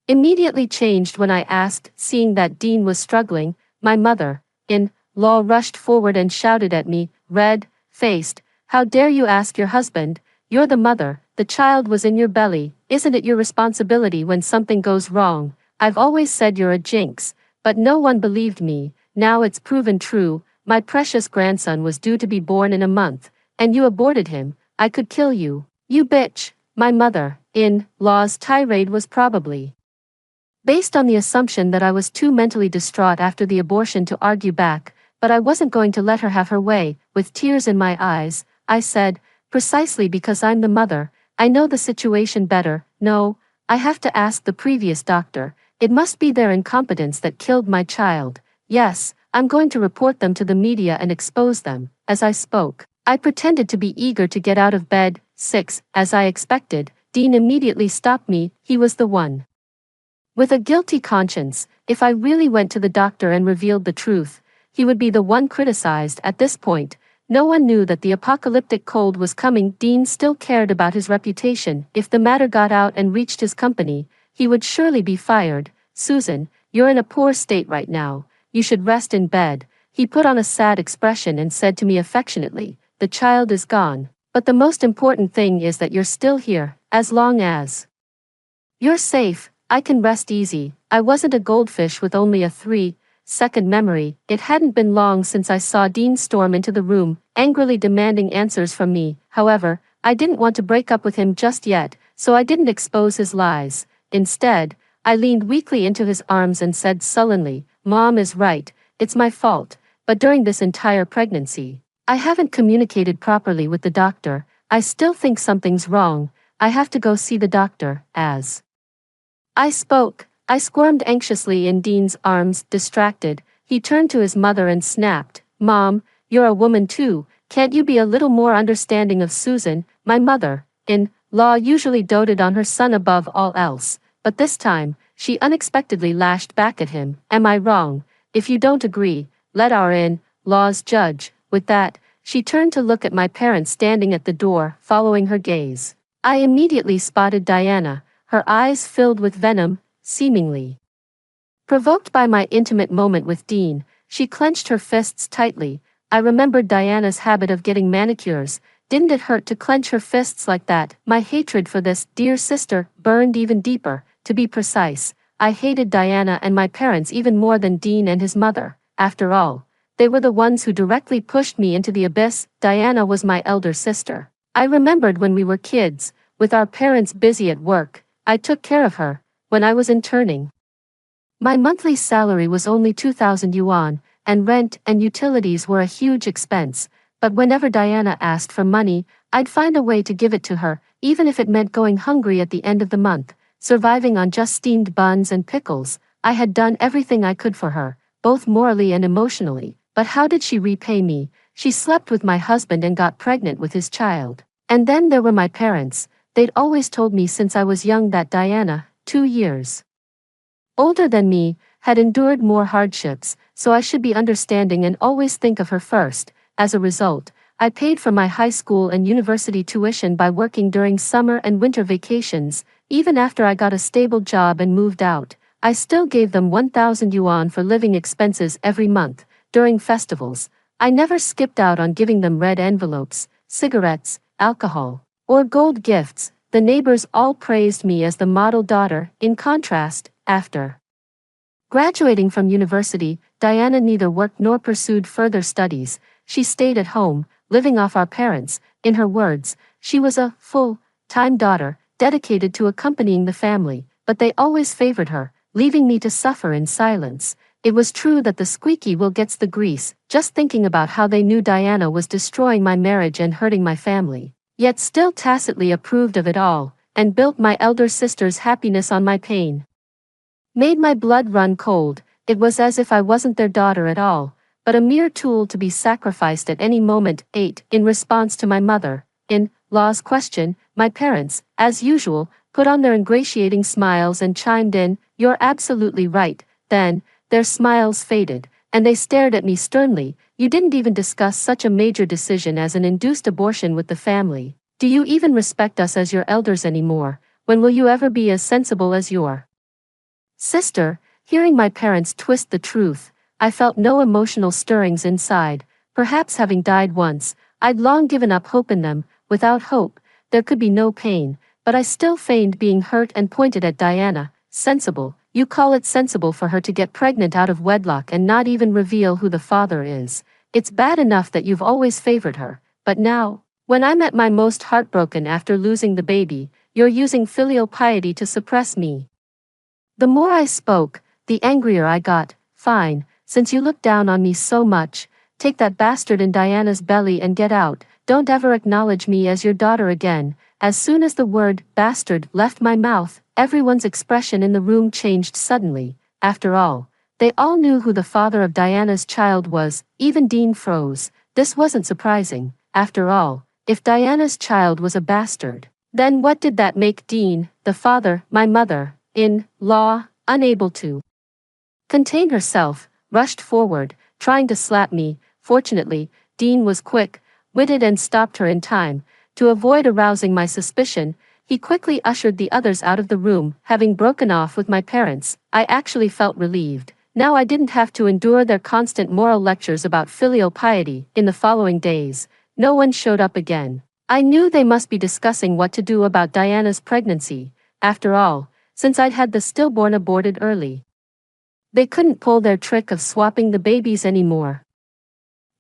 immediately changed when I asked. Seeing that Dean was struggling, my mother-in-law rushed forward and shouted at me, red-faced, "How dare you ask your husband? You're the mother, the child was in your belly. Isn't it your responsibility when something goes wrong? I've always said you're a jinx, but no one believed me. Now it's proven true. My precious grandson was due to be born in a month, and you aborted him. I could kill you. You bitch." My mother-in-law's tirade was probably based on the assumption that I was too mentally distraught after the abortion to argue back, but I wasn't going to let her have her way. With tears in my eyes, I said, "Precisely because I'm the mother, I know the situation better. No, I have to ask the previous doctor. It must be their incompetence that killed my child. Yes, I'm going to report them to the media and expose them." As I spoke, I pretended to be eager to get out of bed. 6. As I expected, Dean immediately stopped me. He was the one with a guilty conscience. If I really went to the doctor and revealed the truth, he would be the one criticized. At this point, no one knew that the apocalyptic cold was coming. Dean still cared about his reputation. If the matter got out and reached his company, he would surely be fired. "Susan, you're in a poor state right now. You should rest in bed." He put on a sad expression and said to me affectionately, "The child is gone, but the most important thing is that you're still here. As long as you're safe, I can rest easy." I wasn't a goldfish with only a 3-second memory. It hadn't been long since I saw Dean storm into the room, angrily demanding answers from me. However, I didn't want to break up with him just yet, so I didn't expose his lies. Instead, I leaned weakly into his arms and said sullenly, "Mom is right, it's my fault, but during this entire pregnancy, I haven't communicated properly with the doctor. I still think something's wrong. I have to go see the doctor." As I spoke, I squirmed anxiously in Dean's arms. Distracted, he turned to his mother and snapped, "Mom, you're a woman too. Can't you be a little more understanding of Susan?" My mother-in-law usually doted on her son above all else, but this time, she unexpectedly lashed back at him. "Am I wrong? If you don't agree, let our in-laws judge." With that, she turned to look at my parents standing at the door. Following her gaze, I immediately spotted Diana, her eyes filled with venom, seemingly Provoked by my intimate moment with Dean, she clenched her fists tightly. I remembered Diana's habit of getting manicures. Didn't it hurt to clench her fists like that? My hatred for this dear sister burned even deeper. To be precise, I hated Diana and my parents even more than Dean and his mother. After all, they were the ones who directly pushed me into the abyss. Diana was my elder sister. I remembered when we were kids, with our parents busy at work, I took care of her. When I was interning, my monthly salary was only 2,000 yuan, and rent and utilities were a huge expense, but whenever Diana asked for money, I'd find a way to give it to her, even if it meant going hungry at the end of the month, surviving on just steamed buns and pickles. I had done everything I could for her, both morally and emotionally, but how did she repay me? She slept with my husband and got pregnant with his child. And then there were my parents. They'd always told me since I was young that Diana, 2 years older than me, had endured more hardships, so I should be understanding and always think of her first. As a result, I paid for my high school and university tuition by working during summer and winter vacations. Even after I got a stable job and moved out, I still gave them 1,000 yuan for living expenses every month. During festivals, I never skipped out on giving them red envelopes, cigarettes, alcohol, or gold gifts. The neighbors all praised me as the model daughter. In contrast, after graduating from university, Diana neither worked nor pursued further studies. She stayed at home, living off our parents. In her words, she was a full-time daughter, dedicated to accompanying the family, but they always favored her, leaving me to suffer in silence. It was true that the squeaky wheel gets the grease. Just thinking about how they knew Diana was destroying my marriage and hurting my family, yet still tacitly approved of it all, and built my elder sister's happiness on my pain, made my blood run cold. It was as if I wasn't their daughter at all, but a mere tool to be sacrificed at any moment. 8. In response to my mother-in-law's question, my parents, as usual, put on their ingratiating smiles and chimed in, "You're absolutely right." Then, their smiles faded, and they stared at me sternly. "You didn't even discuss such a major decision as an induced abortion with the family. Do you even respect us as your elders anymore? When will you ever be as sensible as your sister?" Hearing my parents twist the truth, I felt no emotional stirrings inside. Perhaps having died once, I'd long given up hope in them. Without hope, there could be no pain, but I still feigned being hurt and pointed at Diana. "Sensible? You call it sensible for her to get pregnant out of wedlock and not even reveal who the father is? It's bad enough that you've always favored her, but now, when I'm at my most heartbroken after losing the baby, you're using filial piety to suppress me." The more I spoke, the angrier I got. "Fine, since you look down on me so much, take that bastard in Diana's belly and get out. Don't ever acknowledge me as your daughter again." As soon as the word bastard left my mouth, everyone's expression in the room changed suddenly. After all, they all knew who the father of Diana's child was. Even Dean froze. This wasn't surprising. After all, if Diana's child was a bastard, then what did that make Dean, the father, my mother-in-law, unable to contain herself, rushed forward, trying to slap me. Fortunately, Dean was quick-witted and stopped her in time. To avoid arousing my suspicion, he quickly ushered the others out of the room. Having broken off with my parents, I actually felt relieved. Now I didn't have to endure their constant moral lectures about filial piety. In the following days, no one showed up again. I knew they must be discussing what to do about Diana's pregnancy. After all, since I'd had the stillborn aborted early, they couldn't pull their trick of swapping the babies anymore.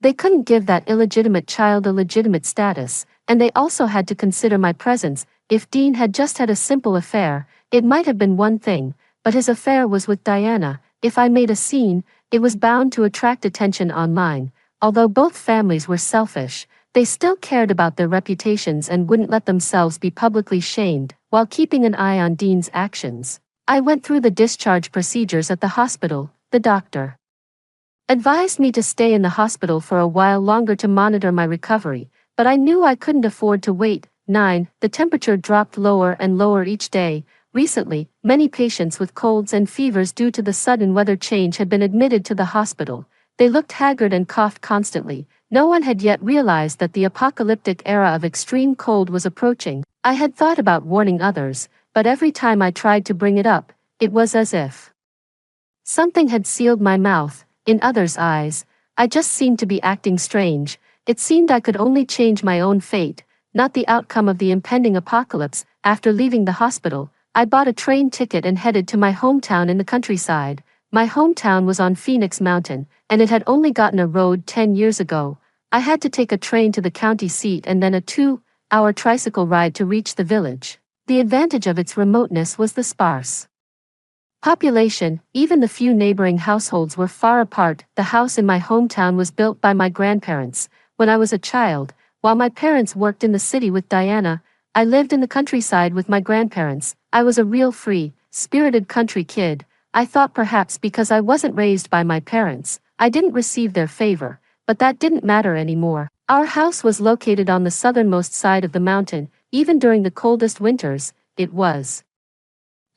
They couldn't give that illegitimate child a legitimate status, and they also had to consider my presence. If Dean had just had a simple affair, it might have been one thing, but his affair was with Diana. If I made a scene, it was bound to attract attention online. Although both families were selfish, they still cared about their reputations and wouldn't let themselves be publicly shamed. While keeping an eye on Dean's actions, I went through the discharge procedures at the hospital. The doctor advised me to stay in the hospital for a while longer to monitor my recovery, but I knew I couldn't afford to wait. 9. The temperature dropped lower and lower each day. Recently, many patients with colds and fevers due to the sudden weather change had been admitted to the hospital. They looked haggard and coughed constantly. No one had yet realized that the apocalyptic era of extreme cold was approaching. I had thought about warning others, but every time I tried to bring it up, it was as if Something had sealed my mouth. In others' eyes, I just seemed to be acting strange. It seemed I could only change my own fate, not the outcome of the impending apocalypse. After leaving the hospital, I bought a train ticket and headed to my hometown in the countryside. My hometown was on Phoenix Mountain, and it had only gotten a road 10 years ago. I had to take a train to the county seat and then a 2-hour tricycle ride to reach the village. The advantage of its remoteness was the sparse population. Even the few neighboring households were far apart. The house in my hometown was built by my grandparents when I was a child. While my parents worked in the city with Diana, I lived in the countryside with my grandparents. I was a real free, spirited country kid. I thought perhaps because I wasn't raised by my parents, I didn't receive their favor, but that didn't matter anymore. Our house was located on the southernmost side of the mountain. Even during the coldest winters, it was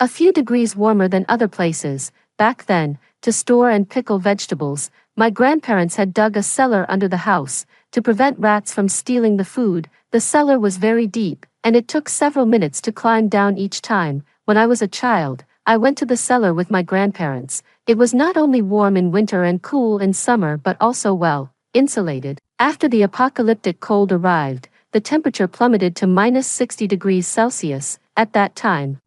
a few degrees warmer than other places. Back then, to store and pickle vegetables, my grandparents had dug a cellar under the house to prevent rats from stealing the food. The cellar was very deep, and it took several minutes to climb down each time. When I was a child, I went to the cellar with my grandparents. It was not only warm in winter and cool in summer but also well insulated. After the apocalyptic cold arrived, the temperature plummeted to -60 degrees Celsius. At that time,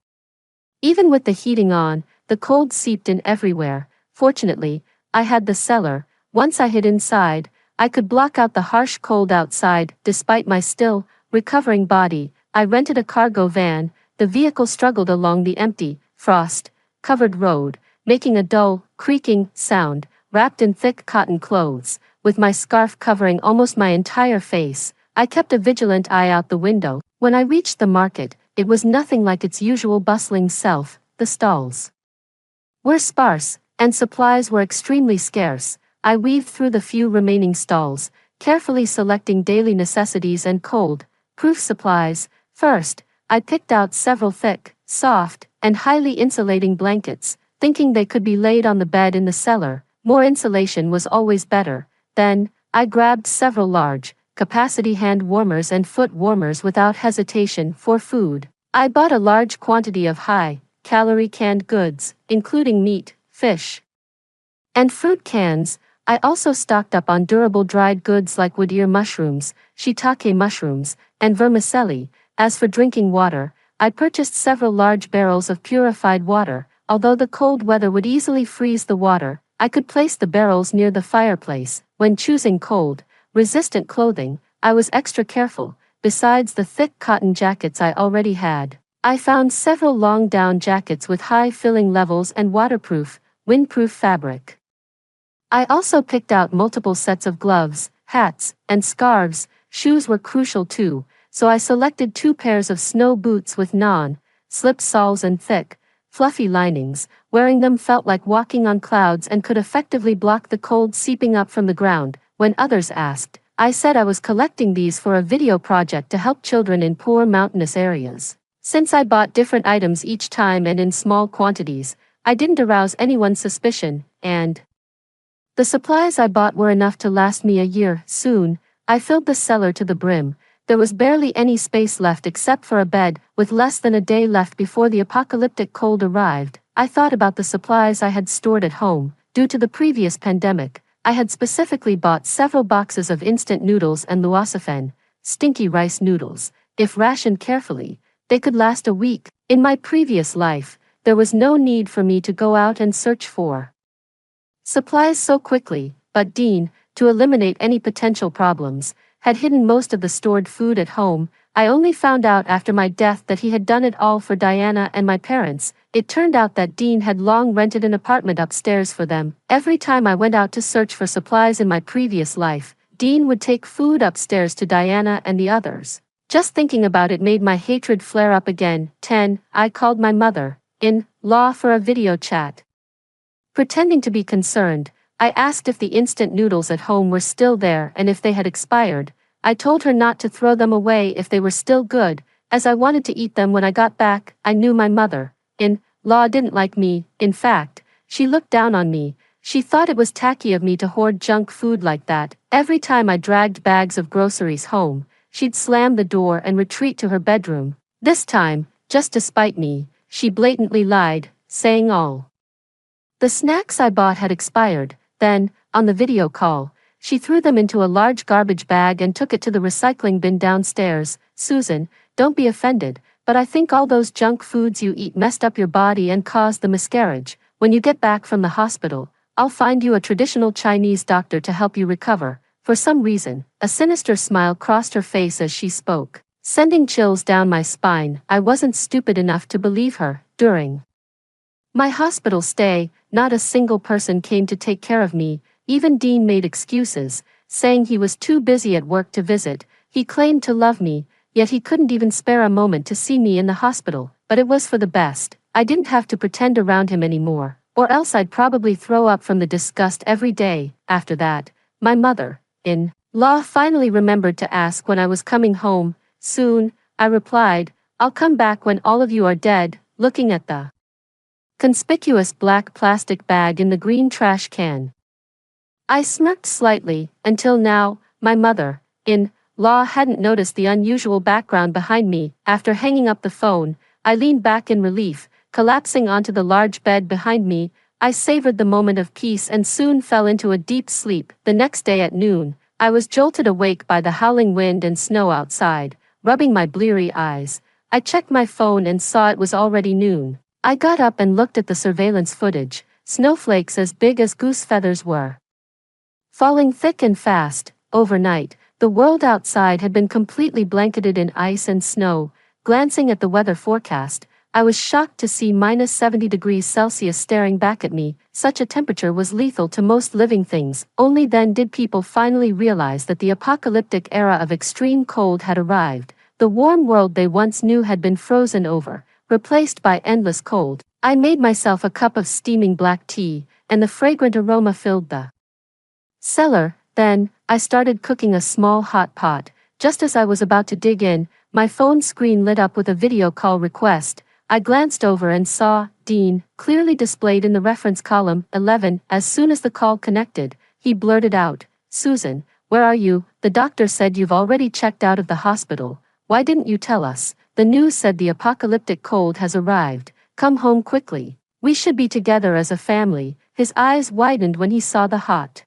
even with the heating on, the cold seeped in everywhere. Fortunately, I had the cellar. Once I hid inside, I could block out the harsh cold outside. Despite my still recovering body, I rented a cargo van. The vehicle struggled along the empty, frost-covered road, making a dull, creaking sound. Wrapped in thick cotton clothes, with my scarf covering almost my entire face, I kept a vigilant eye out the window. When I reached the market, it was nothing like its usual bustling self. The stalls were sparse, and supplies were extremely scarce. I weaved through the few remaining stalls, carefully selecting daily necessities and cold-proof supplies. First, I picked out several thick, soft, and highly insulating blankets, thinking they could be laid on the bed in the cellar. More insulation was always better. Then, I grabbed several large-capacity hand warmers and foot warmers without hesitation. For food, I bought a large quantity of high-calorie canned goods, including meat, fish, and fruit cans. I also stocked up on durable dried goods like wood ear mushrooms, shiitake mushrooms, and vermicelli. As for drinking water, I purchased several large barrels of purified water. Although the cold weather would easily freeze the water, I could place the barrels near the fireplace. When choosing cold-resistant clothing, I was extra careful. Besides the thick cotton jackets I already had, I found several long down jackets with high filling levels and waterproof, windproof fabric. I also picked out multiple sets of gloves, hats, and scarves. Shoes were crucial too, so I selected 2 pairs of snow boots with non-slip soles and thick, fluffy linings. Wearing them felt like walking on clouds and could effectively block the cold seeping up from the ground. When others asked, I said I was collecting these for a video project to help children in poor mountainous areas. Since I bought different items each time and in small quantities, I didn't arouse anyone's suspicion, and the supplies I bought were enough to last me a year. Soon, I filled the cellar to the brim. There was barely any space left except for a bed. With less than a day left before the apocalyptic cold arrived, I thought about the supplies I had stored at home. Due to the previous pandemic, I had specifically bought several boxes of instant noodles and luosafen, stinky rice noodles. If rationed carefully, they could last a week. In my previous life, there was no need for me to go out and search for supplies so quickly, but Dean, to eliminate any potential problems, had hidden most of the stored food at home. I only found out after my death that he had done it all for Diana and my parents. It turned out that Dean had long rented an apartment upstairs for them. Every time I went out to search for supplies in my previous life, Dean would take food upstairs to Diana and the others. Just thinking about it made my hatred flare up again. 10. I called my mother-in-law for a video chat. Pretending to be concerned, I asked if the instant noodles at home were still there and if they had expired. I told her not to throw them away if they were still good, as I wanted to eat them when I got back. I knew my mother-in-law didn't like me. In fact, she looked down on me. She thought it was tacky of me to hoard junk food like that. Every time I dragged bags of groceries home, she'd slam the door and retreat to her bedroom. This time, just to spite me, she blatantly lied, saying all The snacks I bought had expired. Then, on the video call, she threw them into a large garbage bag and took it to the recycling bin downstairs. Susan, don't be offended, but I think all those junk foods you eat messed up your body and caused the miscarriage. When you get back from the hospital, I'll find you a traditional Chinese doctor to help you recover. For some reason, a sinister smile crossed her face as she spoke, sending chills down my spine. I wasn't stupid enough to believe her. During my hospital stay, not a single person came to take care of me. Even Dean made excuses, saying he was too busy at work to visit. He claimed to love me, yet he couldn't even spare a moment to see me in the hospital. But it was for the best. I didn't have to pretend around him anymore, or else I'd probably throw up from the disgust every day. After that, my mother-in-law finally remembered to ask when I was coming home. Soon, I replied, I'll come back when all of you are dead. Looking at the conspicuous black plastic bag in the green trash can, I smirked slightly. Until now, my mother-in-law hadn't noticed the unusual background behind me. After hanging up the phone, I leaned back in relief, collapsing onto the large bed behind me. I savored the moment of peace and soon fell into a deep sleep. The next day at noon, I was jolted awake by the howling wind and snow outside, rubbing my bleary eyes. I checked my phone and saw it was already noon. I got up and looked at the surveillance footage. Snowflakes as big as goose feathers were falling thick and fast. Overnight, the world outside had been completely blanketed in ice and snow. Glancing at the weather forecast, I was shocked to see minus 70 degrees Celsius staring back at me. Such a temperature was lethal to most living things. Only then did people finally realize that the apocalyptic era of extreme cold had arrived. The warm world they once knew had been frozen over, replaced by endless cold. I made myself a cup of steaming black tea, and the fragrant aroma filled the cellar. Then, I started cooking a small hot pot. Just as I was about to dig in, my phone screen lit up with a video call request. I glanced over and saw Dean, clearly displayed in the reference column, 11. As soon as the call connected, he blurted out, Susan, where are you? The doctor said you've already checked out of the hospital. Why didn't you tell us? The news said the apocalyptic cold has arrived. Come home quickly. We should be together as a family. His eyes widened when he saw the hot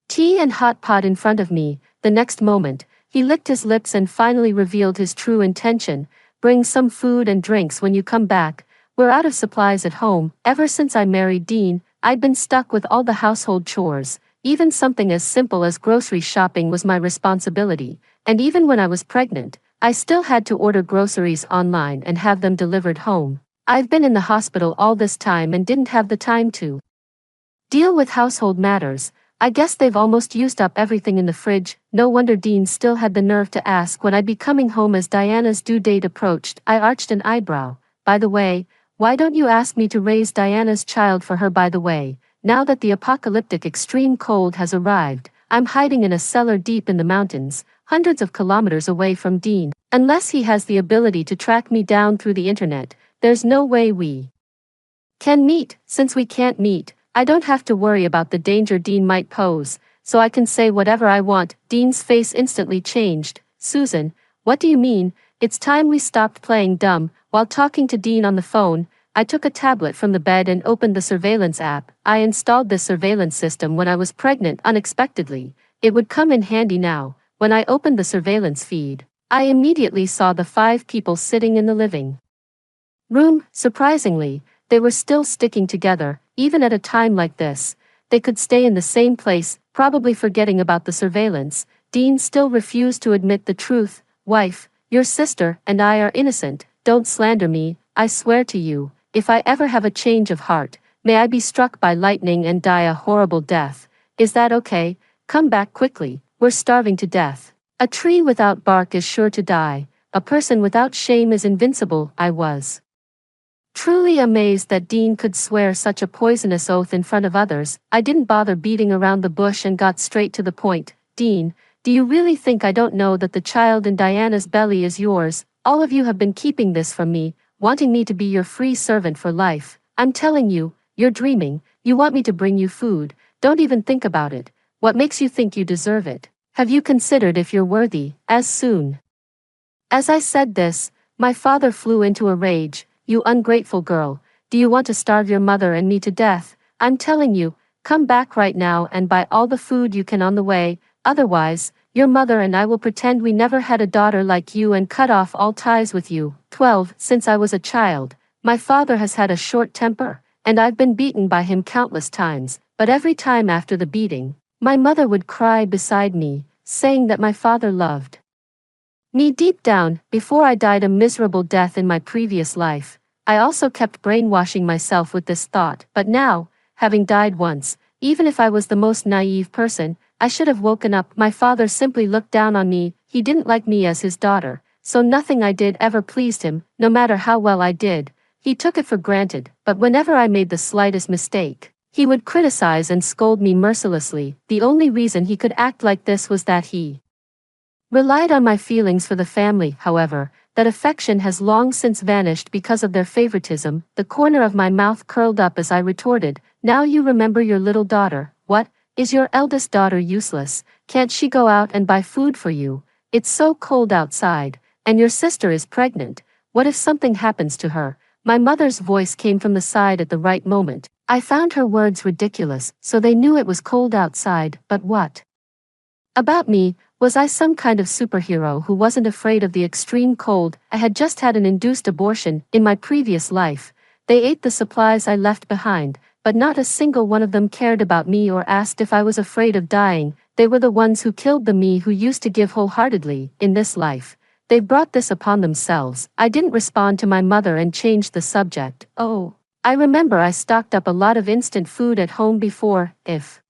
tea and hot pot in front of me. The next moment, he licked his lips and finally revealed his true intention. Bring some food and drinks when you come back. We're out of supplies at home. Ever since I married Dean, I'd been stuck with all the household chores. Even something as simple as grocery shopping was my responsibility. And even when I was pregnant, I still had to order groceries online and have them delivered home. I've been in the hospital all this time and didn't have the time to deal with household matters. I guess they've almost used up everything in the fridge. No wonder Dean still had the nerve to ask when I'd be coming home as Diana's due date approached. I arched an eyebrow. By the way, why don't you ask me to raise Diana's child for her? By the way, now that the apocalyptic extreme cold has arrived, I'm hiding in a cellar deep in the mountains, hundreds of kilometers away from Dean. Unless he has the ability to track me down through the internet, there's no way we can meet. Since we can't meet, I don't have to worry about the danger Dean might pose, so I can say whatever I want. Dean's face instantly changed. Susan, what do you mean? It's time we stopped playing dumb. While talking to Dean on the phone, I took a tablet from the bed and opened the surveillance app. I installed this surveillance system when I was pregnant unexpectedly. It would come in handy now. When I opened the surveillance feed, I immediately saw the 5 people sitting in the living room. Surprisingly, they were still sticking together. Even at a time like this, they could stay in the same place, probably forgetting about the surveillance. Dean still refused to admit the truth. Wife, your sister and I are innocent. Don't slander me. I swear to you, if I ever have a change of heart, may I be struck by lightning and die a horrible death. Is that okay? Come back quickly. We're starving to death. A tree without bark is sure to die. A person without shame is invincible. I was truly amazed that Dean could swear such a poisonous oath in front of others. I didn't bother beating around the bush and got straight to the point. Dean, do you really think I don't know that the child in Diana's belly is yours? All of you have been keeping this from me, wanting me to be your free servant for life. I'm telling you, you're dreaming. You want me to bring you food. Don't even think about it. What makes you think you deserve it? Have you considered if you're worthy? As soon as I said this, my father flew into a rage. You ungrateful girl, do you want to starve your mother and me to death? I'm telling you, come back right now and buy all the food you can on the way, otherwise, your mother and I will pretend we never had a daughter like you and cut off all ties with you. 12. Since I was a child, my father has had a short temper, and I've been beaten by him countless times, but every time after the beating, my mother would cry beside me, saying that my father loved me deep down. Before I died a miserable death in my previous life, I also kept brainwashing myself with this thought, but now, having died once, even if I was the most naive person, I should have woken up. My father simply looked down on me. He didn't like me as his daughter, so nothing I did ever pleased him, no matter how well I did. He took it for granted, but whenever I made the slightest mistake, he would criticize and scold me mercilessly. The only reason he could act like this was that he relied on my feelings for the family. However, that affection has long since vanished because of their favoritism. The corner of my mouth curled up as I retorted, now you remember your little daughter. What? Is your eldest daughter useless? Can't she go out and buy food for you? It's so cold outside, and your sister is pregnant. What if something happens to her? My mother's voice came from the side at the right moment. I found her words ridiculous, so they knew it was cold outside, but what about me? Was I some kind of superhero who wasn't afraid of the extreme cold? I had just had an induced abortion in my previous life. They ate the supplies I left behind, but not a single one of them cared about me or asked if I was afraid of dying. They were the ones who killed the me who used to give wholeheartedly in this life. They brought this upon themselves. I didn't respond to my mother and changed the subject. Oh, I remember I stocked up a lot of instant food at home before. If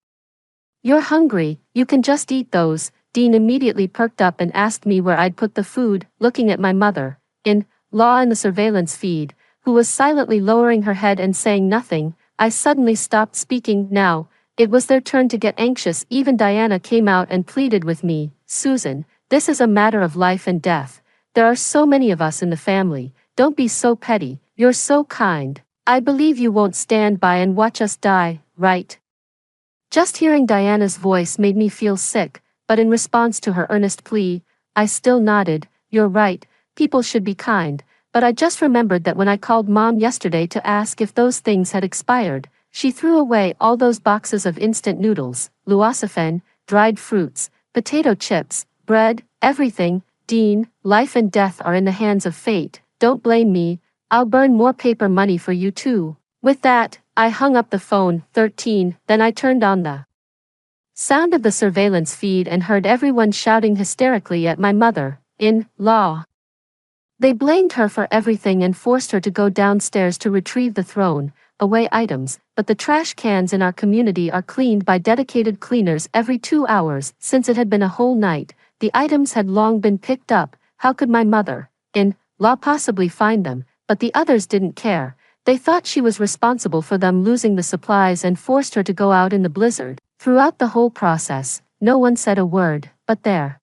you're hungry, you can just eat those. Dean immediately perked up and asked me where I'd put the food, looking at my mother-in-law in the surveillance feed, who was silently lowering her head and saying nothing. I suddenly stopped speaking. Now, it was their turn to get anxious. Even Diana came out and pleaded with me. Susan, this is a matter of life and death. There are so many of us in the family. Don't be so petty. You're so kind. I believe you won't stand by and watch us die, right? Just hearing Diana's voice made me feel sick, but in response to her earnest plea, I still nodded. You're right, people should be kind, but I just remembered that when I called Mom yesterday to ask if those things had expired, she threw away all those boxes of instant noodles, luocefen, dried fruits, potato chips, bread, everything. Dean, life and death are in the hands of fate. Don't blame me. I'll burn more paper money for you too. With that, I hung up the phone. 13. Then I turned on the sound of the surveillance feed and heard everyone shouting hysterically at my mother-in-law. They blamed her for everything and forced her to go downstairs to retrieve the thrown away items, but the trash cans in our community are cleaned by dedicated cleaners every 2 hours. Since it had been a whole night, the items had long been picked up. How could my mother-in-law possibly find them? But the others didn't care. They thought she was responsible for them losing the supplies and forced her to go out in the blizzard. Throughout the whole process, no one said a word, but their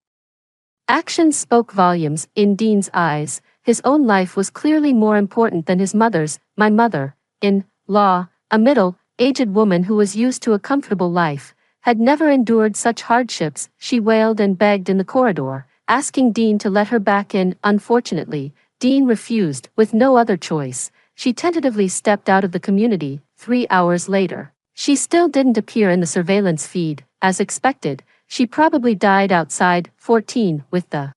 actions spoke volumes. In Dean's eyes, his own life was clearly more important than his mother's. My mother-in-law, a middle-aged woman who was used to a comfortable life, had never endured such hardships. She wailed and begged in the corridor, asking Dean to let her back in. Unfortunately, Dean refused. With no other choice, she tentatively stepped out of the community. 3 hours later, she still didn't appear in the surveillance feed. As expected, she probably died outside. 14. With the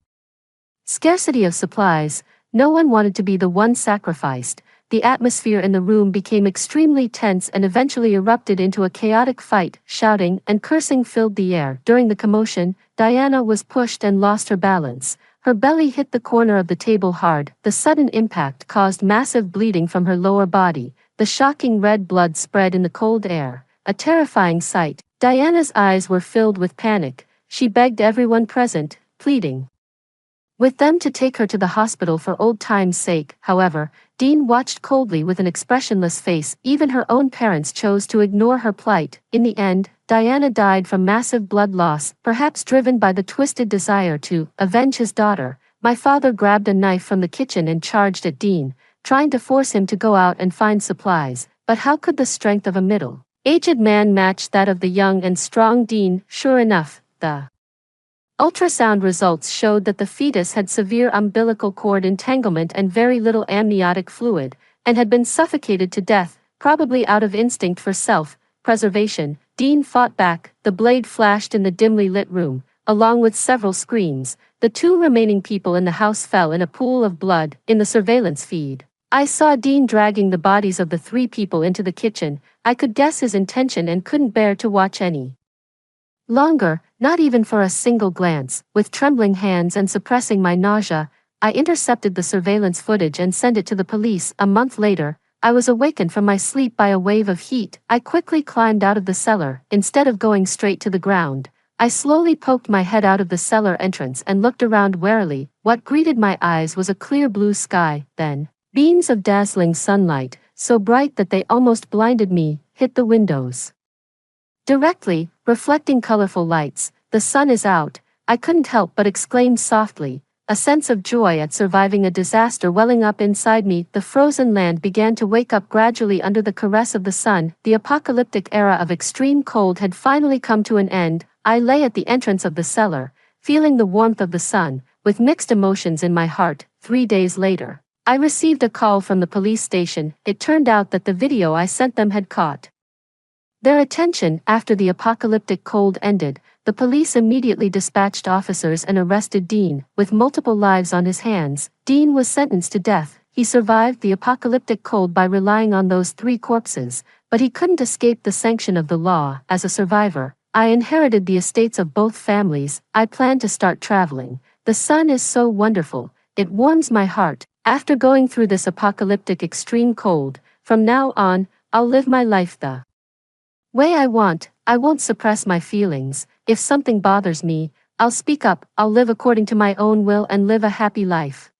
scarcity of supplies, no one wanted to be the one sacrificed. The atmosphere in the room became extremely tense and eventually erupted into a chaotic fight. Shouting and cursing filled the air. During the commotion, Diana was pushed and lost her balance. Her belly hit the corner of the table hard. The sudden impact caused massive bleeding from her lower body. The shocking red blood spread in the cold air, a terrifying sight. Diana's eyes were filled with panic. She begged everyone present, pleading with them to take her to the hospital for old time's sake. However, Dean watched coldly with an expressionless face. Even her own parents chose to ignore her plight. In the end, Diana died from massive blood loss, perhaps driven by the twisted desire to avenge his daughter. My father grabbed a knife from the kitchen and charged at Dean, trying to force him to go out and find supplies. But how could the strength of a middle-aged man match that of the young and strong Dean? Sure enough, the ultrasound results showed that the fetus had severe umbilical cord entanglement and very little amniotic fluid, and had been suffocated to death, probably out of instinct for preservation, Dean fought back, the blade flashed in the dimly lit room, along with several screams. The two remaining people in the house fell in a pool of blood, in the surveillance feed. I saw Dean dragging the bodies of the three people into the kitchen. I could guess his intention and couldn't bear to watch any longer, not even for a single glance. With trembling hands and suppressing my nausea, I intercepted the surveillance footage and sent it to the police. A month later, I was awakened from my sleep by a wave of heat. I quickly climbed out of the cellar. Instead of going straight to the ground, I slowly poked my head out of the cellar entrance and looked around warily. What greeted my eyes was a clear blue sky. Then, beams of dazzling sunlight, so bright that they almost blinded me, hit the windows. Directly, reflecting colorful lights. The sun is out, I couldn't help but exclaim softly, a sense of joy at surviving a disaster welling up inside me. The frozen land began to wake up gradually under the caress of the sun. The apocalyptic era of extreme cold had finally come to an end. I lay at the entrance of the cellar, feeling the warmth of the sun, with mixed emotions in my heart. 3 days later, I received a call from the police station. It turned out that the video I sent them had caught their attention. After the apocalyptic cold ended, the police immediately dispatched officers and arrested Dean. With multiple lives on his hands, Dean was sentenced to death. He survived the apocalyptic cold by relying on those 3 corpses, but he couldn't escape the sanction of the law. As a survivor, I inherited the estates of both families. I plan to start traveling. The sun is so wonderful, it warms my heart. After going through this apocalyptic extreme cold, from now on, I'll live my life the way I want. I won't suppress my feelings. If something bothers me, I'll speak up. I'll live according to my own will and live a happy life.